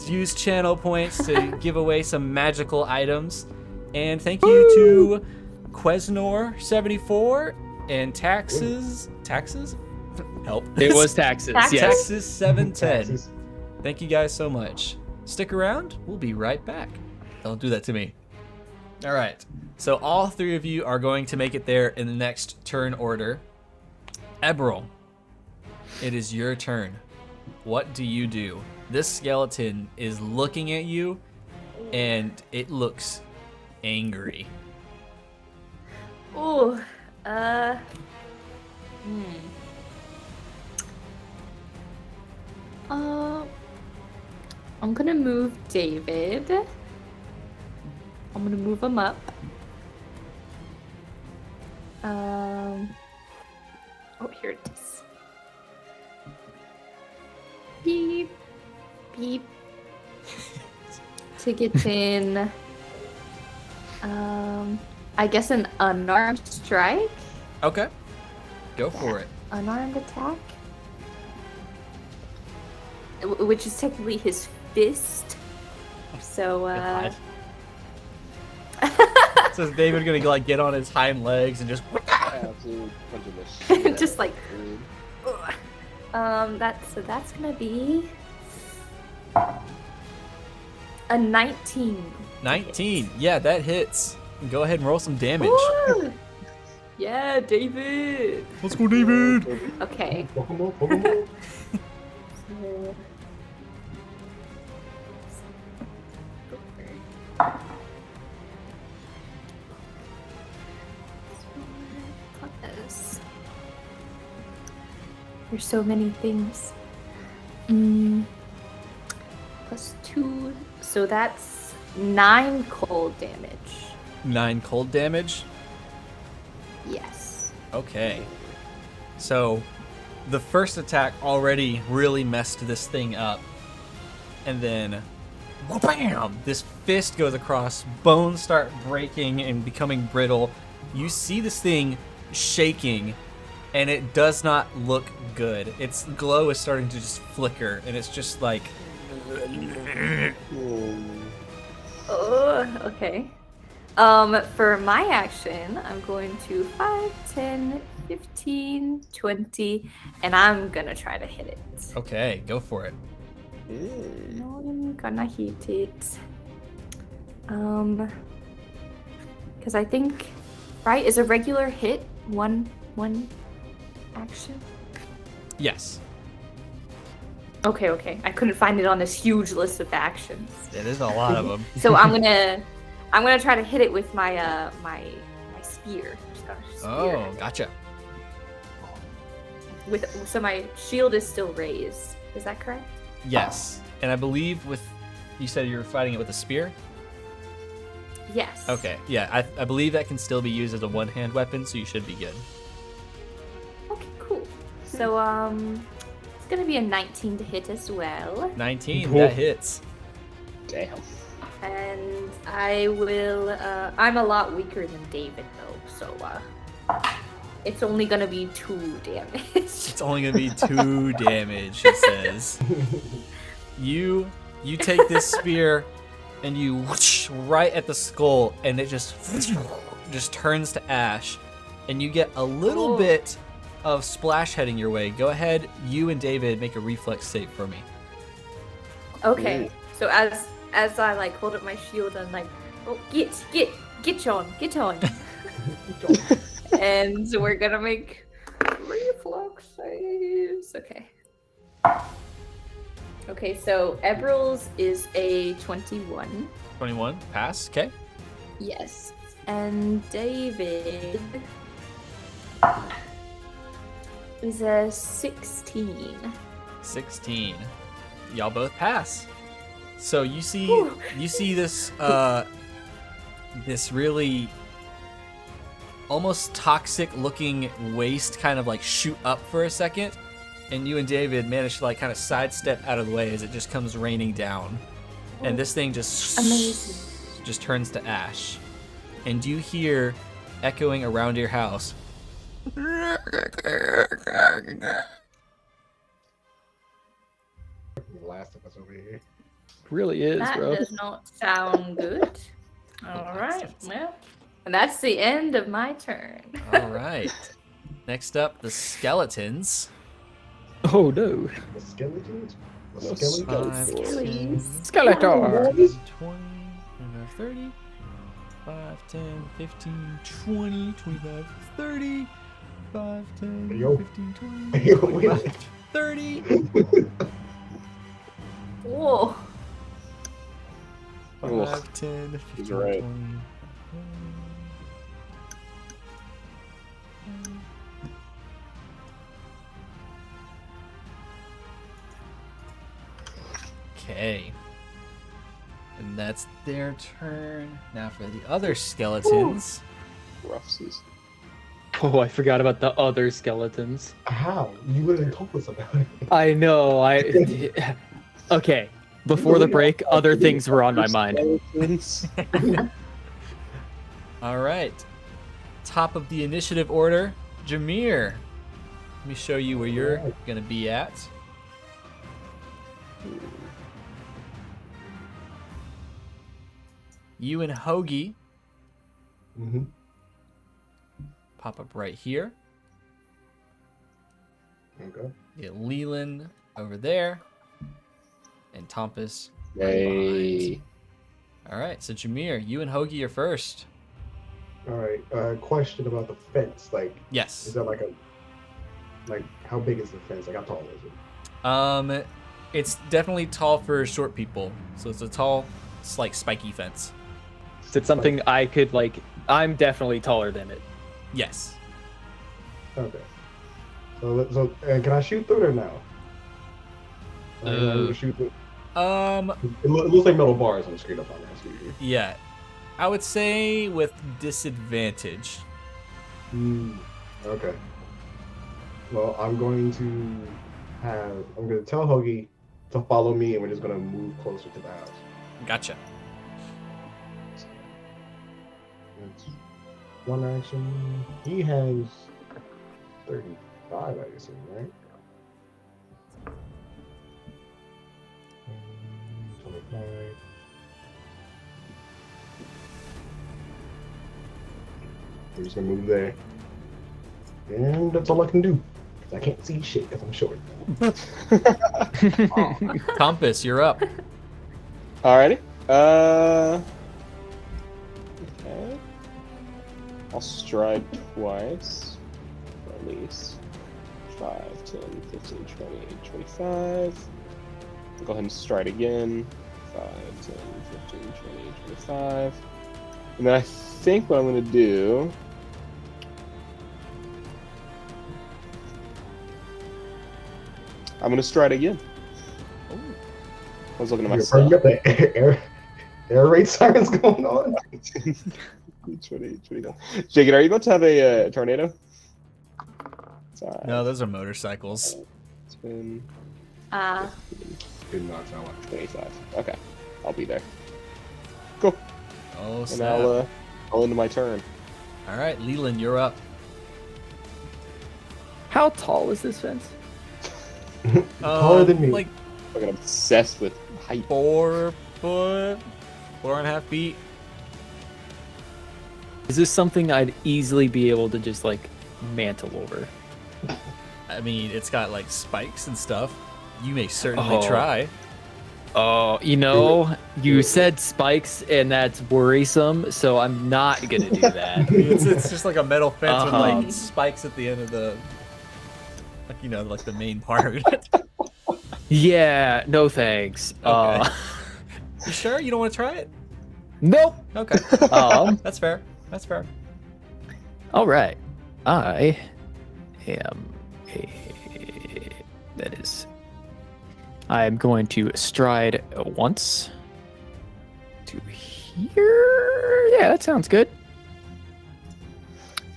Speaker 1: Use channel points to give away some magical items. And thank you to Quesnor74 and Taxes. Help.
Speaker 2: It was taxes.
Speaker 4: Taxes?
Speaker 2: Yes.
Speaker 1: Taxes 710.
Speaker 3: Taxes.
Speaker 1: Thank you guys so much. Stick around. We'll be right back. Don't do that to me. All right. So all 3 of you are going to make it there in the next turn order. Ebrill, it is your turn. What do you do? This skeleton is looking at you, and it looks angry.
Speaker 4: oh, I'm gonna move David. I'm gonna move him up. Oh, here it is. Beep, beep. To get in, I guess an unarmed strike,
Speaker 1: Okay. Go for it.
Speaker 4: unarmed attack, which is technically his fist. So,
Speaker 1: God. So is David gonna like get on his hind legs and just
Speaker 5: Absolute bunch of this shit.
Speaker 4: Just like-
Speaker 5: Dude.
Speaker 4: that's gonna be a 19.
Speaker 1: 19? Yeah, that hits. Go ahead and roll some damage.
Speaker 4: Woo! Yeah, David.
Speaker 1: Let's go, David.
Speaker 4: Okay.
Speaker 3: Pokemon, Pokemon.
Speaker 4: So- Plus- There's so many things. Plus 2, so that's 9 cold damage.
Speaker 1: 9 cold damage.
Speaker 4: Yes.
Speaker 1: Okay. So the first attack already really messed this thing up. And then bam! This fist goes across, bones start breaking and becoming brittle. You see this thing shaking, and it does not look good. Its glow is starting to just flicker, and it's just like
Speaker 4: Oh, okay. For my action, I'm going to 5, 10, 15, 20, and I'm gonna try to hit it.
Speaker 1: okay, go for it.
Speaker 4: No, I'm gonna hit it. Because I think, right, is a regular hit one action?
Speaker 1: Yes,
Speaker 4: Okay. I couldn't find it on this huge list of actions.
Speaker 1: it is a lot of them.
Speaker 4: So I'm gonna try to hit it with my my spear. Just got a spear.
Speaker 1: Oh, gotcha.
Speaker 4: So my shield is still raised. Is that correct?
Speaker 1: Yes, and I believe with you said you were fighting it with a spear.
Speaker 4: Yes.
Speaker 1: Okay, yeah, I believe that can still be used as a one-hand weapon, so you should be good.
Speaker 4: Okay, cool. So it's gonna be a 19 to hit as well,
Speaker 1: 19,
Speaker 3: Cool.
Speaker 1: that hits.
Speaker 5: Damn.
Speaker 4: and I will. I'm a lot weaker than David though, so it's only gonna be 2 damage.
Speaker 1: It's only gonna be 2 damage, it says. You take this spear and you whoosh right at the skull, and it just turns to ash, and you get a little
Speaker 4: Oh.
Speaker 1: bit of splash heading your way. Go ahead, you and David make a reflex save for me.
Speaker 4: Okay. So as I like hold up my shield, I'm like, oh, get on. And so we're gonna make reflex saves. Okay. Okay, so Ebrill's is a 21.
Speaker 1: 21, pass, okay.
Speaker 4: Yes. And David is a 16.
Speaker 1: 16. Y'all both pass. So you see
Speaker 4: Whew.
Speaker 1: this this really almost toxic looking waste kind of like shoot up for a second, and you and David manage to like kind of sidestep out of the way as it just comes raining down. And this thing just
Speaker 4: Amazing.
Speaker 1: just turns to ash. And you hear echoing around your house.
Speaker 3: The last of us over here.
Speaker 2: Really is,
Speaker 4: That
Speaker 2: bro.
Speaker 4: does not sound good. All right, well, and that's the end of my turn.
Speaker 1: All right. Next up, the skeletons.
Speaker 2: Oh no.
Speaker 3: The skeletons? The
Speaker 5: No,
Speaker 3: skeletons?
Speaker 1: 5, 10,
Speaker 2: Skeletor.
Speaker 1: 20, 25, 30, 5, 10, 15, 20, 25, 30, 5, 10,
Speaker 3: Yo.
Speaker 1: 15, 20,
Speaker 3: Yo,
Speaker 1: 25, 30.
Speaker 4: Whoa.
Speaker 1: 5, 10, 15,
Speaker 5: He's right.
Speaker 1: 20. Okay. And that's their turn. Now for the other skeletons.
Speaker 5: Rough season.
Speaker 2: Oh, I forgot about the other skeletons.
Speaker 3: How? You literally told us about it.
Speaker 2: I know. Okay. Before the break, other things were on my mind.
Speaker 5: Skeletons.
Speaker 1: All right. Top of the initiative order, Jameer. Let me show you where you're going to be at. You and Hoagie
Speaker 3: Mm-hmm.
Speaker 1: pop up right here.
Speaker 3: Okay.
Speaker 1: You get Leland over there. And Tompus right
Speaker 5: Yay.
Speaker 1: behind. All right, so Jameer, you and Hoagie are first.
Speaker 3: All right. Question about the fence. Like, is
Speaker 1: Yes.
Speaker 3: that like how big is the fence? Like, how tall is it?
Speaker 1: It's definitely tall for short people. So it's a tall, it's like spiky fence.
Speaker 2: Is it something I could like? I'm definitely taller than it.
Speaker 1: Yes.
Speaker 3: Okay. So can I shoot through it or no? Shoot through. It looks like metal bars on the screen up on that screen.
Speaker 1: Yeah. I would say with disadvantage.
Speaker 3: Okay. Well, I'm going to tell Hoagie to follow me, and we're just gonna move closer to the house.
Speaker 1: Gotcha.
Speaker 3: That's one action. He has 35, I assume, right? 25. We're just gonna move there. And that's all I can do. 'Cause I can't see shit because I'm short.
Speaker 1: Compass, you're up.
Speaker 5: Alrighty. Okay. I'll stride twice. At least. 5, 10, 15, 20, 25. I'll go ahead and stride again. 5, 10, 15, 20, 25. And then I think what I'm going to do... I'm going to stride again. I was looking at
Speaker 3: You got
Speaker 5: myself.
Speaker 3: the air raid sirens going on?
Speaker 5: 20. Jacob, are you about to have a tornado?
Speaker 1: No, those are motorcycles.
Speaker 5: 10,
Speaker 3: Did not sound like
Speaker 5: 25. Okay, I'll be there. Cool.
Speaker 1: Oh,
Speaker 5: And
Speaker 1: snap.
Speaker 5: I'll end my turn.
Speaker 1: All right, Leland, you're up.
Speaker 2: How tall is this fence?
Speaker 3: taller than me.
Speaker 1: Like
Speaker 5: I'm obsessed with height.
Speaker 1: 4 foot, 4.5 feet.
Speaker 2: Is this something I'd easily be able to just like mantle over?
Speaker 1: I mean, it's got like spikes and stuff. You may certainly
Speaker 2: Oh.
Speaker 1: try.
Speaker 2: Oh, you said spikes, and that's worrisome, so I'm not gonna do that.
Speaker 1: It's just like a metal fence with
Speaker 2: Uh-huh.
Speaker 1: like spikes at the end of the, like the main part.
Speaker 2: Yeah, no thanks.
Speaker 1: You sure you don't want to try it?
Speaker 2: Nope.
Speaker 1: Okay,
Speaker 2: Um,
Speaker 1: that's fair. That's fair.
Speaker 2: all right. I am I'm going to stride once to here. Yeah, that sounds good.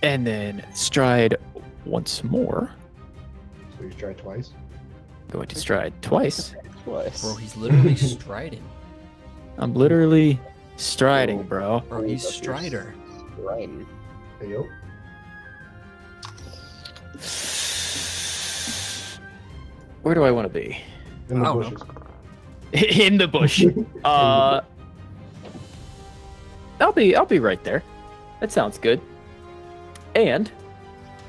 Speaker 2: And then stride once more.
Speaker 3: So you try twice.
Speaker 2: Going to stride twice.
Speaker 5: Twice.
Speaker 1: Bro, he's literally striding.
Speaker 2: I'm literally striding, bro.
Speaker 1: Bro, he's Strider.
Speaker 5: Right.
Speaker 3: Hey yo.
Speaker 2: Where do I want to be?
Speaker 3: In the
Speaker 1: I don't
Speaker 3: bushes.
Speaker 2: In the bush. I'll be right there. That sounds good. And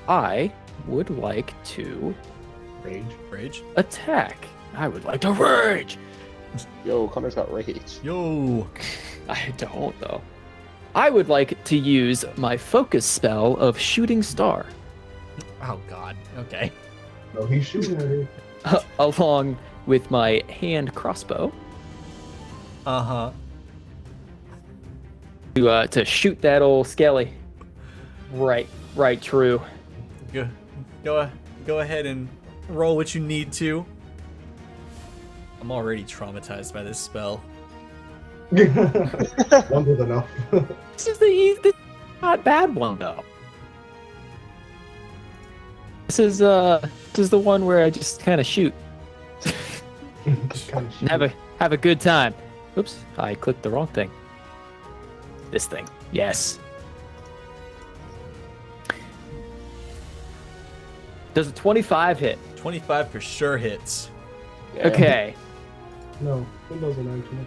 Speaker 2: I would like to
Speaker 3: Rage.
Speaker 1: Rage.
Speaker 2: attack. I would like to rage.
Speaker 5: Yo, Connor's got rage.
Speaker 1: Yo.
Speaker 2: I don't though. I would like to use my focus spell of Shooting Star
Speaker 1: Oh God. Okay.
Speaker 3: No, he's shooting at it.
Speaker 2: along with my hand crossbow
Speaker 1: Uh huh.
Speaker 2: to shoot that old skelly right true.
Speaker 1: Go ahead and roll what you need to. I'm already traumatized by this spell.
Speaker 3: One was enough.
Speaker 2: This is the not bad one though. This is the one where I just kind of shoot
Speaker 3: Just kind of
Speaker 2: and have a good time. Oops, I clicked the wrong thing. This thing. Yes. Does a 25 hit?
Speaker 1: 25 for sure hits.
Speaker 5: Yeah.
Speaker 2: Okay.
Speaker 3: No, it doesn't actually.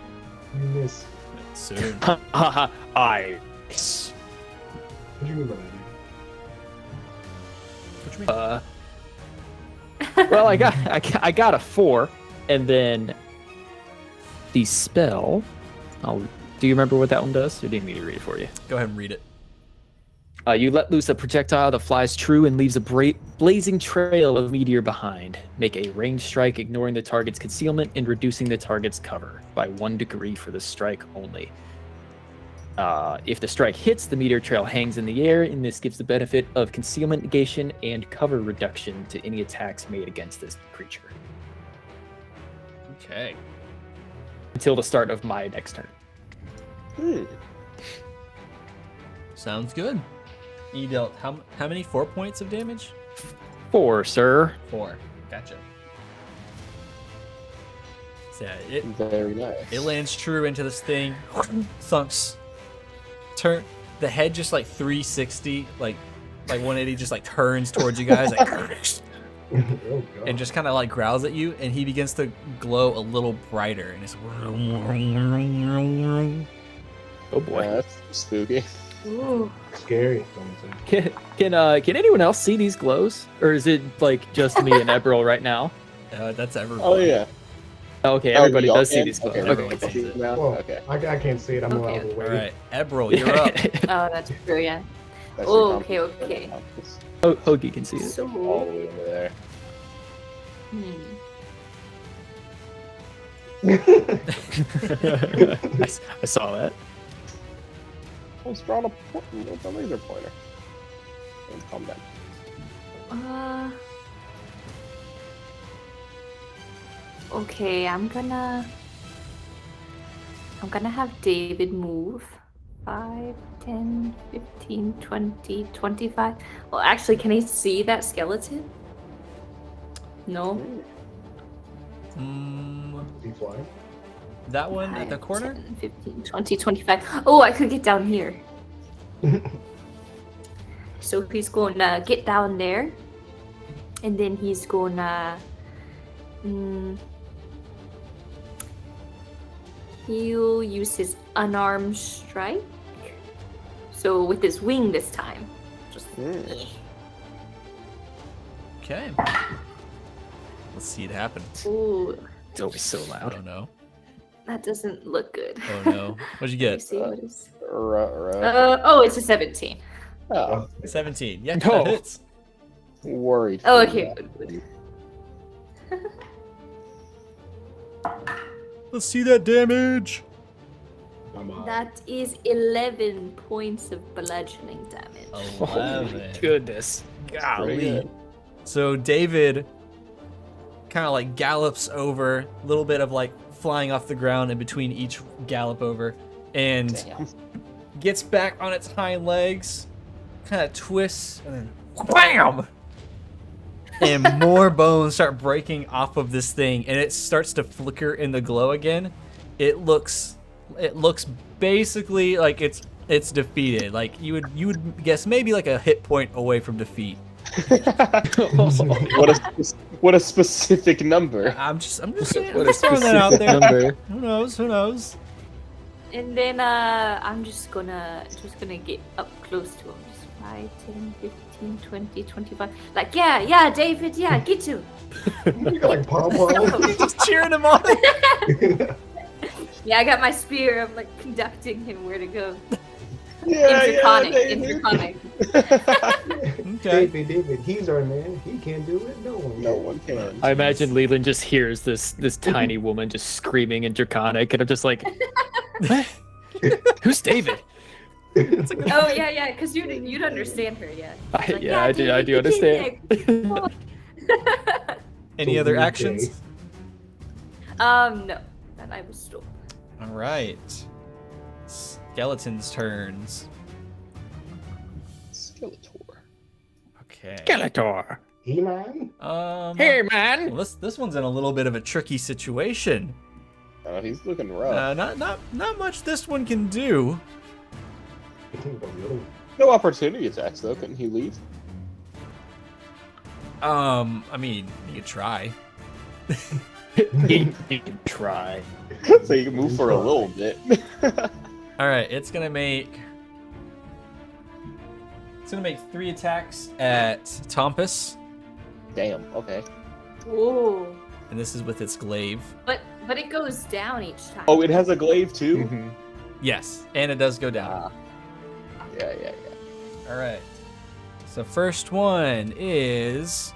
Speaker 3: You miss.
Speaker 1: Soon.
Speaker 2: I.
Speaker 3: What do you mean by that?
Speaker 1: What you mean?
Speaker 2: Well, I got a 4, and then the spell. Do you remember what that one does? Or do you need me to read it for you?
Speaker 1: Go ahead and read it.
Speaker 2: You let loose a projectile that flies true and leaves a blazing trail of meteor behind. Make a ranged strike, ignoring the target's concealment and reducing the target's cover by 1 degree for the strike only. If the strike hits, the meteor trail hangs in the air, and this gives the benefit of concealment negation and cover reduction to any attacks made against this creature
Speaker 1: Okay.
Speaker 2: until the start of my next turn.
Speaker 1: Sounds good. You dealt how many? 4 points of damage?
Speaker 2: 4, sir.
Speaker 1: 4. Gotcha. So yeah, it
Speaker 5: Very nice.
Speaker 1: lands true into this thing. Thunks. Turn the head just like 360, like 180, just like turns towards you guys, like,
Speaker 3: Oh, God.
Speaker 1: and just kind of like growls at you, and he begins to glow a little brighter, and it's
Speaker 2: Oh boy.
Speaker 5: That's spooky.
Speaker 4: Ooh.
Speaker 3: Scary. Someone said.
Speaker 2: Can anyone else see these glows, or is it like just me and Ebrill right now?
Speaker 1: that's everybody.
Speaker 5: Oh yeah.
Speaker 2: Okay,
Speaker 5: Oh,
Speaker 2: everybody
Speaker 5: y'all
Speaker 2: does see
Speaker 5: can?
Speaker 2: these glows.
Speaker 5: Okay,
Speaker 2: Okay,
Speaker 1: everyone
Speaker 2: okay.
Speaker 1: sees it.
Speaker 5: now?
Speaker 3: Well,
Speaker 5: Okay.
Speaker 3: I can't see it. I'm
Speaker 4: Okay.
Speaker 3: out of the way.
Speaker 1: All right, Ebrill, you're up.
Speaker 4: Oh, that's brilliant.
Speaker 5: That's
Speaker 4: Oh,
Speaker 5: your
Speaker 4: okay, okay.
Speaker 5: compass.
Speaker 2: Hoagie can see it.
Speaker 4: So,
Speaker 5: All the way over there.
Speaker 2: I saw that.
Speaker 5: Let's draw a laser pointer. And calm down.
Speaker 4: Okay, I'm gonna have David move 5, 10, 15, 20, 25. Well, actually, can he see that skeleton? No.
Speaker 3: He flying?
Speaker 1: That one at the
Speaker 4: 5,
Speaker 1: corner?
Speaker 4: 10, 15, 20, 25. Oh, I could get down here. So he's gonna get down there, and then he's gonna he'll use his unarmed strike. So with his wing this time. Just
Speaker 1: Okay. Let's see it happen.
Speaker 4: ooh,
Speaker 2: It's always so
Speaker 1: Oh
Speaker 2: loud.
Speaker 1: no.
Speaker 4: that doesn't look good.
Speaker 1: Oh no. What'd you
Speaker 4: Let me
Speaker 1: get?
Speaker 4: see what is.
Speaker 5: Ruh.
Speaker 4: Oh, it's a 17.
Speaker 5: Oh,
Speaker 1: 17. Yeah,
Speaker 2: No.
Speaker 1: that hits.
Speaker 5: worried.
Speaker 4: Oh,
Speaker 5: for
Speaker 4: okay.
Speaker 5: you.
Speaker 1: Let's see that damage.
Speaker 3: Come on.
Speaker 4: That is 11 points of bludgeoning damage.
Speaker 1: 11.
Speaker 2: Goodness.
Speaker 5: Pretty
Speaker 1: Golly.
Speaker 5: good.
Speaker 1: So David kind of like gallops over, a little bit of like flying off the ground in between each gallop over, and
Speaker 5: Damn.
Speaker 1: gets back on its hind legs, kind of twists, and then BAM! And more bones start breaking off of this thing, and it starts to flicker in the glow again. It looks basically like it's defeated. Like you would guess maybe like a hit point away from defeat.
Speaker 5: What a specific number.
Speaker 1: I'm just saying, I'm
Speaker 2: What a
Speaker 1: just throwing that out
Speaker 2: specific
Speaker 1: there.
Speaker 2: number.
Speaker 1: Who knows? Who knows?
Speaker 4: And then I'm just gonna get up close to him. Just 5, 10, 15, 20, 25. Like, yeah, David, yeah, get to him.
Speaker 3: You got like pom poms.
Speaker 1: Just cheering him on.
Speaker 4: Yeah, I got my spear. I'm like conducting him where to go.
Speaker 5: Yeah,
Speaker 4: Interconic.
Speaker 1: Okay.
Speaker 3: David, he's our man. He can't do it. No one.
Speaker 5: No
Speaker 3: can.
Speaker 5: one can.
Speaker 2: I imagine Leland just hears this tiny woman just screaming in Draconic, and I'm just like, what? Who's David?
Speaker 4: Oh yeah, because you'd understand her, yeah. Like,
Speaker 2: I do understand.
Speaker 1: Any other actions?
Speaker 4: No, that I was stolen.
Speaker 1: All right. Skeleton's turns.
Speaker 5: Skeletor.
Speaker 1: Okay.
Speaker 2: Skeletor.
Speaker 3: He-Man?
Speaker 2: Hey, man.
Speaker 1: Well, this one's in a little bit of a tricky situation.
Speaker 5: He's looking rough.
Speaker 1: Not much this one can do.
Speaker 5: No opportunity attacks though. Couldn't he leave?
Speaker 1: I mean, you could try.
Speaker 2: You can try.
Speaker 5: So you can move for a little bit.
Speaker 1: All right, it's gonna make 3 attacks at Tompus,
Speaker 5: Damn. Okay.
Speaker 4: Ooh.
Speaker 1: and this is with its glaive.
Speaker 4: But it goes down each time.
Speaker 5: Oh, it has a glaive too.
Speaker 2: Mhm.
Speaker 1: Yes, and it does go down.
Speaker 5: Yeah.
Speaker 1: All right. So first one is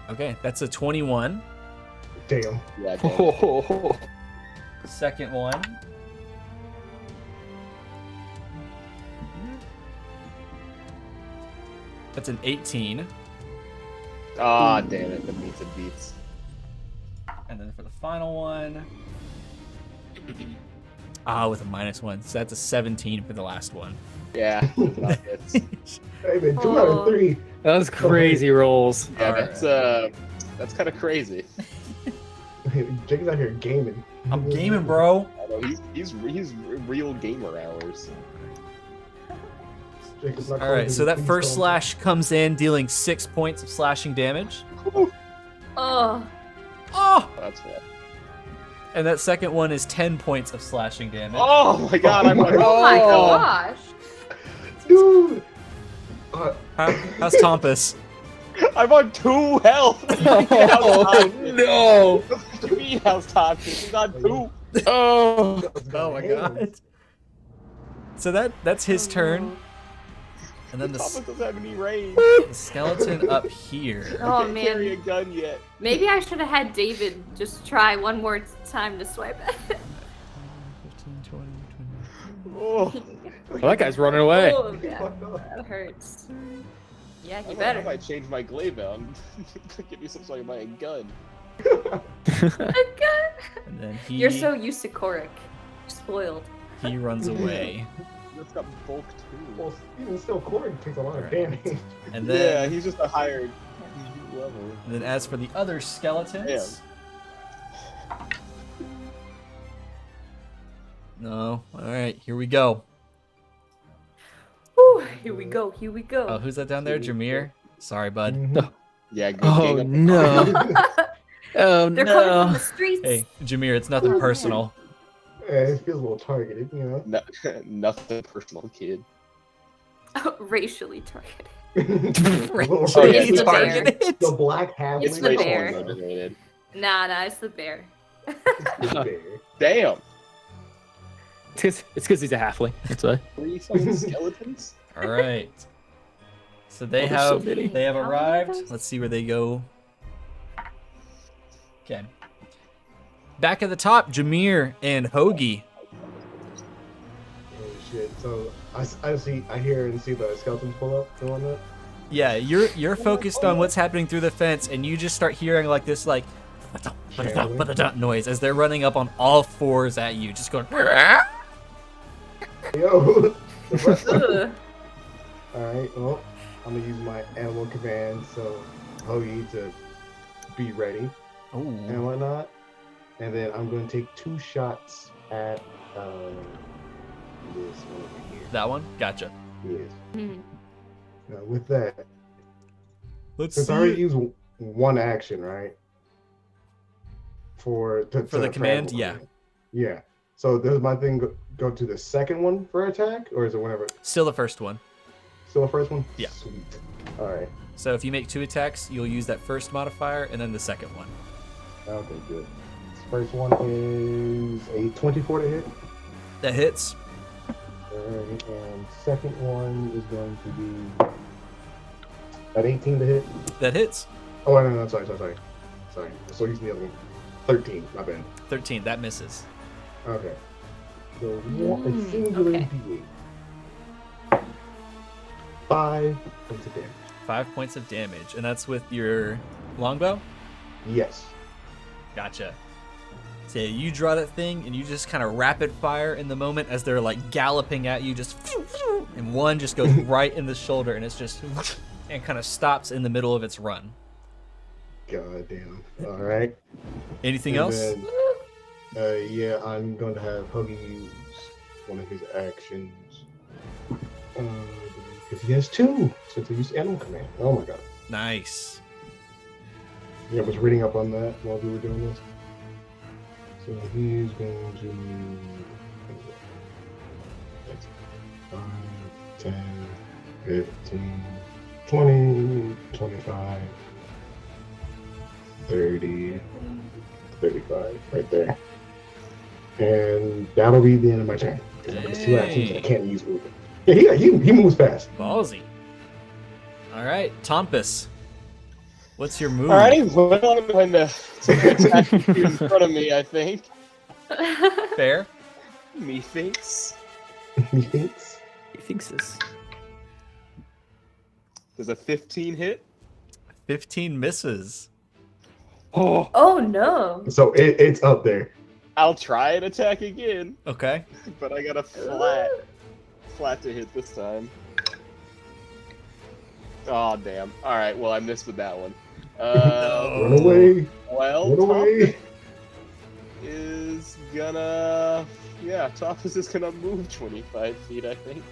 Speaker 1: okay. That's a 21.
Speaker 3: Damn.
Speaker 5: Yeah. Damn.
Speaker 2: Oh,
Speaker 1: Second one. That's an 18.
Speaker 5: Ah, damn it. The meets and beats.
Speaker 1: And then for the final one, with a -1. So that's a 17 for the last one.
Speaker 5: Yeah. Not hits.
Speaker 3: Hey man, 2 out of 3.
Speaker 2: that was crazy rolls.
Speaker 5: Yeah,
Speaker 1: Alright.
Speaker 5: that's kind of crazy.
Speaker 3: Jake is out here gaming.
Speaker 1: I'm gaming, bro.
Speaker 5: I know he's real gamer hours.
Speaker 3: Jake is not
Speaker 1: All right,
Speaker 3: calling
Speaker 1: so that
Speaker 3: his
Speaker 1: first
Speaker 3: Keystone.
Speaker 1: slash comes in, dealing 6 points of slashing damage.
Speaker 4: Oh.
Speaker 1: Oh!
Speaker 5: That's what.
Speaker 1: And that second one is 10 points of slashing damage.
Speaker 5: Oh my god! I'm like,
Speaker 4: Oh my
Speaker 5: oh.
Speaker 4: gosh.
Speaker 3: Dude!
Speaker 1: How's Tompus?
Speaker 5: I'm on 2 health.
Speaker 2: Oh, no.
Speaker 5: What do you mean how's Todd? He's on 2.
Speaker 2: Oh.
Speaker 1: Oh my god. So that's his turn. And then
Speaker 5: Thomas doesn't have any range.
Speaker 1: the skeleton up here.
Speaker 4: Oh
Speaker 5: Can't carry a
Speaker 4: man.
Speaker 5: gun yet.
Speaker 4: Maybe I should have had David just try one more time to swipe it.
Speaker 1: 15, 20, 20.
Speaker 5: Oh.
Speaker 2: Well, that guy's running away.
Speaker 4: Oh, yeah. That hurts. Yeah, you better.
Speaker 5: I might change my glaive out and give you some sort of my gun.
Speaker 1: And then he
Speaker 4: You're so used to Korik. Spoiled.
Speaker 1: he runs away.
Speaker 5: It's got bulk too.
Speaker 3: Well, even still, Corey takes a lot of
Speaker 1: Alright.
Speaker 3: damage.
Speaker 1: And
Speaker 5: Yeah,
Speaker 1: then
Speaker 5: he's just a higher level.
Speaker 1: and then as for the other skeletons. No. Alright, here we go.
Speaker 4: Whew, here we go. Here we go.
Speaker 1: Oh, who's that down there? Jameer? Sorry, bud.
Speaker 3: Mhm.
Speaker 5: Yeah, good
Speaker 2: Oh,
Speaker 5: game.
Speaker 2: no. Oh,
Speaker 4: They're coming from
Speaker 2: no.
Speaker 4: the streets.
Speaker 1: Hey, Jameer, it's nothing
Speaker 4: Oh,
Speaker 1: personal.
Speaker 3: Yeah, it feels a little targeted, you know?
Speaker 5: No, nothing personal, kid.
Speaker 4: Racially targeted.
Speaker 3: The
Speaker 5: yeah,
Speaker 4: it's the bear.
Speaker 3: The black half.
Speaker 4: It's the bear.
Speaker 5: Motivated.
Speaker 4: Nah, it's the bear.
Speaker 5: Damn.
Speaker 2: It's because he's a halfling. That's why.
Speaker 5: 3 fucking skeletons?
Speaker 1: Alright. So they
Speaker 2: Oh, there's so
Speaker 1: have
Speaker 2: many.
Speaker 1: they have
Speaker 4: How many
Speaker 1: arrived.
Speaker 4: of those?
Speaker 1: Let's see where they go. Okay. Back at the top, Jameer and Hoagie.
Speaker 3: Oh shit! So I hear and see the skeletons pull up doing that.
Speaker 1: Yeah, you're focused on what's happening through the fence, and you just start hearing like this noise as they're running up on all fours at you, just going.
Speaker 3: Yo.
Speaker 4: Ugh.
Speaker 3: All right. Well, I'm gonna use my animal command, so Hoagie to be ready
Speaker 1: Ooh.
Speaker 3: and whatnot, and then I'm going to take 2 shots at this one over here.
Speaker 1: That one? Gotcha.
Speaker 3: Yes.
Speaker 4: Hmm.
Speaker 3: Now with that,
Speaker 1: Let's
Speaker 3: since I already used 1 action, right? For
Speaker 1: the command, yeah.
Speaker 3: Yeah. So does my thing go to the second one for attack, or is it whenever?
Speaker 1: Still the first one.
Speaker 3: Still the first one?
Speaker 1: Yeah.
Speaker 3: Sweet. All right.
Speaker 1: So if you make 2 attacks, you'll use that first modifier and then the second one.
Speaker 3: Okay, good. This first one is a 24 to hit.
Speaker 1: That hits.
Speaker 3: Alright, and second one is going to be at 18 to hit.
Speaker 1: That hits.
Speaker 3: Oh, no, sorry. So using the other one. 13, my bad.
Speaker 1: 13. That misses.
Speaker 3: Okay. So a singular
Speaker 4: okay.
Speaker 3: D8. 5 points of damage.
Speaker 1: 5 points of damage, and that's with your longbow?
Speaker 3: Yes.
Speaker 1: Gotcha. So you draw that thing, and you just kind of rapid fire in the moment as they're like galloping at you, just and one just goes right in the shoulder, and it's just and kind of stops in the middle of its run.
Speaker 3: God damn. Alright.
Speaker 1: Anything
Speaker 3: And
Speaker 1: else?
Speaker 3: then, yeah, I'm going to have Huggy use one of his actions. Because he has 2 since he used animal command. Oh my god.
Speaker 1: Nice.
Speaker 3: Yeah, I was reading up on that while we were doing this. So he's going to. That's 5, 10, 15, 20, 25, 30, 35, right there. And that'll be the end of my turn. Because there's 2 actions I can't use movement. Yeah, he moves fast.
Speaker 1: Ballsy. All right, Tompus. What's your move?
Speaker 5: Alrighty, well, I'm going to take an attack in front of me, I think.
Speaker 1: Fair.
Speaker 5: Methinks.
Speaker 3: Methinks.
Speaker 2: He thinks this.
Speaker 5: Does a 15 hit?
Speaker 1: 15 misses.
Speaker 5: Oh,
Speaker 4: Oh no.
Speaker 3: So it's up there.
Speaker 5: I'll try and attack again,
Speaker 1: Okay.
Speaker 5: but I got a flat to hit this time. Oh damn! All right, well I missed with that one.
Speaker 3: Run away.
Speaker 5: Well,
Speaker 3: Run away.
Speaker 5: is gonna, yeah, Tophus is gonna move 25 feet, I think.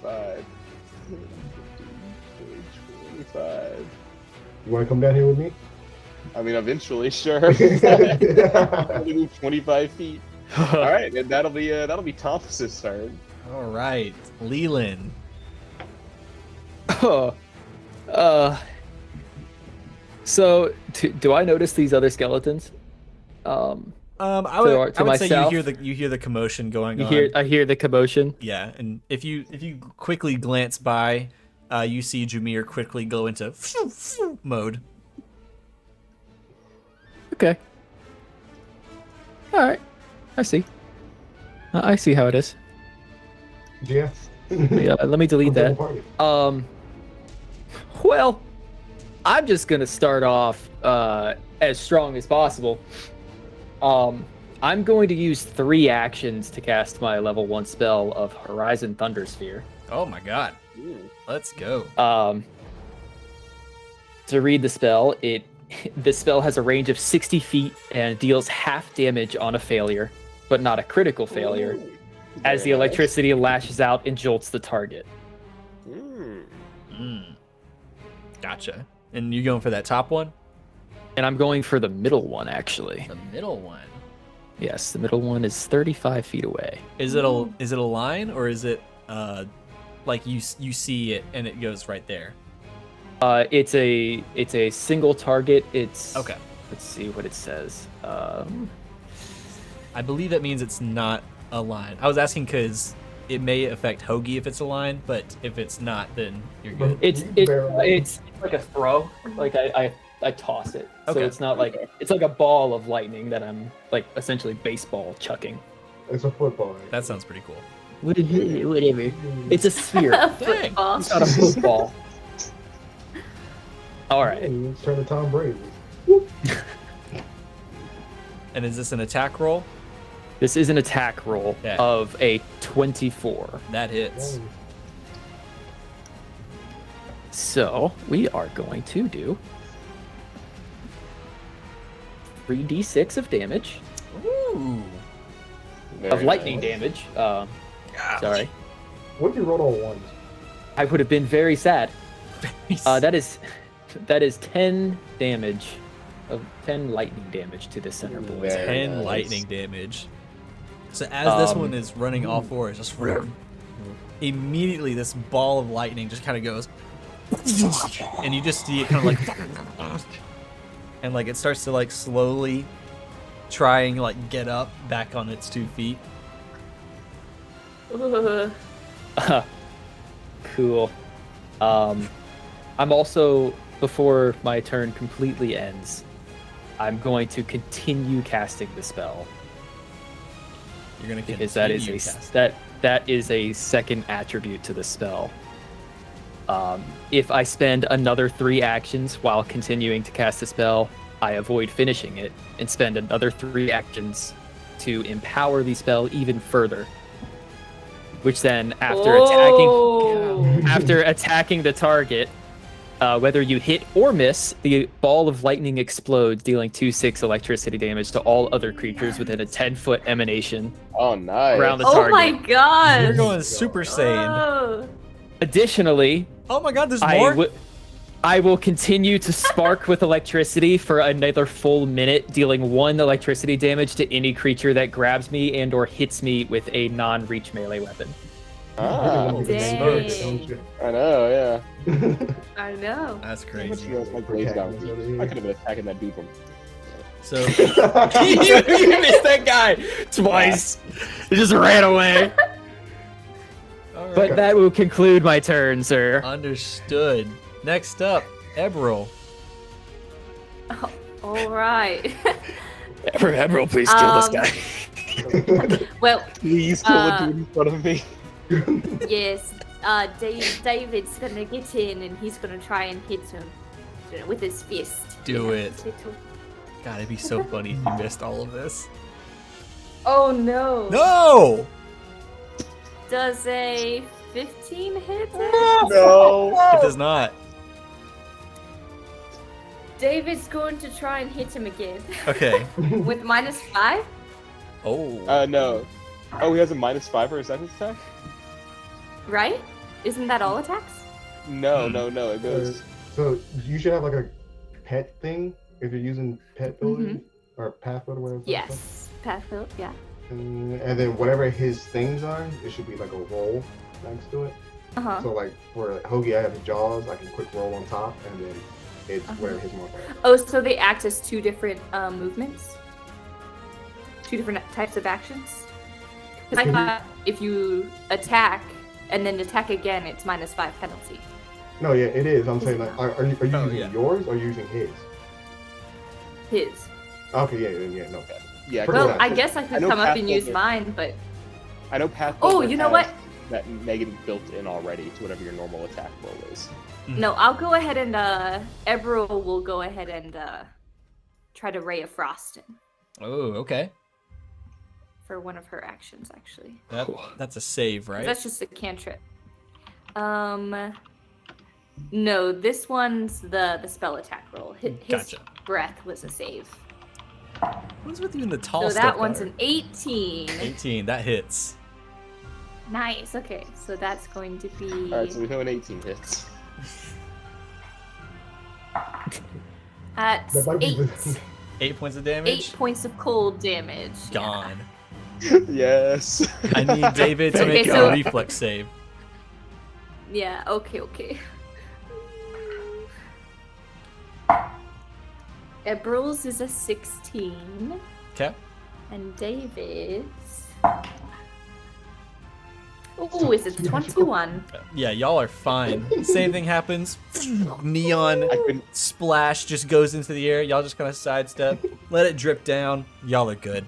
Speaker 5: 5, 25.
Speaker 3: You want to come down here with me?
Speaker 5: I mean, eventually, sure. I'm gonna move 25 feet. All right, and that'll be Tophus's turn.
Speaker 1: All right, Leland.
Speaker 2: So do I notice these other skeletons?
Speaker 1: I
Speaker 2: To
Speaker 1: would say
Speaker 2: myself?
Speaker 1: you hear the commotion going on.
Speaker 2: I hear the commotion.
Speaker 1: Yeah, and if you quickly glance by, you see Jameer quickly go into mode.
Speaker 2: Okay. All right. I see. I see how it is.
Speaker 3: Yeah.
Speaker 2: Yeah, let me delete that. Well, I'm just gonna start off as strong as possible. I'm going to use 3 actions to cast my level 1 spell of Horizon Thundersphere.
Speaker 1: Oh my god.
Speaker 5: Ooh.
Speaker 1: Let's go.
Speaker 2: To read the spell, the spell has a range of 60 feet and deals half damage on a failure, but not a critical failure,
Speaker 5: Ooh.
Speaker 2: as the
Speaker 5: Very nice.
Speaker 2: electricity lashes out and jolts the target.
Speaker 1: Gotcha. And you going for that top one?
Speaker 2: And I'm going for the middle one, actually.
Speaker 1: The middle one.
Speaker 2: Yes, the middle one is 35 feet away.
Speaker 1: Is it a line, or is it like you see it and it goes right there?
Speaker 2: It's a single target. It's
Speaker 1: Okay.
Speaker 2: Let's see what it says.
Speaker 1: I believe that means it's not a line. I was asking because it may affect Hoagie if it's a line, but if it's not, then you're good.
Speaker 2: It's like a throw. Like I toss it. So
Speaker 1: Okay.
Speaker 2: it's not like it's like a ball of lightning that I'm like essentially baseball chucking.
Speaker 3: It's a football.
Speaker 1: That sounds pretty cool.
Speaker 2: Whatever. It's a sphere.
Speaker 4: A
Speaker 1: Dang.
Speaker 4: football.
Speaker 2: It's not a football. All right.
Speaker 3: Let's turn to Tom Brady.
Speaker 1: And is this an attack roll?
Speaker 2: This is an attack roll
Speaker 1: Yeah.
Speaker 2: of a 24.
Speaker 1: That hits.
Speaker 2: So we are going to do 3d6 of damage,
Speaker 1: Ooh.
Speaker 2: of lightning damage. Sorry.
Speaker 3: What if you rolled all ones?
Speaker 2: I would have been very sad. That is 10 damage of 10 lightning damage to the center boy.
Speaker 5: Very
Speaker 1: 10
Speaker 5: nice.
Speaker 1: lightning damage. So as this one is running all fours, just immediately this ball of lightning just kind of goes, and you just see it kind of like, and like it starts to like slowly try and like get up back on its 2 feet.
Speaker 4: Ugh.
Speaker 2: Cool. I'm also, before my turn completely ends, I'm going to continue casting the spell
Speaker 1: You're gonna
Speaker 2: because that is
Speaker 1: continue
Speaker 2: a
Speaker 1: casting.
Speaker 2: that is a second attribute to the spell. If I spend another 3 actions while continuing to cast the spell, I avoid finishing it and spend another 3 actions to empower the spell even further. Which then, after attacking the target, whether you hit or miss, the ball of lightning explodes, dealing 2d6 electricity damage to all other creatures within a 10-foot emanation
Speaker 5: Oh, nice.
Speaker 2: around the
Speaker 4: Oh
Speaker 2: target.
Speaker 4: my god.
Speaker 1: You're going Super Saiyan.
Speaker 4: Oh.
Speaker 2: Additionally,
Speaker 1: Oh my god, there's more?
Speaker 2: I will continue to spark with electricity for another full minute, dealing 1 electricity damage to any creature that grabs me and or hits me with a non-reach melee weapon.
Speaker 5: Ah,
Speaker 4: Dang.
Speaker 5: I know, yeah.
Speaker 4: I know.
Speaker 1: That's
Speaker 5: How much
Speaker 1: crazy.
Speaker 5: you guys like blaze down? I could have been attacking that dude from.
Speaker 1: So
Speaker 2: you missed that guy twice. He just ran away.
Speaker 1: all right.
Speaker 2: But that will conclude my turn, sir.
Speaker 1: Understood. Next up, Ebrill.
Speaker 4: Oh, all right.
Speaker 2: Ebrill, please
Speaker 4: kill this guy. Well,
Speaker 5: Please kill the dude in front of me.
Speaker 4: yes. David's gonna get in and he's gonna try and hit him with his fist.
Speaker 1: Do it.
Speaker 4: Little-
Speaker 1: God, it'd be so funny if you missed all of this.
Speaker 4: Oh no.
Speaker 1: No!
Speaker 4: Does a 15 hit him?
Speaker 5: No.
Speaker 1: It does not.
Speaker 4: David's going to try and hit him again
Speaker 1: Okay.
Speaker 4: with -5.
Speaker 1: Oh.
Speaker 5: No. Oh, he has a -5 for his second attack?
Speaker 4: Right? Isn't that all attacks?
Speaker 5: No. It goes.
Speaker 3: So you should have like a pet thing if you're using pet builder or path builder, whatever. it's called.
Speaker 4: Yes. Pathfinder, yeah.
Speaker 3: And then whatever his things are, it should be like a roll next to it.
Speaker 4: Uh-huh.
Speaker 3: So like for Hoagie, I have the jaws. I can quick roll on top, and then it's whatever his modifier.
Speaker 4: Oh, so they act as 2 different movements? 2 different types of actions? Because I thought if you attack and then attack again, it's -5 penalty.
Speaker 3: No, yeah, it is. I'm saying like, are you
Speaker 1: Oh,
Speaker 3: using
Speaker 1: yeah.
Speaker 3: yours or are you using his?
Speaker 4: His.
Speaker 3: Okay, yeah, no.
Speaker 5: Yeah.
Speaker 3: Well,
Speaker 4: Well, I guess I could
Speaker 5: know
Speaker 4: come up and
Speaker 5: Pathfinder-
Speaker 4: use mine, but
Speaker 5: I know Pathfinder.
Speaker 4: Oh, you know
Speaker 5: has
Speaker 4: what?
Speaker 5: That negative built in already to whatever your normal attack roll is.
Speaker 4: no, I'll go ahead and Ebrill will go ahead and try to Ray of Frost him
Speaker 1: Oh, okay.
Speaker 4: for one of her actions, actually.
Speaker 1: That's a save, right?
Speaker 4: That's just a cantrip. No, this one's the spell attack roll. His
Speaker 1: Gotcha.
Speaker 4: breath was a save.
Speaker 1: What's with you in the tall
Speaker 4: So
Speaker 1: stuff?
Speaker 4: that one's
Speaker 1: there?
Speaker 4: an 18.
Speaker 1: 18. That hits.
Speaker 4: Nice. Okay, so that's going to be.
Speaker 5: Alright, so we know an 18 hits.
Speaker 4: At
Speaker 3: That might be
Speaker 4: 8.
Speaker 3: the-
Speaker 1: 8 points of damage.
Speaker 4: 8 points of cold damage. Yeah.
Speaker 1: Gone.
Speaker 5: Yes.
Speaker 1: I need David to
Speaker 4: Okay,
Speaker 1: make
Speaker 4: so-
Speaker 1: a reflex save.
Speaker 4: Yeah, okay. Ebrill's is a 16,
Speaker 1: Okay.
Speaker 4: and David's. Ooh, is it 21?
Speaker 1: Yeah, y'all are fine. Same thing happens. Neon
Speaker 5: I couldn't.
Speaker 1: splash just goes into the air. Y'all just kind of sidestep, let it drip down. Y'all are good.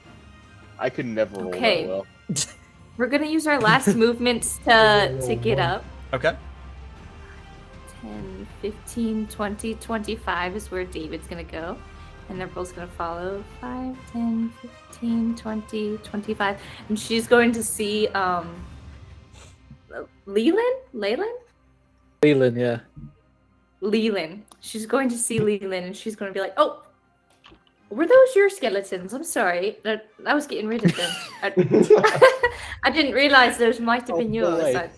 Speaker 5: I could never roll
Speaker 4: Okay.
Speaker 5: that well.
Speaker 4: We're gonna use our last movements to get up.
Speaker 1: Okay.
Speaker 4: 10, 15, 20, 25 is where David's gonna go. And Ebrill's gonna follow. 5, 10, 15, 20, 25. And she's going to see Leland?
Speaker 2: Leland, yeah.
Speaker 4: Leland. She's going to see Leland and she's gonna be like, oh, were those your skeletons? I'm sorry. I was getting rid of them. I didn't realize those might have been yours.
Speaker 5: boy.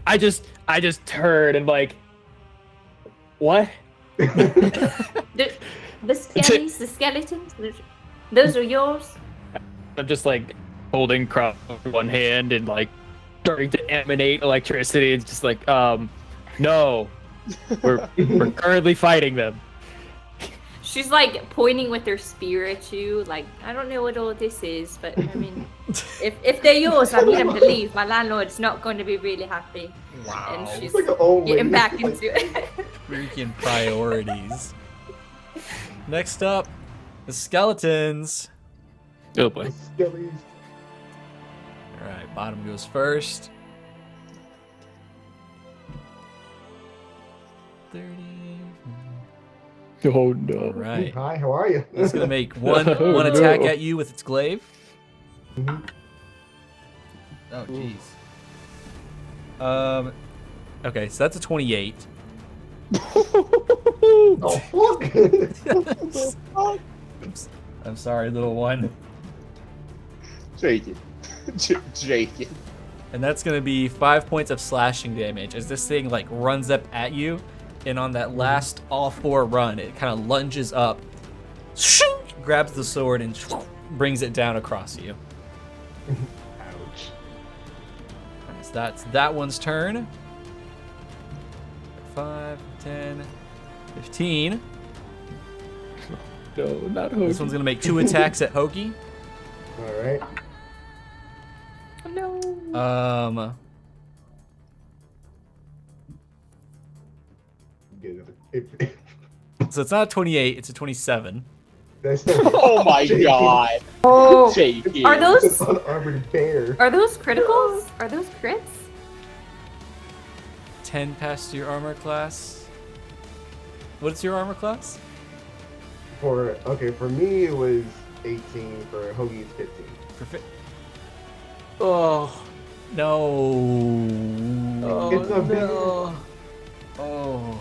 Speaker 2: I just turned and like, what?
Speaker 4: The skellies, the skeletons, those are yours?
Speaker 2: I'm just like holding cross with one hand and like starting to emanate electricity. It's just like, no, we're currently fighting them.
Speaker 4: She's like pointing with her spear at you, like, I don't know what all this is, but I mean, if they're yours, I need them to leave. My landlord's not going to be really happy.
Speaker 1: Wow.
Speaker 4: And she's
Speaker 3: It's like an old
Speaker 4: getting
Speaker 3: lady.
Speaker 4: back
Speaker 3: Like,
Speaker 4: into it.
Speaker 1: Freaking priorities. Next up, the skeletons.
Speaker 2: Oh boy.
Speaker 3: Skellies.
Speaker 1: All right, bottom goes first. 30.
Speaker 2: Oh no.
Speaker 1: All right.
Speaker 3: Hi, how are you?
Speaker 1: It's gonna make one
Speaker 2: Oh,
Speaker 1: attack
Speaker 2: no.
Speaker 1: at you with its glaive.
Speaker 3: Mhm.
Speaker 1: Oh jeez. Okay, so that's a 28.
Speaker 3: Oh, fuck!
Speaker 1: I'm sorry, little one.
Speaker 5: Jake it. Jake it.
Speaker 1: And that's gonna be 5 points of slashing damage as this thing like runs up at you, and on that last all four run, it kind of lunges up, grabs the sword, and brings it down across you.
Speaker 3: Ouch.
Speaker 1: So that's that one's turn. 5, 10, 15.
Speaker 2: No, not
Speaker 1: This one's gonna make 2 attacks at Hoagie.
Speaker 3: Alright.
Speaker 4: No.
Speaker 1: So it's not a 28, it's a 27.
Speaker 3: That's still
Speaker 5: Oh my
Speaker 3: Jake.
Speaker 5: god.
Speaker 4: Oh.
Speaker 5: Jake it.
Speaker 4: Are those
Speaker 3: It's an unarmored bear.
Speaker 4: are those criticals? Are those crits?
Speaker 1: 10 past your armor class. What's your armor class?
Speaker 3: For me it was 18. For Hoagie it's 15.
Speaker 2: Oh.
Speaker 1: No.
Speaker 3: It's a bear.
Speaker 1: Oh.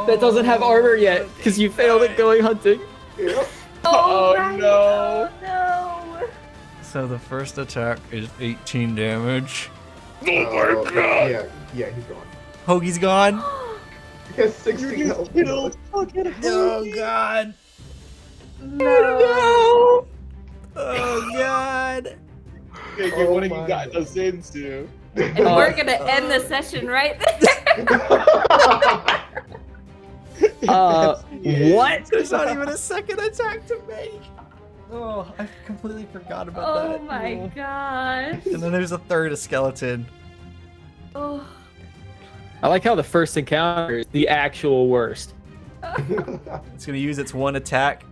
Speaker 2: That doesn't have armor yet because you failed at going hunting.
Speaker 3: Yep.
Speaker 5: Oh,
Speaker 4: right.
Speaker 5: no.
Speaker 4: Oh, no.
Speaker 1: So the first attack is 18 damage.
Speaker 3: Yeah, he's gone.
Speaker 1: Hoagie's gone.
Speaker 3: He has 16 health.
Speaker 5: Killed.
Speaker 1: Oh god.
Speaker 4: No.
Speaker 1: Oh god.
Speaker 5: Jake,
Speaker 3: Oh
Speaker 5: what have
Speaker 3: my
Speaker 5: you gotten
Speaker 3: God.
Speaker 5: us into?
Speaker 4: And we're gonna end the session right there.
Speaker 2: What?
Speaker 1: There's not even a second attack to make. Oh, I completely forgot about
Speaker 4: Oh
Speaker 1: that.
Speaker 4: my gosh.
Speaker 1: And then there's a third skeleton.
Speaker 4: Oh.
Speaker 2: I like how the first encounter is the actual worst.
Speaker 1: It's gonna use its one attack.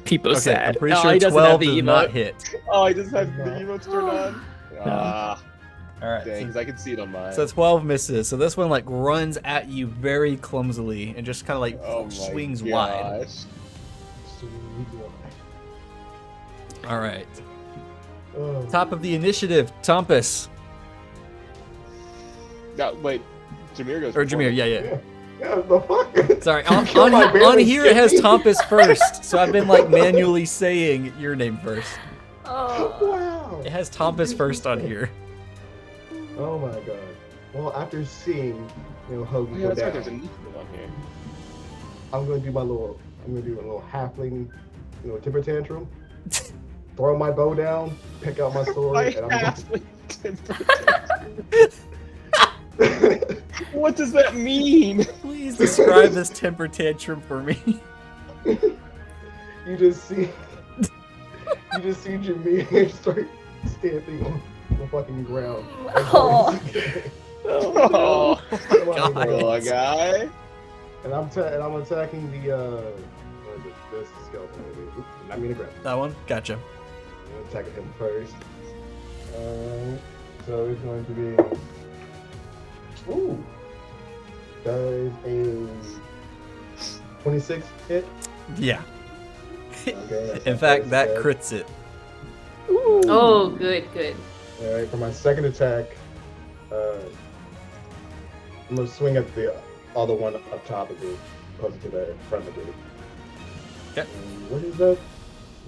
Speaker 2: People
Speaker 1: Okay,
Speaker 2: sad.
Speaker 1: I'm pretty
Speaker 2: Oh,
Speaker 1: sure
Speaker 2: he doesn't
Speaker 1: 12
Speaker 2: have the
Speaker 1: does
Speaker 2: emote.
Speaker 1: not hit.
Speaker 5: Oh, I just had the emotes turned on. Ah,
Speaker 1: Alright.
Speaker 5: dang, 'cause I can see it on mine.
Speaker 1: So 12 misses. So this one like runs at you very clumsily and just kind of like
Speaker 5: Oh my
Speaker 1: swings wide.
Speaker 5: gosh.
Speaker 1: All right.
Speaker 3: Oh.
Speaker 1: Top of the initiative, Tompus.
Speaker 5: No, wait. Jameer goes.
Speaker 1: Or
Speaker 5: before
Speaker 1: Jameer,
Speaker 5: me.
Speaker 1: yeah.
Speaker 3: Yeah, the fuck?
Speaker 1: Sorry,
Speaker 3: You killed my bear
Speaker 1: on
Speaker 3: with
Speaker 1: here it has
Speaker 3: Jimmy.
Speaker 1: Tompus first, so I've been like manually saying your name first.
Speaker 4: Oh.
Speaker 3: Wow.
Speaker 1: It has Tompus first on here.
Speaker 3: Oh my god. Well, after seeing,
Speaker 5: Oh,
Speaker 3: Hoagie
Speaker 5: yeah,
Speaker 3: go
Speaker 5: that's right.
Speaker 3: down,
Speaker 5: There's a Nephil on here.
Speaker 3: I'm gonna do a little halfling, temper tantrum. Throw my bow down, pick out my sword,
Speaker 5: My
Speaker 3: and I'm
Speaker 5: halfling temper. What does that mean?
Speaker 1: Please describe this temper tantrum for me.
Speaker 3: you just see Jameer start stamping on the fucking ground.
Speaker 4: Oh.
Speaker 5: Oh,
Speaker 1: God.
Speaker 5: poor guy.
Speaker 3: And I'm attacking the what is it? This skeleton. Oops, not mean to grab.
Speaker 1: That one? Gotcha.
Speaker 3: I'm attacking him first. So it's going to be. Ooh. Does a 26 hit?
Speaker 1: Yeah.
Speaker 3: Okay. that's
Speaker 1: In
Speaker 3: my
Speaker 1: fact,
Speaker 3: first
Speaker 1: that
Speaker 3: attack.
Speaker 1: crits it.
Speaker 4: Oh, good.
Speaker 3: All right. For my second attack, I'm gonna swing at the other one up top of it, closer to the front of it.
Speaker 1: Okay.
Speaker 3: What is that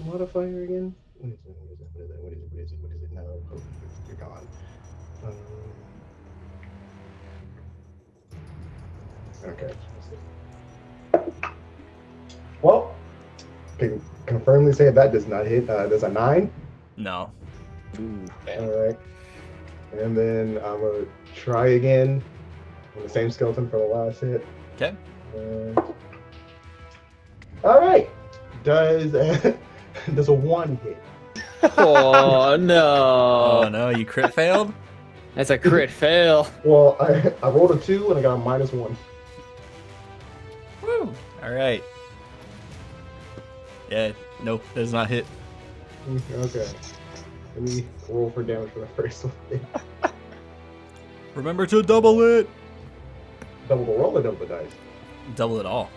Speaker 3: modifier again? What is it? No, oh, you're gone. Okay. Well, can confirmly say that does not hit. There's a 9.
Speaker 1: No.
Speaker 3: All right. And then I'm gonna try again on the same skeleton for the last hit.
Speaker 1: Okay.
Speaker 3: All right. Does a 1 hit?
Speaker 2: Oh no.
Speaker 1: Oh no, you crit failed?
Speaker 2: That's a crit fail.
Speaker 3: Well, I rolled a 2 and I got a -1.
Speaker 1: Woo! Alright. Yeah, nope, does not hit.
Speaker 3: Okay. Let me roll for damage for the first one.
Speaker 1: Remember to double it!
Speaker 3: Double the roll or double the dice?
Speaker 1: Double it all.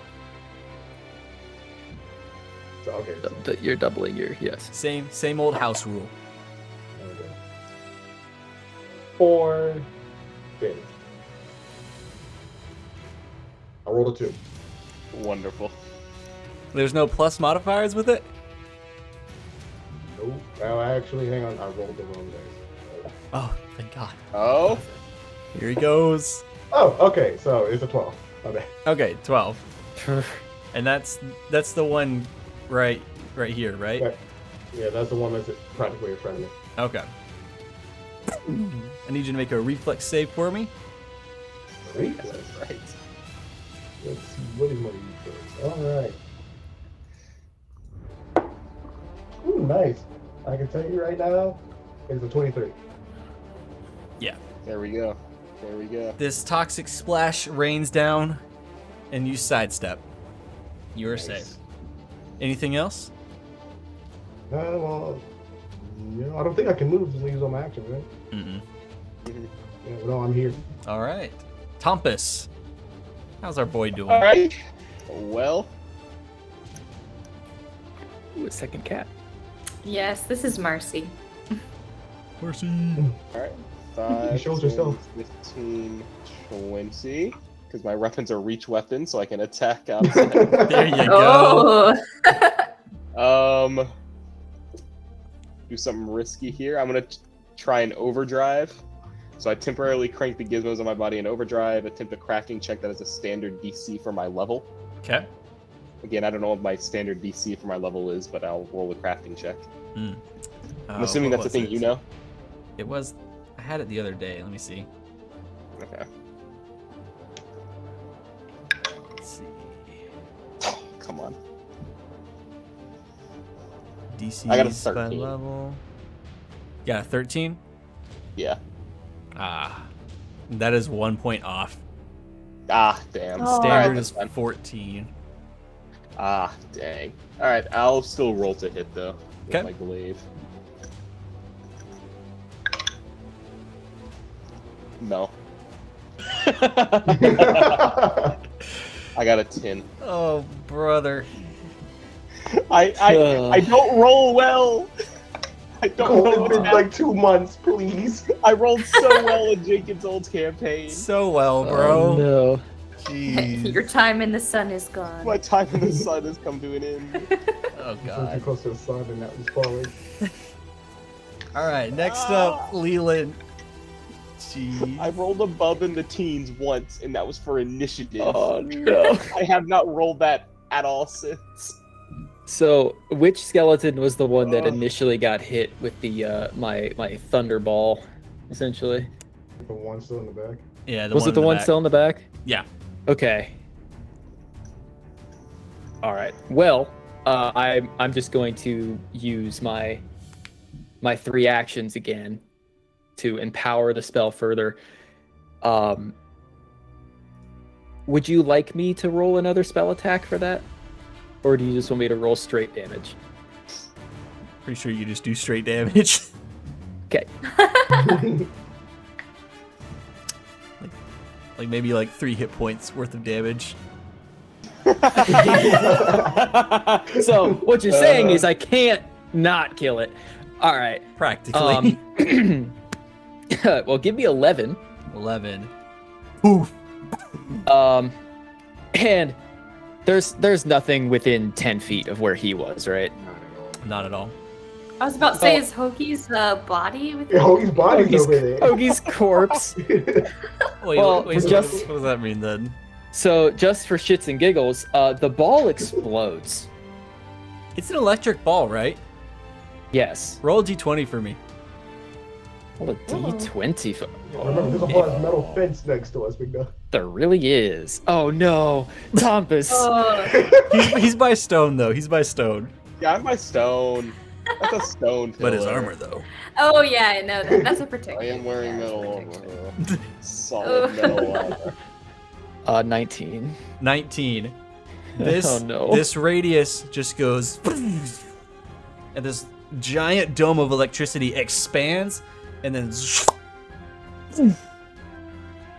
Speaker 3: So, okay.
Speaker 2: You're doubling your yes.
Speaker 1: Same old house rule.
Speaker 3: Okay. 4 damage. I rolled a 2.
Speaker 5: Wonderful.
Speaker 1: There's no plus modifiers with it?
Speaker 3: Nope. Well, actually, hang on. I rolled the wrong dice.
Speaker 1: Oh, thank God.
Speaker 5: Oh,
Speaker 1: Here he goes.
Speaker 3: Oh, okay. So it's a 12. Okay.
Speaker 1: Okay, 12. And that's the one right here, right?
Speaker 3: Yeah, that's the one that's practically in front of me.
Speaker 1: Okay. I need you to make a reflex save for me.
Speaker 3: Reflex.
Speaker 5: that's right.
Speaker 3: Let's see. What is my reflex? All right. Ooh, nice. I can tell you right now, it's a 23.
Speaker 5: There we go. There we go.
Speaker 1: This toxic splash rains down, and you sidestep. You are
Speaker 3: Nice.
Speaker 1: safe. Anything else?
Speaker 3: Well, I don't think I can move until I use all my action, right?
Speaker 1: Mm-mm.
Speaker 3: Yeah, no, I'm here.
Speaker 1: All right. Tompus. How's our boy doing?
Speaker 5: All right. Well,
Speaker 2: Ooh, a second cat.
Speaker 4: Yes, this is Marcy.
Speaker 1: Mercy.
Speaker 5: all right. 5,
Speaker 3: shows herself.
Speaker 5: 15, 20. Because my weapons are reach weapons, so I can attack outside.
Speaker 1: There you go.
Speaker 4: Oh.
Speaker 5: Do something risky here. I'm gonna try an overdrive. So I temporarily crank the gizmos on my body in overdrive, attempt a crafting check that is a standard DC for my level.
Speaker 1: Okay.
Speaker 5: Again, I don't know what my standard DC for my level is, but I'll roll a crafting check. I'm assuming that's a thing you know.
Speaker 1: It was. I had it the other day. Let me see.
Speaker 5: Okay.
Speaker 1: Let's see.
Speaker 5: Oh, come on.
Speaker 1: DC
Speaker 5: I got a
Speaker 1: by
Speaker 5: 13.
Speaker 1: level. Yeah, 13.
Speaker 5: Yeah.
Speaker 1: That is 1 point off.
Speaker 5: Ah, damn.
Speaker 4: Oh.
Speaker 1: Standard
Speaker 5: Alright,
Speaker 1: is
Speaker 5: that's fine.
Speaker 1: 14.
Speaker 5: Ah, dang. Alright, I'll still roll to hit, though. With
Speaker 1: Okay.
Speaker 5: my glaive. No. I got a 10.
Speaker 1: Oh, brother.
Speaker 5: I don't roll well. I don't
Speaker 3: Cole,
Speaker 5: know
Speaker 3: it's
Speaker 5: what's
Speaker 3: been
Speaker 5: happening.
Speaker 3: like 2 months, please.
Speaker 5: I rolled so well in Jenkins' old campaign.
Speaker 1: So well, bro.
Speaker 2: Oh, no.
Speaker 1: Jeez.
Speaker 4: Your time in the sun is gone.
Speaker 5: My time in the sun has come to an end.
Speaker 1: Oh,
Speaker 3: So too
Speaker 1: God.
Speaker 3: close to the sun, and that was falling.
Speaker 1: All right, next up, Leland. Jeez.
Speaker 5: I rolled above in the teens once, and that was for initiative.
Speaker 2: Oh no.
Speaker 5: I have not rolled that at all since.
Speaker 2: So, which skeleton was the one that
Speaker 3: Oh.
Speaker 2: initially got hit with the my thunderball, essentially?
Speaker 3: The one still in the back.
Speaker 1: Yeah,
Speaker 2: Was it the
Speaker 1: in
Speaker 2: one
Speaker 1: back.
Speaker 2: still in the back?
Speaker 1: Yeah.
Speaker 2: Okay. All right. Well, I'm just going to use my 3 actions again to empower the spell further. Would you like me to roll another spell attack for that? Or do you just want me to roll straight damage?
Speaker 1: Pretty sure you just do straight damage.
Speaker 2: Okay.
Speaker 1: Like maybe like 3 hit points worth of damage.
Speaker 2: So what you're saying is I can't not kill it. All right.
Speaker 1: Practically.
Speaker 2: Well, give me 11.
Speaker 1: 11. Oof.
Speaker 2: And there's nothing within 10 feet of where he was, right?
Speaker 1: Not at all.
Speaker 4: I was about to say, is Hoagie's body with
Speaker 3: Yeah, Hoagie's body's over there.
Speaker 2: Hoagie's corpse.
Speaker 1: Wait,
Speaker 2: Well,
Speaker 1: wait, so
Speaker 2: just-
Speaker 1: what does that mean then?
Speaker 2: So just for shits and giggles, the ball explodes.
Speaker 1: It's an electric ball, right?
Speaker 2: Yes.
Speaker 1: Roll a d20 for me.
Speaker 2: Roll a d20.
Speaker 3: Remember, there's a whole ass metal fence next to us, big dog.
Speaker 2: There really is. Oh no, Tompus.
Speaker 1: He's by stone, though. He's by stone.
Speaker 5: Yeah, I'm by stone. That's a stone pillar.
Speaker 1: But his armor, though.
Speaker 4: Oh yeah, I know that. That's a protection.
Speaker 5: I am wearing
Speaker 4: Yeah,
Speaker 5: metal
Speaker 4: that's a
Speaker 5: armor.
Speaker 4: protection.
Speaker 5: Solid metal armor.
Speaker 2: 19.
Speaker 1: 19. This,
Speaker 2: Oh, no.
Speaker 1: This radius just goes... And this giant dome of electricity expands, and then...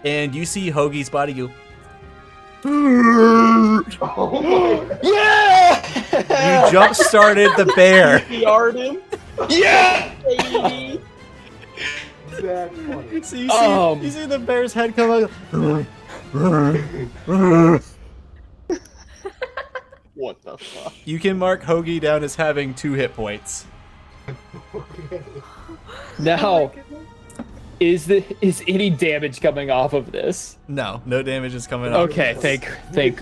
Speaker 1: And you see Hoagie's body go...
Speaker 3: Oh my
Speaker 2: Yeah!
Speaker 1: You jump-started the bear.
Speaker 5: PR'd him.
Speaker 2: Yeah!
Speaker 5: Baby.
Speaker 3: That's funny.
Speaker 1: So you see the bear's head come out.
Speaker 5: What the fuck?
Speaker 1: You can mark Hoagie down as having 2 hit points.
Speaker 3: Okay.
Speaker 2: Now, is any damage coming off of this?
Speaker 1: No damage is coming off.
Speaker 2: Okay, thank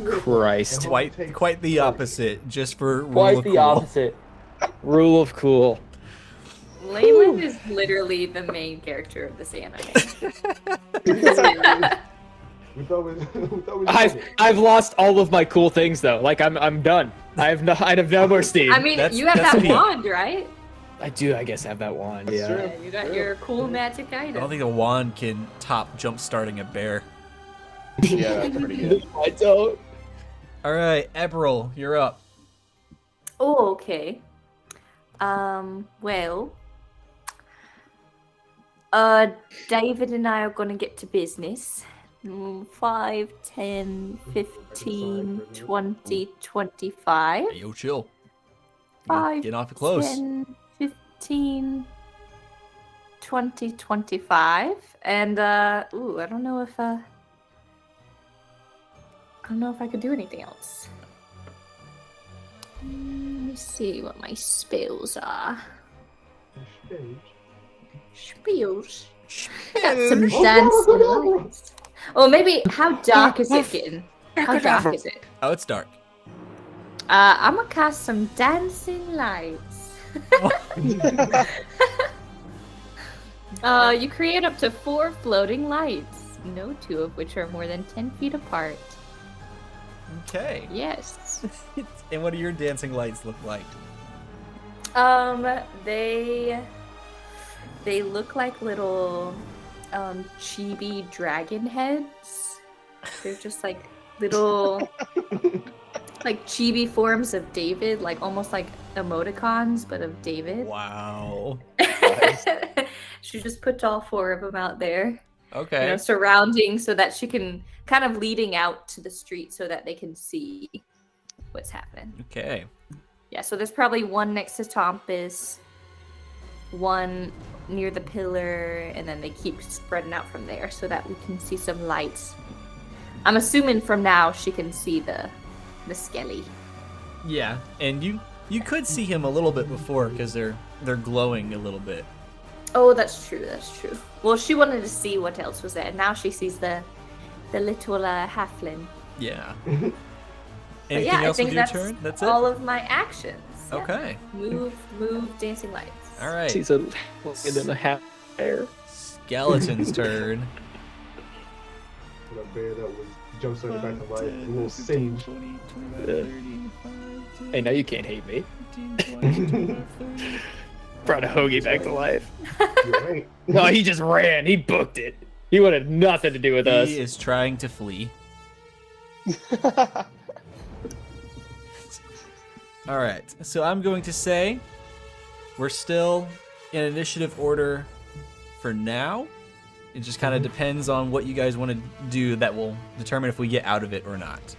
Speaker 2: Christ.
Speaker 1: Quite the opposite, just for rule
Speaker 2: Quite
Speaker 1: of
Speaker 2: the
Speaker 1: cool.
Speaker 2: opposite. Rule of cool.
Speaker 4: Leyland is literally the main character of this anime.
Speaker 3: We thought we did it.
Speaker 2: I've lost all of my cool things though. Like I'm done. I have no more steam.
Speaker 4: I mean,
Speaker 1: That's-
Speaker 4: you have
Speaker 1: that's
Speaker 4: that
Speaker 1: me.
Speaker 4: wand, right?
Speaker 2: I do. I guess have that wand.
Speaker 5: That's
Speaker 2: Yeah.
Speaker 5: true.
Speaker 4: Yeah, you got your cool magic
Speaker 1: I don't
Speaker 4: item.
Speaker 1: think a wand can top jump starting a bear.
Speaker 5: Yeah, that's pretty good.
Speaker 2: I don't.
Speaker 1: All right, Ebrill, you're up.
Speaker 4: Oh, okay. Well, David and I are gonna get to business. 5, 10, 15, 20, 25.
Speaker 1: Hey, yo, chill.
Speaker 4: 5,
Speaker 1: Get off it close.
Speaker 4: 10, 15, 20, 25. And, I don't know if I could do anything else. Let me see what my spells are. Spells. Got some dancing lights. Oh, maybe, how dark is it getting? How dark is it?
Speaker 1: Oh, it's dark.
Speaker 4: I'm gonna cast some dancing lights. You create up to 4 floating lights, no 2 of which are more than 10 feet apart.
Speaker 1: Okay.
Speaker 4: Yes.
Speaker 1: And what do your dancing lights look like?
Speaker 4: They look like little chibi dragon heads. They're just like little like chibi forms of David, like almost like emoticons, but of David.
Speaker 1: Wow.
Speaker 4: She just put all 4 of them out there,
Speaker 1: Okay.
Speaker 4: surrounding so that she can kind of leading out to the street so that they can see what's happening.
Speaker 1: Okay.
Speaker 4: Yeah, so there's probably one next to Tompus, one near the pillar, and then they keep spreading out from there so that we can see some lights. I'm assuming from now she can see the skelly.
Speaker 1: Yeah, and you could see him a little bit before because they're glowing a little bit.
Speaker 4: Oh, that's true. That's true. Well, she wanted to see what else was there. Now she sees the little halfling.
Speaker 1: Yeah.
Speaker 4: But
Speaker 1: Anything
Speaker 4: yeah, I
Speaker 1: else
Speaker 4: think
Speaker 1: with your
Speaker 4: that's
Speaker 1: turn? That's it.
Speaker 4: all of my actions. Yeah.
Speaker 1: Okay.
Speaker 4: Move, dancing lights.
Speaker 1: All right.
Speaker 2: She's a and then a half bear.
Speaker 1: Skeleton's turn.
Speaker 3: with a bear that was jump started back to life. A little sage.
Speaker 2: Hey, now you can't hate me. Brought a hoagie back to life.
Speaker 3: You're right.
Speaker 2: No, he just ran. He booked it. He wanted nothing to do with us.
Speaker 1: He is trying to flee. All right, so I'm going to say we're still in initiative order for now. It just kind of depends on what you guys want to do that will determine if we get out of it or not.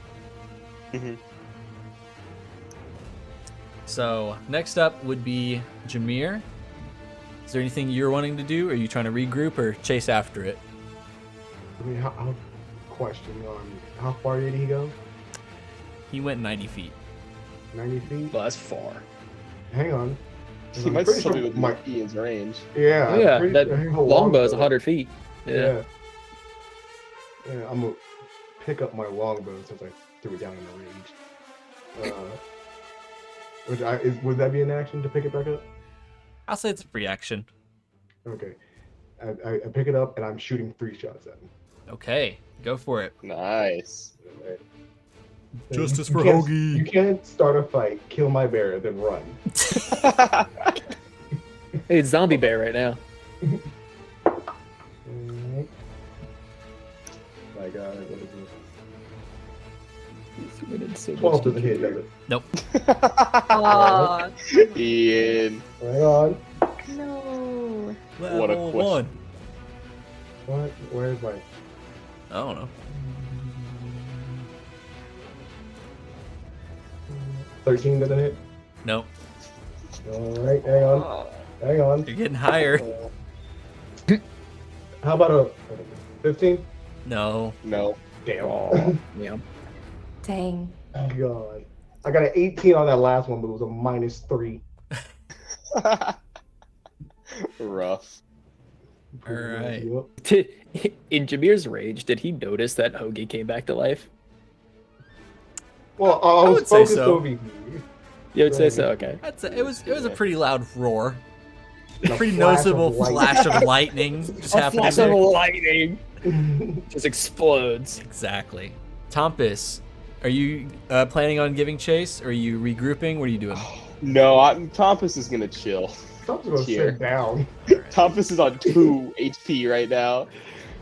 Speaker 1: So next up would be Jameer. Is there anything you're wanting to do? Are you trying to regroup or chase after it?
Speaker 3: I mean, how question on how far did he go?
Speaker 1: He went 90 feet.
Speaker 3: 90 feet?
Speaker 2: Well, that's far.
Speaker 3: Hang on.
Speaker 5: He
Speaker 3: I'm
Speaker 5: might
Speaker 3: pretty
Speaker 5: still be
Speaker 3: sure
Speaker 5: within
Speaker 3: my
Speaker 5: Ian's range.
Speaker 3: yeah.
Speaker 2: Oh, yeah,
Speaker 3: I'm pretty
Speaker 2: that
Speaker 3: sure her
Speaker 2: longbow is
Speaker 3: longbow-
Speaker 2: 100 feet. Yeah.
Speaker 3: Yeah, I'm gonna pick up my longbow since I threw it down in a rage. Would that be an action to pick it back up?
Speaker 1: I'll say it's a free action.
Speaker 3: Okay. I pick it up and I'm shooting 3 shots at him.
Speaker 1: Okay, go for it.
Speaker 5: Nice.
Speaker 3: Alright.
Speaker 1: Justice
Speaker 3: You
Speaker 1: for
Speaker 3: can't-
Speaker 1: Hoagie.
Speaker 3: You can't start a fight, kill my bear, then run.
Speaker 2: Hey, it's zombie bear right now.
Speaker 3: Alright. My God, what is this? 12 doesn't hit, does it?
Speaker 1: Nope.
Speaker 4: Oh,
Speaker 5: Ian.
Speaker 3: Hang on.
Speaker 4: no.
Speaker 5: What a
Speaker 1: Level
Speaker 5: question.
Speaker 1: 1.
Speaker 3: What? Where's my...
Speaker 1: I don't know.
Speaker 3: 13 doesn't hit?
Speaker 1: Nope.
Speaker 3: Alright, hang on. Hang on.
Speaker 1: You're getting higher.
Speaker 3: How about a 15?
Speaker 1: No.
Speaker 5: No.
Speaker 3: Damn.
Speaker 2: Oh, yeah.
Speaker 4: Dang.
Speaker 3: God. I got an 18 on that last one, but it was a -3.
Speaker 5: Rough.
Speaker 1: All right.
Speaker 3: Yep.
Speaker 2: In Jameer's rage, did he notice that Hoagie came back to life?
Speaker 3: Well, I
Speaker 1: I
Speaker 3: was
Speaker 1: would say
Speaker 3: focused
Speaker 1: so.
Speaker 3: over you.
Speaker 2: You would say so, okay.
Speaker 1: It was a pretty loud roar.
Speaker 3: And a
Speaker 1: Pretty
Speaker 3: flash of
Speaker 1: noticeable
Speaker 3: light.
Speaker 1: flash of lightning just happened
Speaker 2: Flash
Speaker 1: there.
Speaker 2: of lightning just explodes.
Speaker 1: Exactly. Tompus, are you planning on giving chase? Or are you regrouping? What are you doing?
Speaker 5: No, Tompus is gonna chill.
Speaker 3: Something's gonna
Speaker 5: Here.
Speaker 3: sit down.
Speaker 5: Tompus is on 2 HP right now.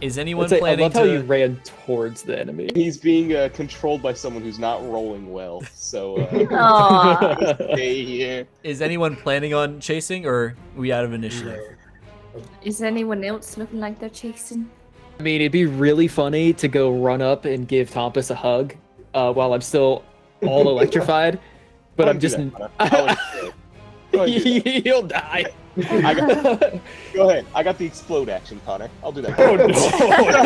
Speaker 1: Is anyone
Speaker 2: Let's say, I
Speaker 1: planning
Speaker 2: love how you
Speaker 1: to?
Speaker 2: ran towards the enemy.
Speaker 5: He's being controlled by someone who's not rolling well, so
Speaker 4: Aw.
Speaker 5: stay here.
Speaker 1: Is anyone planning on chasing, or are we out of initiative?
Speaker 4: Is anyone else looking like they're chasing?
Speaker 2: I mean, it'd be really funny to go run up and give Tompus a hug while I'm still all electrified, but I'm just... He'll die.
Speaker 5: Go ahead. I got the explode action, Connor. I'll do that.
Speaker 2: Oh, no.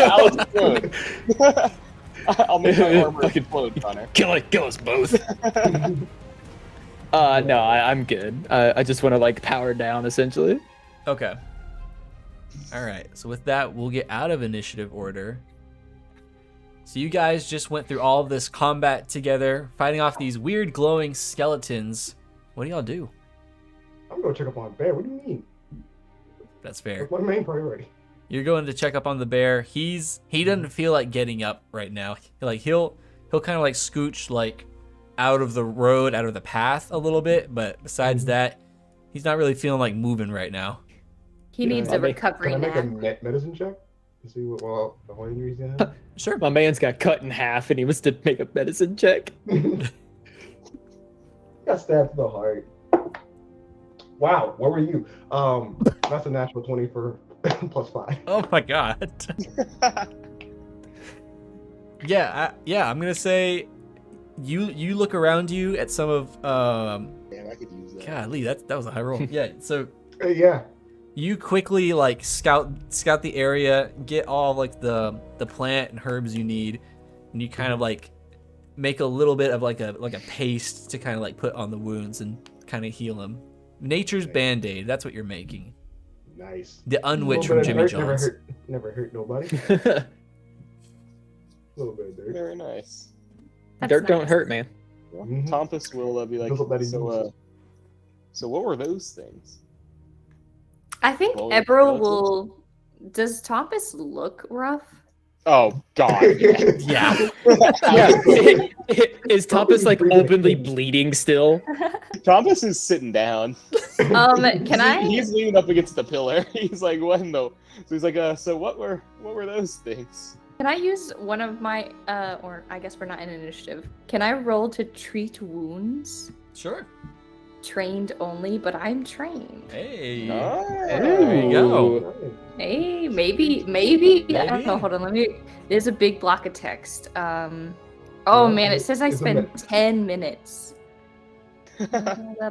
Speaker 5: I'll explode. I'll make my armor explode, Connor.
Speaker 2: Kill us both. No, I'm good. I just want to like power down essentially.
Speaker 1: Okay. All right. So with that, we'll get out of initiative order. So you guys just went through all of this combat together, fighting off these weird glowing skeletons. What do y'all do?
Speaker 3: I'm gonna check up on bear. What do you mean?
Speaker 1: That's fair.
Speaker 3: That's my main priority.
Speaker 1: You're going to check up on the bear. He doesn't feel like getting up right now. Like he'll kind of like scooch like out of the road, out of the path a little bit, but besides that, he's not really feeling like moving right now.
Speaker 4: He needs a recovery
Speaker 3: Can I make a
Speaker 4: nap.
Speaker 3: medicine check to see what injuries he has?
Speaker 1: Sure.
Speaker 2: My man's got cut in half and he was to make a medicine check.
Speaker 3: Got stabbed to the heart. Wow, where were you? That's a natural 20 for +5.
Speaker 1: Oh my god. Yeah, I'm gonna say you look around you at some of
Speaker 5: Damn, I could use that.
Speaker 1: golly, that was a high roll. Yeah, so
Speaker 3: Yeah.
Speaker 1: you quickly like scout the area, get all like the plant and herbs you need, and you kind of like make a little bit of like a paste to kind of like put on the wounds and kind of heal them. Nature's Band-Aid, that's what you're making.
Speaker 3: Nice.
Speaker 1: The Unwitch
Speaker 3: Little
Speaker 1: from
Speaker 3: bit of
Speaker 1: Jimmy
Speaker 3: dirt
Speaker 1: John's.
Speaker 3: Never hurt nobody. A little bit of dirt.
Speaker 5: Very nice.
Speaker 4: That's
Speaker 2: Dirt don't
Speaker 4: nice.
Speaker 2: hurt, man.
Speaker 3: Mhm.
Speaker 5: Tompus will be like,
Speaker 3: Those are better
Speaker 5: so what were those things?
Speaker 4: I think
Speaker 5: Well,
Speaker 4: Ebrill
Speaker 5: that's-
Speaker 4: will. Does Tompus look rough?
Speaker 5: Oh God. Yeah.
Speaker 1: Yeah.
Speaker 2: Is Tompus like openly bleeding still?
Speaker 5: Thomas is sitting down.
Speaker 4: Can
Speaker 5: He's leaning up against the pillar. He's like, what in the? So he's like, so what were those things?
Speaker 4: Can I use one of my or I guess we're not in initiative. Can I roll to treat wounds?
Speaker 1: Sure.
Speaker 4: Trained only, but I'm trained.
Speaker 1: Hey.
Speaker 5: There
Speaker 1: There you go.
Speaker 4: Hey, maybe. I don't know. Hold on, There's a big block of text. Oh man, it says I spend 10 minutes. blah,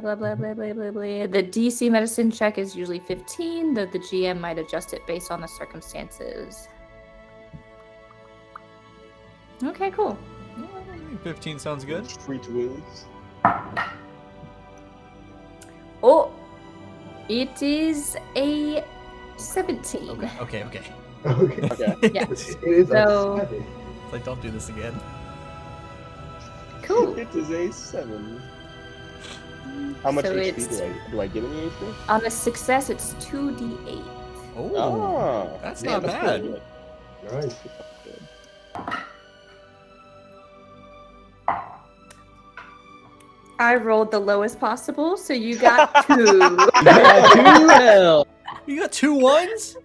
Speaker 4: blah, blah, blah, blah, blah, blah. The DC medicine check is usually 15, though the GM might adjust it based on the circumstances. Okay, cool.
Speaker 1: Yeah, I think 15 sounds good.
Speaker 5: Treat wounds.
Speaker 4: Oh, it is a 17.
Speaker 1: Okay.
Speaker 3: Okay.
Speaker 5: Okay.
Speaker 4: Yeah.
Speaker 3: It is
Speaker 4: So-
Speaker 3: a 7.
Speaker 1: It's like, don't do this again.
Speaker 4: Cool.
Speaker 5: It is a 7. How much
Speaker 4: So
Speaker 5: HP
Speaker 4: it's-
Speaker 5: do I get in the HP?
Speaker 4: On a success, it's 2d8.
Speaker 1: Oh, that's not bad.
Speaker 5: pretty good.
Speaker 3: Nice.
Speaker 4: I rolled the lowest possible, so you got 2.
Speaker 2: Well.
Speaker 1: You got 2 1s?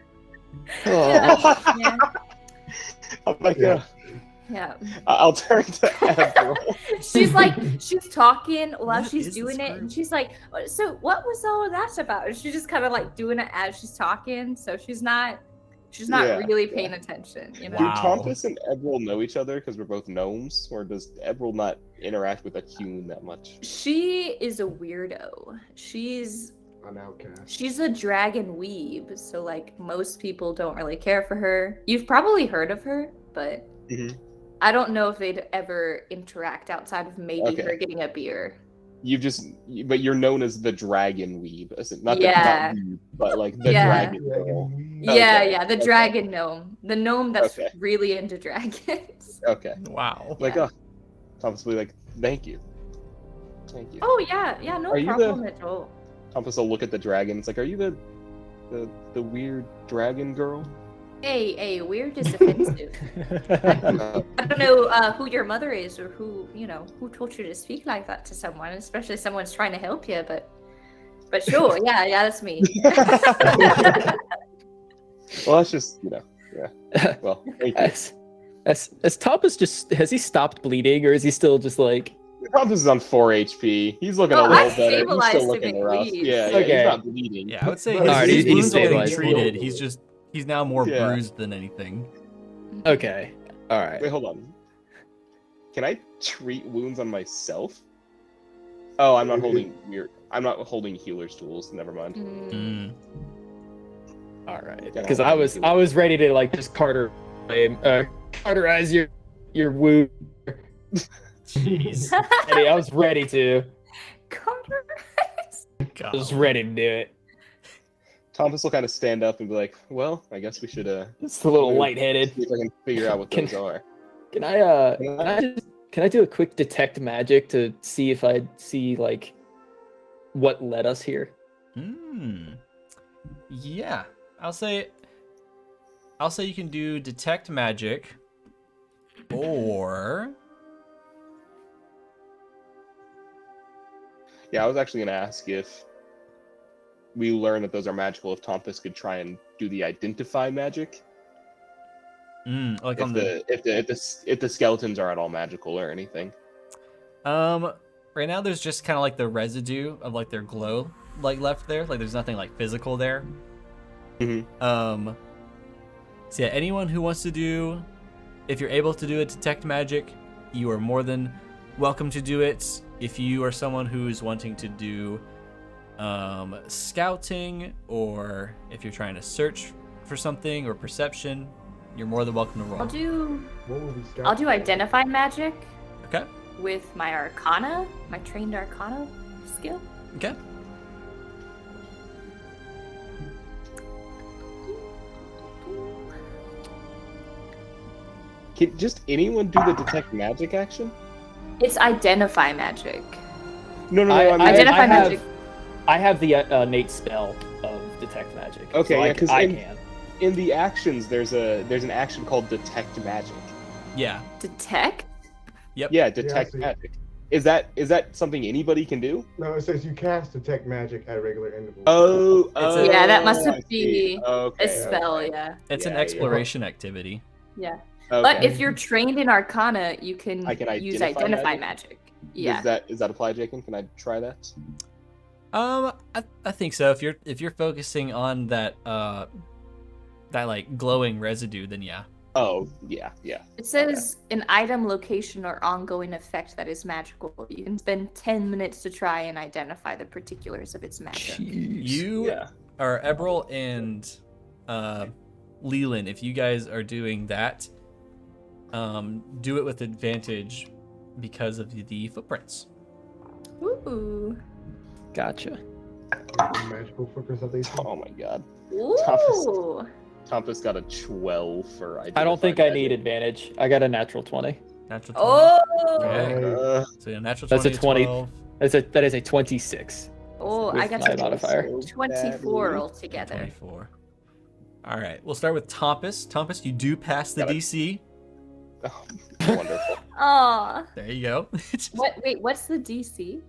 Speaker 4: yeah.
Speaker 5: I'm like,
Speaker 3: Yeah.
Speaker 4: Yeah.
Speaker 5: I'll turn to Ebrill.
Speaker 4: She's talking while
Speaker 1: What
Speaker 4: she's
Speaker 1: is
Speaker 4: doing
Speaker 1: this
Speaker 4: it,
Speaker 1: group?
Speaker 4: and she's like, so what was all of that about? And she's just kind of like doing it as she's talking, so she's not
Speaker 5: Yeah,
Speaker 4: really paying attention, you know?
Speaker 5: Do
Speaker 1: Wow.
Speaker 5: Tompus and Ebrill know each other because we're both gnomes, or does Ebrill not interact with a Hune that much?
Speaker 4: She is a weirdo. She's
Speaker 3: An outcast.
Speaker 4: She's a dragon weeb, so like most people don't really care for her. You've probably heard of her, but
Speaker 5: Mhm.
Speaker 4: I don't know if they'd ever interact outside of maybe
Speaker 5: Okay.
Speaker 4: her getting a beer.
Speaker 5: But you're known as the dragon weeb, not
Speaker 4: Yeah.
Speaker 5: not weeb, but like the
Speaker 4: Yeah.
Speaker 5: dragon girl.
Speaker 4: Yeah, the
Speaker 5: okay.
Speaker 4: dragon gnome. The gnome that's
Speaker 5: Okay.
Speaker 4: really into dragons.
Speaker 5: Okay,
Speaker 1: Wow.
Speaker 5: like
Speaker 4: Yeah.
Speaker 5: Tompus will be like, thank you.
Speaker 4: Oh yeah, no
Speaker 5: Are you
Speaker 4: problem at all.
Speaker 5: Tompus will look at the dragon. It's like, are you the weird dragon girl?
Speaker 4: Hey, weird is offensive. I don't know who your mother is or who taught you to speak like that to someone, especially someone's trying to help you, but sure, yeah, that's me.
Speaker 5: Well, that's just yeah. Well, thank you.
Speaker 2: As Tompus has he stopped bleeding, or is he still just like?
Speaker 5: Tompus is on 4 HP. He's looking
Speaker 4: Oh,
Speaker 5: a little
Speaker 4: I've
Speaker 5: better. He's
Speaker 4: stabilized
Speaker 5: still
Speaker 4: him
Speaker 5: looking
Speaker 4: at
Speaker 5: rough.
Speaker 4: least.
Speaker 5: Yeah,
Speaker 2: Okay.
Speaker 5: he's not bleeding.
Speaker 1: Yeah, I would say
Speaker 3: Alright,
Speaker 1: his
Speaker 2: he's
Speaker 1: wounds are getting
Speaker 2: stabilized.
Speaker 1: treated. He's now more
Speaker 5: Yeah.
Speaker 1: bruised than anything.
Speaker 2: Okay, all right.
Speaker 5: Wait, hold on. Can I treat wounds on myself? Oh, I'm not holding healer's tools. Never mind.
Speaker 1: Mm.
Speaker 2: All right,
Speaker 5: Yeah,
Speaker 2: because I was ready to like just cauterize your wound.
Speaker 1: Jeez.
Speaker 2: I was ready to.
Speaker 1: God.
Speaker 2: I was ready to do it.
Speaker 5: Thomas will kind of stand up and be like, "Well, I guess we should
Speaker 2: It's a little lightheaded.
Speaker 5: see if I can figure out what
Speaker 2: Can-
Speaker 5: those are."
Speaker 2: Can I do a quick detect magic to see if I see like what led us here?
Speaker 1: Yeah, I'll say you can do detect magic, or
Speaker 5: Yeah, I was actually gonna ask if we learn that those are magical. If Tompus could try and do the identify magic,
Speaker 1: like
Speaker 5: if
Speaker 1: on the
Speaker 5: if the skeletons are at all magical or anything.
Speaker 1: right now there's just kind of like the residue of like their glow like left there. Like there's nothing like physical there.
Speaker 5: Mhm.
Speaker 1: So yeah, anyone who wants to do, if you're able to do a detect magic, you are more than welcome to do it. If you are someone who is wanting to do scouting, or if you're trying to search for something, or perception, you're more than welcome to roll.
Speaker 3: I'll
Speaker 4: do identify magic
Speaker 1: Okay.
Speaker 4: with my arcana, my trained arcana skill.
Speaker 1: Okay.
Speaker 5: Can just anyone do the detect magic action?
Speaker 4: It's identify magic.
Speaker 5: No,
Speaker 4: Identify magic.
Speaker 2: I have the innate spell of detect magic.
Speaker 5: Okay,
Speaker 2: so
Speaker 5: yeah, 'cause
Speaker 2: I
Speaker 5: in-
Speaker 2: can.
Speaker 5: in the actions, there's an action called detect magic.
Speaker 1: Yeah.
Speaker 4: Detect?
Speaker 1: Yep.
Speaker 5: Yeah, detect
Speaker 3: see.
Speaker 5: magic. Is that something anybody can do?
Speaker 3: No, it says you cast detect magic at regular intervals.
Speaker 5: Oh,
Speaker 4: Yeah, that must
Speaker 5: I see.
Speaker 4: be
Speaker 5: Okay,
Speaker 4: a spell,
Speaker 5: okay.
Speaker 4: yeah.
Speaker 1: It's an
Speaker 5: Yeah,
Speaker 1: exploration activity.
Speaker 4: Yeah.
Speaker 5: Okay.
Speaker 4: But if you're trained in Arcana, you can,
Speaker 5: I can
Speaker 4: use
Speaker 5: identify
Speaker 4: Identify
Speaker 5: magic?
Speaker 4: magic. Yeah.
Speaker 5: Does that apply, Jacob? Can I try that?
Speaker 1: I think so. If you're focusing on that that like glowing residue, then yeah.
Speaker 5: Oh, yeah.
Speaker 4: It says an item, location, or ongoing effect that is magical. You can spend 10 minutes to try and identify the particulars of its magic.
Speaker 1: You
Speaker 5: Yeah.
Speaker 1: are Ebrill and Leland. If you guys are doing that, do it with advantage because of the footprints.
Speaker 4: Ooh.
Speaker 2: Gotcha.
Speaker 3: Magical footprints that they see.
Speaker 5: Oh my god.
Speaker 4: Ooh.
Speaker 5: Thomas got a 12 for identify
Speaker 2: I don't think I
Speaker 5: magic.
Speaker 2: need advantage. I got a natural 20.
Speaker 1: Natural 20.
Speaker 4: Oh.
Speaker 1: Okay.
Speaker 3: Right.
Speaker 1: So yeah, natural
Speaker 2: That's
Speaker 1: 20
Speaker 2: a 20.
Speaker 1: 12.
Speaker 2: That is a 26.
Speaker 4: Oh, I
Speaker 2: With
Speaker 4: got
Speaker 2: my
Speaker 4: to
Speaker 2: modifier.
Speaker 4: 24
Speaker 5: Badly.
Speaker 4: altogether.
Speaker 1: 24. All right, we'll start with Tompus. Tompus, you do pass the
Speaker 5: Got it.
Speaker 1: DC.
Speaker 5: Oh, wonderful.
Speaker 4: Aw.
Speaker 1: There you go.
Speaker 4: Wait, what's the DC?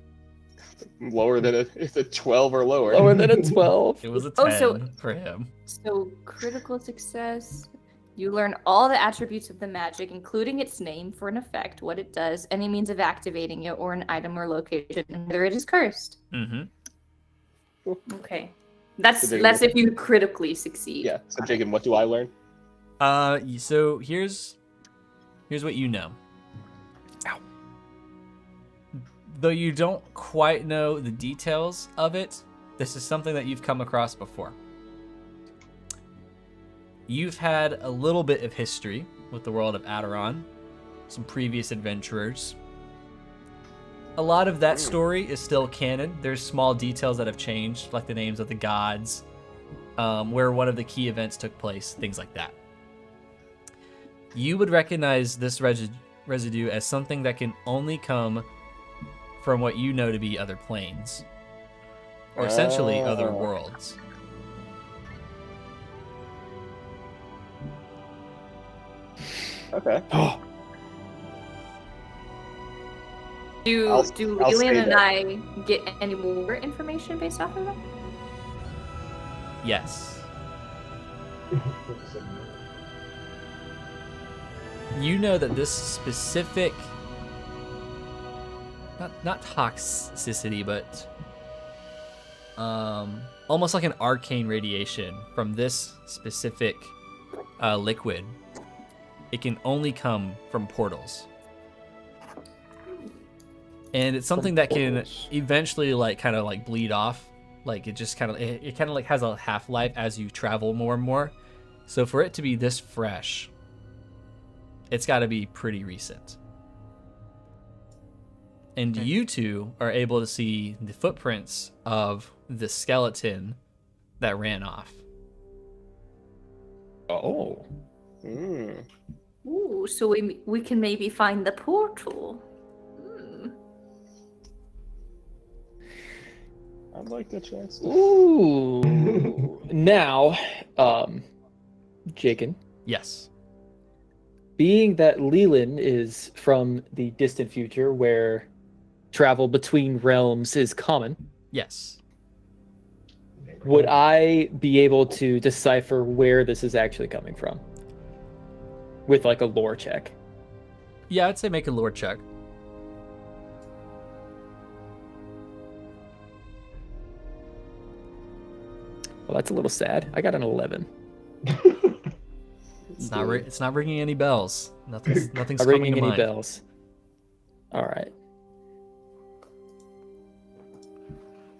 Speaker 5: Lower than it's a 12 or lower.
Speaker 2: Lower than a 12.
Speaker 1: It was a 10
Speaker 4: Oh, so-
Speaker 1: for him.
Speaker 4: So, critical success. You learn all the attributes of the magic, including its name for an effect, what it does, any means of activating it, or an item or location, and whether it is cursed.
Speaker 1: Mm-hmm.
Speaker 4: Okay. That's
Speaker 5: So
Speaker 4: that's if you critically succeed.
Speaker 5: Yeah. So Jacob, what do I learn?
Speaker 1: So here's what you know.
Speaker 2: Ow.
Speaker 1: Though you don't quite know the details of it, this is something that you've come across before. You've had a little bit of history with the world of Aderon, some previous adventurers. A lot of that story is still canon. There's small details that have changed, like the names of the gods, where one of the key events took place, things like that. You would recognize this residue as something that can only come from what you know to be other planes, or essentially other
Speaker 5: Oh.
Speaker 1: worlds.
Speaker 5: Okay.
Speaker 2: Oh,
Speaker 4: Do
Speaker 5: I'll
Speaker 4: Leland
Speaker 5: say
Speaker 4: and
Speaker 5: that.
Speaker 4: I get any more information based off of that?
Speaker 1: Yes. You know that this specific, not toxicity, but almost like an arcane radiation from this specific liquid. It can only come from portals. And it's something that can
Speaker 2: portals.
Speaker 1: eventually like kind of like bleed off. Like it just kind of it kind of like has a half-life as you travel more and more. So for it to be this fresh, it's got to be pretty recent. And you two are able to see the footprints of the skeleton that ran off.
Speaker 2: oh.
Speaker 5: Mm.
Speaker 4: Ooh, so we can maybe find the portal. Hmm.
Speaker 5: I'd like the chance.
Speaker 2: Ooh. Now, Jakin,
Speaker 1: Yes.
Speaker 2: being that Leland is from the distant future where travel between realms is common,
Speaker 1: Yes.
Speaker 2: would I be able to decipher where this is actually coming from? With like a lore check.
Speaker 1: Yeah, I'd say make a lore check.
Speaker 2: Well, that's a little sad. I got an 11.
Speaker 1: It's not ringing any bells. Nothing's
Speaker 2: Not
Speaker 1: coming
Speaker 2: ringing
Speaker 1: to
Speaker 2: any
Speaker 1: mind.
Speaker 2: bells. All right.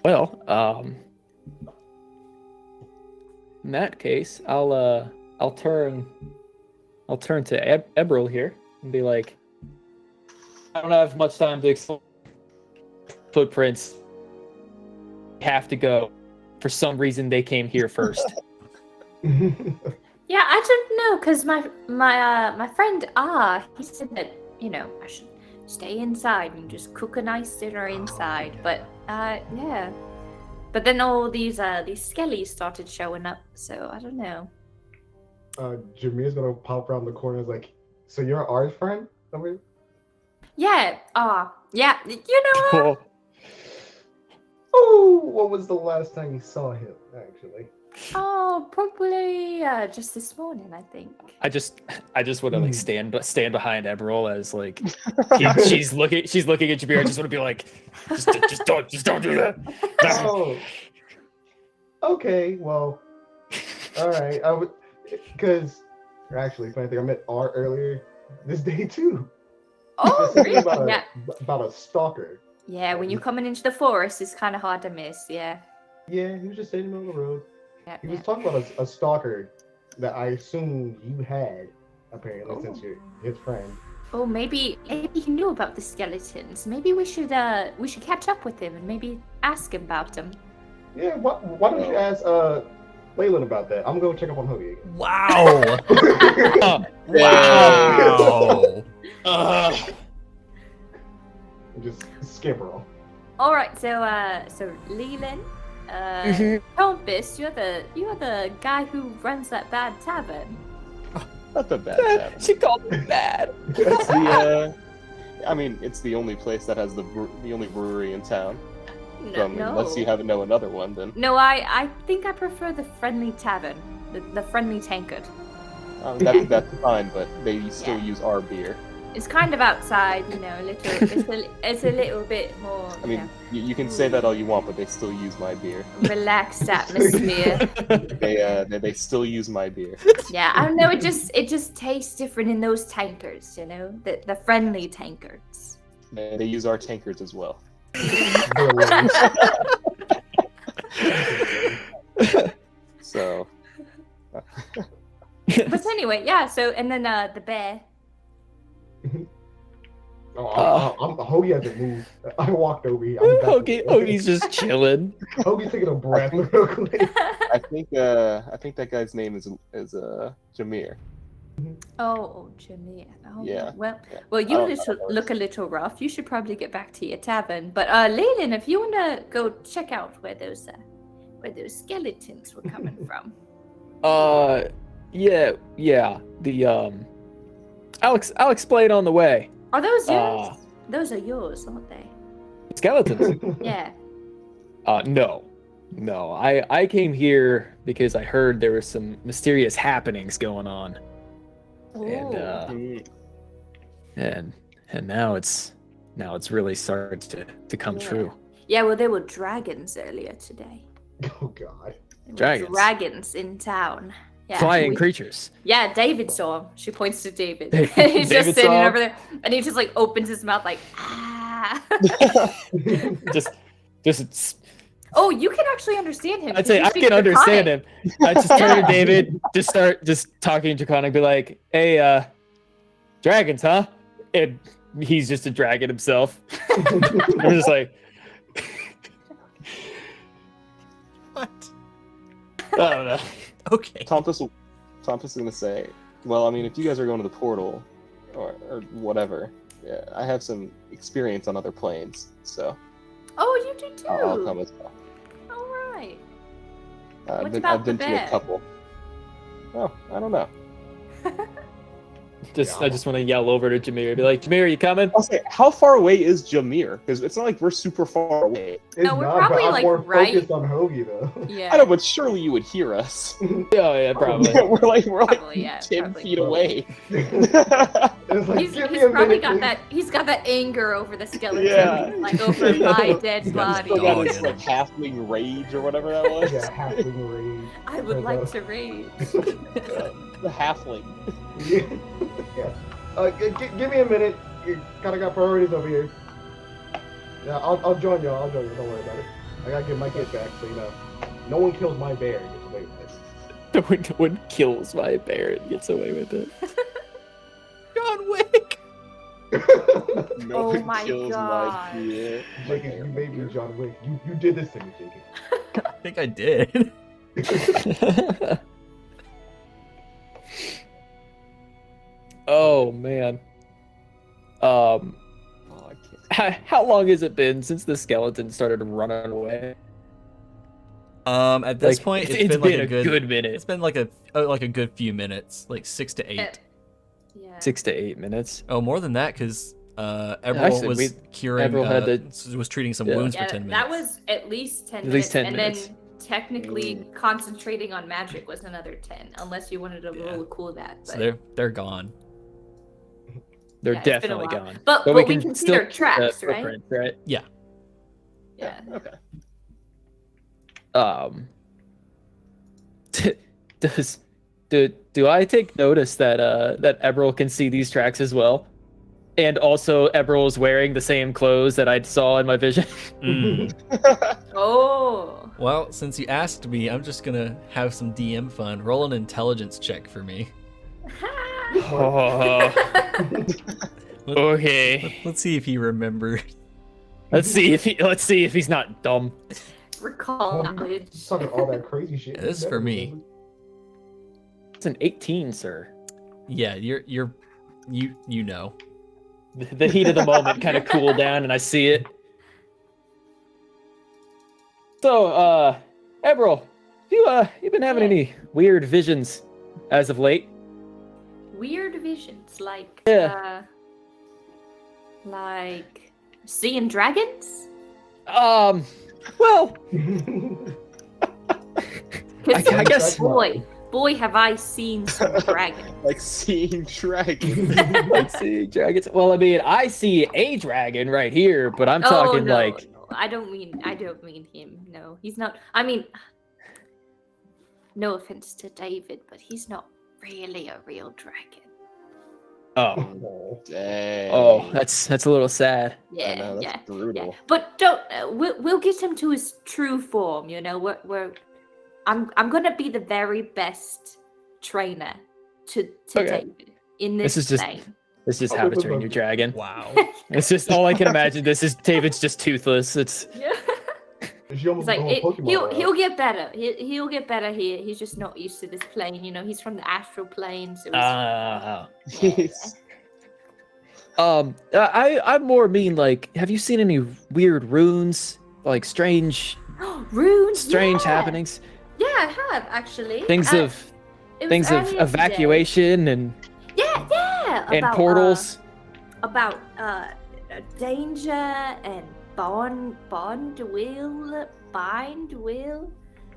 Speaker 2: Well, in that case, I'll turn to Ebrill here and be like, I don't have much time to explore footprints. Have to go. For some reason, they came here first.
Speaker 4: Yeah, I don't know, cause my friend he said that I should stay inside and just cook a nice dinner inside. But yeah, but then all these skellies started showing up, so I don't know.
Speaker 3: Jameer's gonna pop around the corner. Is like, so you're our friend?
Speaker 4: Yeah. Yeah. You know what?
Speaker 3: Oh, what was the last time you saw him? Actually,
Speaker 4: Oh, probably just this morning, I think.
Speaker 2: I just want to like stand behind Ebrill as like she's looking at Jameer. I just want to be like, just don't do that.
Speaker 3: oh, okay. Well, all right. I would, because actually, funny thing, I met R earlier this day too.
Speaker 4: Oh,
Speaker 3: Something
Speaker 4: really?
Speaker 3: about
Speaker 4: Yeah.
Speaker 3: about a stalker.
Speaker 4: Yeah, when you're coming into the forest, it's kind of hard to miss. Yeah.
Speaker 3: Yeah, he was just sitting in the middle of the road.
Speaker 4: Yeah.
Speaker 3: He was talking about a stalker that I assume you had, apparently, since you're his friend.
Speaker 4: Oh, maybe he knew about the skeletons. Maybe we should catch up with him and maybe ask him about them.
Speaker 3: Yeah, why don't you ask Leyland about that? I'm gonna go check up on Hoagie again.
Speaker 1: Wow.
Speaker 2: Wow.
Speaker 3: Just scamper off.
Speaker 4: All right, so Leland, Compass, you're the guy who runs that bad tavern.
Speaker 5: Not the bad tavern.
Speaker 2: She called me bad.
Speaker 5: It's the I mean, it's the only place that has the only brewery in town. So, I mean, unless you haven't know another one, then.
Speaker 4: No, I think I prefer the friendly tavern, the friendly tankard.
Speaker 5: That's fine, but they still use our beer.
Speaker 4: It's kind of outside, you know, it's a little bit more.
Speaker 5: I mean, you can say that all you want, but they still use my beer.
Speaker 4: Relaxed atmosphere.
Speaker 5: They still use my beer.
Speaker 4: Yeah, I don't know. It just tastes different in those tankards, you know, the friendly tankards.
Speaker 5: They use our tankards as well. So.
Speaker 4: But anyway, yeah. So and then the bear.
Speaker 3: Hoagie hasn't moved. I walked over here.
Speaker 2: Hoagie's just chilling.
Speaker 3: Hoagie's taking a breath real quick.
Speaker 5: I think that guy's name is Jameer.
Speaker 4: Oh, Jimmy. Oh,
Speaker 5: Yeah.
Speaker 4: Well, you look a little rough. You should probably get back to your tavern. But Leyland, if you want to go check out where those skeletons were coming from.
Speaker 2: Yeah. The I'll explain on the way.
Speaker 4: Are those yours? Those are yours, aren't they?
Speaker 2: Skeletons.
Speaker 4: Yeah.
Speaker 2: No. I came here because I heard there were some mysterious happenings going on.
Speaker 4: Ooh.
Speaker 2: And now it's really started to come true.
Speaker 4: Yeah, well, there were dragons earlier today.
Speaker 3: Oh God.
Speaker 2: Dragons
Speaker 4: in town. Yeah,
Speaker 2: flying creatures.
Speaker 4: Yeah, David saw him. She points to David.
Speaker 2: David
Speaker 4: He's just sitting
Speaker 2: saw him.
Speaker 4: over there, and he just like opens his mouth like, ah.
Speaker 2: just.
Speaker 4: Oh, you can actually understand him.
Speaker 2: I'd say I can understand him. I just turn to David, start talking Draconic, be like, "Hey, dragons, huh?" And he's just a dragon himself. I'm just like,
Speaker 1: What?
Speaker 2: I don't know.
Speaker 1: Okay.
Speaker 5: Tompus is gonna say, "Well, I mean, if you guys are going to the portal, or whatever, yeah, I have some experience on other planes, so."
Speaker 4: Oh, you do too.
Speaker 5: I'll come as well.
Speaker 4: All right.
Speaker 5: I've been to a couple. Oh, I don't know.
Speaker 2: I just want to yell over to Jameer, be like, "Jameer, you coming?"
Speaker 5: I'll say, how far away is Jameer? Because it's not like we're super far away.
Speaker 4: No, we're probably,
Speaker 3: I'm
Speaker 4: like,
Speaker 3: more
Speaker 4: right-
Speaker 3: focused on Hoagie though.
Speaker 4: Yeah.
Speaker 5: I know, but surely you would hear us.
Speaker 2: Oh yeah, probably.
Speaker 5: we're like
Speaker 4: Probably, yeah,
Speaker 5: 10
Speaker 4: probably.
Speaker 5: feet away.
Speaker 3: It's like,
Speaker 4: He's
Speaker 3: give me a
Speaker 4: probably
Speaker 3: minute,
Speaker 4: got
Speaker 3: please.
Speaker 4: that. He's got that anger over the skeleton,
Speaker 5: Yeah.
Speaker 4: like over my dead body.
Speaker 5: Still got
Speaker 1: Oh,
Speaker 5: this
Speaker 1: yeah.
Speaker 5: like halfling rage or whatever that was.
Speaker 3: Yeah, halfling rage.
Speaker 4: I would like to rage.
Speaker 5: The halfling.
Speaker 3: Yeah. Give me a minute. You kind of got priorities over here. Yeah, I'll join y'all. I'll join you. Don't worry about it. I gotta get my kid back, so you know, no one kills my bear and gets away with it.
Speaker 2: No one kills my bear and gets away with it.
Speaker 1: John Wick.
Speaker 5: No
Speaker 4: Oh
Speaker 5: one
Speaker 4: my
Speaker 5: kills
Speaker 4: God.
Speaker 5: my beer.
Speaker 3: Jacob, you made me John Wick. You did this to me, Jacob.
Speaker 1: I think I did.
Speaker 2: Oh man.
Speaker 5: Oh, I can't.
Speaker 2: How long has it been since the skeleton started running away?
Speaker 1: At this
Speaker 2: Like,
Speaker 1: point,
Speaker 2: it's
Speaker 1: it's been like a
Speaker 2: good minute.
Speaker 1: It's been like a good few minutes, like 6 to 8.
Speaker 4: Yeah.
Speaker 2: 6 to 8 minutes.
Speaker 1: Oh, more than that, because Ebrill
Speaker 2: Actually,
Speaker 1: was curing,
Speaker 2: Ebrill had
Speaker 1: was treating some
Speaker 2: Yeah.
Speaker 1: wounds for
Speaker 4: Yeah,
Speaker 1: 10 minutes.
Speaker 4: that was at least 10
Speaker 2: At
Speaker 4: minutes.
Speaker 2: least 10
Speaker 4: and
Speaker 2: minutes.
Speaker 4: then technically concentrating on magic was another 10, unless you wanted to roll cool that. But
Speaker 1: So they're gone.
Speaker 2: They're
Speaker 4: yeah, it's been a
Speaker 2: definitely
Speaker 4: while.
Speaker 2: gone.
Speaker 4: But we can see their
Speaker 2: still
Speaker 4: tracks,
Speaker 2: the
Speaker 4: right?
Speaker 2: footprints, right?
Speaker 1: Yeah.
Speaker 4: Yeah.
Speaker 5: Okay.
Speaker 2: Do I take notice that that Ebrill can see these tracks as well? And also Ebrill is wearing the same clothes that I saw in my vision.
Speaker 1: Mm.
Speaker 4: Oh.
Speaker 1: Well, since you asked me, I'm just gonna have some DM fun. Roll an intelligence check for me.
Speaker 2: Oh, okay.
Speaker 1: Let's see if he remembers.
Speaker 2: Let's see if he's not dumb.
Speaker 4: Recall
Speaker 3: Oh,
Speaker 4: knowledge.
Speaker 3: he's talking all that crazy shit.
Speaker 1: Yeah, this is for me.
Speaker 2: It's an 18, sir.
Speaker 1: Yeah, you know.
Speaker 2: The heat of the moment kind of cooled down, and I see it. So, Ebrill, you been having any weird visions as of late?
Speaker 4: Weird visions, like
Speaker 2: Yeah.
Speaker 4: like seeing dragons.
Speaker 2: Well, I guess
Speaker 4: boy, have I seen some dragons.
Speaker 5: Like seeing dragons.
Speaker 2: let's see, dragons. Well, I mean, I see a dragon right here, but I'm talking
Speaker 4: no,
Speaker 2: like
Speaker 4: no, I don't mean him. No, he's not. I mean, no offense to David, but he's not really a real dragon.
Speaker 2: oh,
Speaker 5: Dang.
Speaker 2: that's a little sad.
Speaker 5: I
Speaker 4: Yeah,
Speaker 5: know, that's
Speaker 4: yeah,
Speaker 5: brutal.
Speaker 4: yeah. But don't. We'll get him to his true form. You know, I'm gonna be the very best trainer to
Speaker 2: Okay.
Speaker 4: David in this
Speaker 2: This is just-
Speaker 4: lane.
Speaker 2: It's just how to train your dragon.
Speaker 1: Wow.
Speaker 2: It's just all I can imagine. This is David's just toothless. It's
Speaker 4: Yeah.
Speaker 3: She almost
Speaker 4: It's like
Speaker 3: going Pokemon
Speaker 4: he'll
Speaker 3: route.
Speaker 4: he'll get better. He'll get better here. He's just not used to this plane. You know, he's from the astral plane, so
Speaker 5: Jeez.
Speaker 2: I more mean like, have you seen any weird runes, like strange
Speaker 4: runes. Yeah.
Speaker 2: happenings,
Speaker 4: Yeah, I have actually.
Speaker 2: things
Speaker 4: It
Speaker 2: of
Speaker 4: was earlier today.
Speaker 2: evacuation and
Speaker 4: Yeah.
Speaker 2: portals.
Speaker 4: About danger and bind will,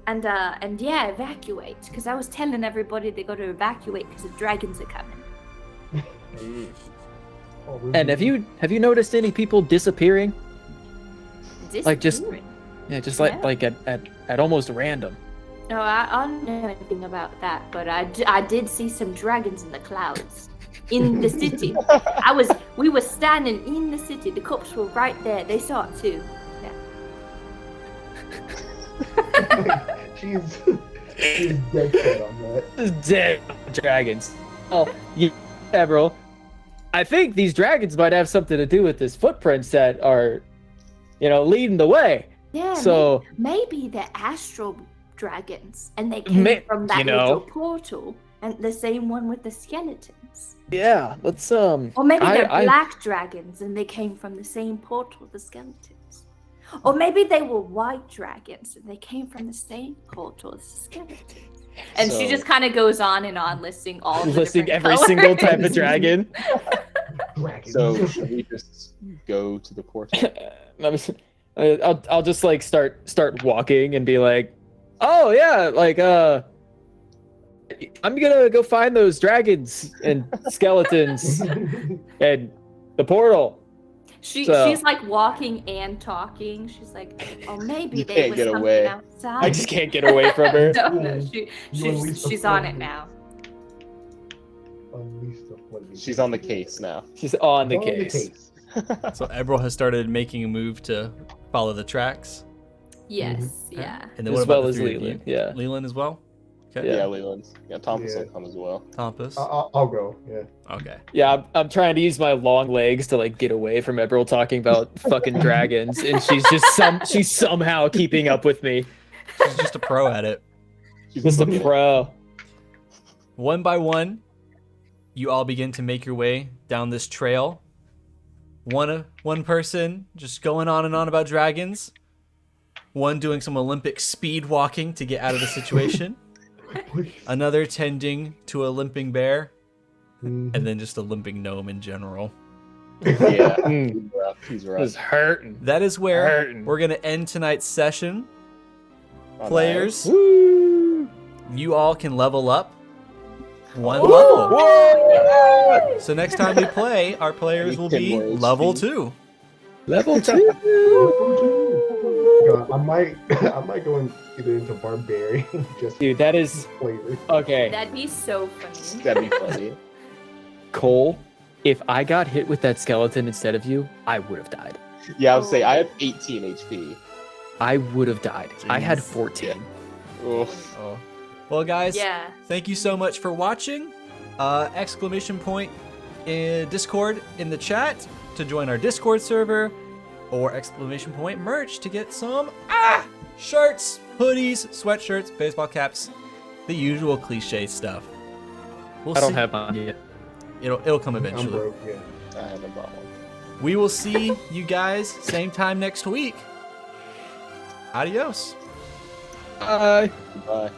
Speaker 4: and yeah, evacuate. Because I was telling everybody they got to evacuate because the dragons are coming.
Speaker 3: Oh,
Speaker 2: And have you noticed any people disappearing? Like, just-
Speaker 4: Disappearing.
Speaker 2: Yeah, just
Speaker 4: Yeah.
Speaker 2: like at almost random.
Speaker 4: No, I don't know anything about that, but I did see some dragons in the clouds, in the city. We were standing in the city. The cops were right there. They saw it too.
Speaker 3: she's dead set on that.
Speaker 2: Dead dragons. Oh, yeah, bro. I think these dragons might have something to do with these footprints that are, leading the way.
Speaker 4: Yeah.
Speaker 2: So
Speaker 4: maybe they're astral dragons, and they came from that little portal, and the same one with the skeletons.
Speaker 2: yeah, let's
Speaker 4: Or maybe they're
Speaker 2: I-
Speaker 4: black dragons, and they came from the same portal, the skeletons. Or maybe they were white dragons, and they came from the same portal as the skeletons. And she
Speaker 5: So-
Speaker 4: just kind of goes on and on listing all the
Speaker 2: listing
Speaker 4: different
Speaker 2: every
Speaker 4: colors.
Speaker 2: single type of dragon.
Speaker 3: Dragons.
Speaker 5: So should we just go to the portal?
Speaker 2: I'll just like start walking and be like, oh yeah, like I'm gonna go find those dragons and skeletons and the portal.
Speaker 4: She's
Speaker 2: So-
Speaker 4: like walking and talking. She's like, oh, maybe
Speaker 5: You
Speaker 4: they
Speaker 5: can't
Speaker 4: were
Speaker 5: get
Speaker 4: something
Speaker 5: away.
Speaker 4: outside.
Speaker 2: I just can't get away from her.
Speaker 4: No,
Speaker 3: You unleash the
Speaker 4: she's on it
Speaker 3: flame.
Speaker 4: now.
Speaker 3: Unleash the flame.
Speaker 5: She's on the case now.
Speaker 2: She's on the
Speaker 3: On
Speaker 2: case.
Speaker 1: So Ebrill has started making a move to follow the tracks.
Speaker 4: Yes, yeah.
Speaker 1: And then
Speaker 2: As
Speaker 1: what about
Speaker 2: well
Speaker 1: the
Speaker 2: as
Speaker 1: three of
Speaker 2: Leland,
Speaker 1: you?
Speaker 2: yeah.
Speaker 1: Leland as well? Okay.
Speaker 5: Yeah, Leland. Yeah, Thomas
Speaker 3: Yeah.
Speaker 5: will come as well.
Speaker 1: Thomas.
Speaker 3: I'll go. Yeah.
Speaker 1: Okay.
Speaker 2: Yeah, I'm trying to use my long legs to like get away from Ebrill talking about fucking dragons, and she's somehow keeping up with me.
Speaker 1: She's just a pro at it.
Speaker 2: Just a pro.
Speaker 1: One by one, you all begin to make your way down this trail. One person just going on and on about dragons. One doing some Olympic speed walking to get out of the situation. Another tending to a limping bear. And then just a limping gnome in general.
Speaker 5: Yeah,
Speaker 2: Mm.
Speaker 5: he's rough. He's
Speaker 2: It
Speaker 5: rough.
Speaker 2: was hurting.
Speaker 1: That is where
Speaker 2: Hurting.
Speaker 1: we're going to end tonight's session.
Speaker 5: Oh,
Speaker 1: Players,
Speaker 2: Woo!
Speaker 1: you all can level up one
Speaker 5: Oh.
Speaker 1: level.
Speaker 2: Whoa!
Speaker 1: So next time we play, our players will be
Speaker 5: 10 more
Speaker 1: level
Speaker 5: HP.
Speaker 1: 2.
Speaker 2: Level 2.
Speaker 3: God, I might go either into barbarian, just
Speaker 2: Dude, that is
Speaker 3: flavor.
Speaker 2: okay.
Speaker 4: That'd be so funny.
Speaker 5: That'd be funny.
Speaker 2: Cole, if I got hit with that skeleton instead of you, I would have died.
Speaker 5: Yeah, I would say I have 18 HP.
Speaker 2: I would have died. I had
Speaker 1: Jeez.
Speaker 2: 14.
Speaker 5: Oof.
Speaker 1: Oh. Well, guys,
Speaker 4: Yeah.
Speaker 1: thank you so much for watching. Exclamation point in Discord in the chat to join our Discord server, or exclamation point merch to get some shirts, hoodies, sweatshirts, baseball caps, the usual cliche stuff. We'll
Speaker 2: I don't
Speaker 1: see.
Speaker 2: have mine yet.
Speaker 1: It'll come
Speaker 3: I'm
Speaker 1: eventually.
Speaker 3: broke, yeah.
Speaker 5: I haven't bought one.
Speaker 1: We will see you guys same time next week. Adios.
Speaker 2: Bye.
Speaker 5: Bye.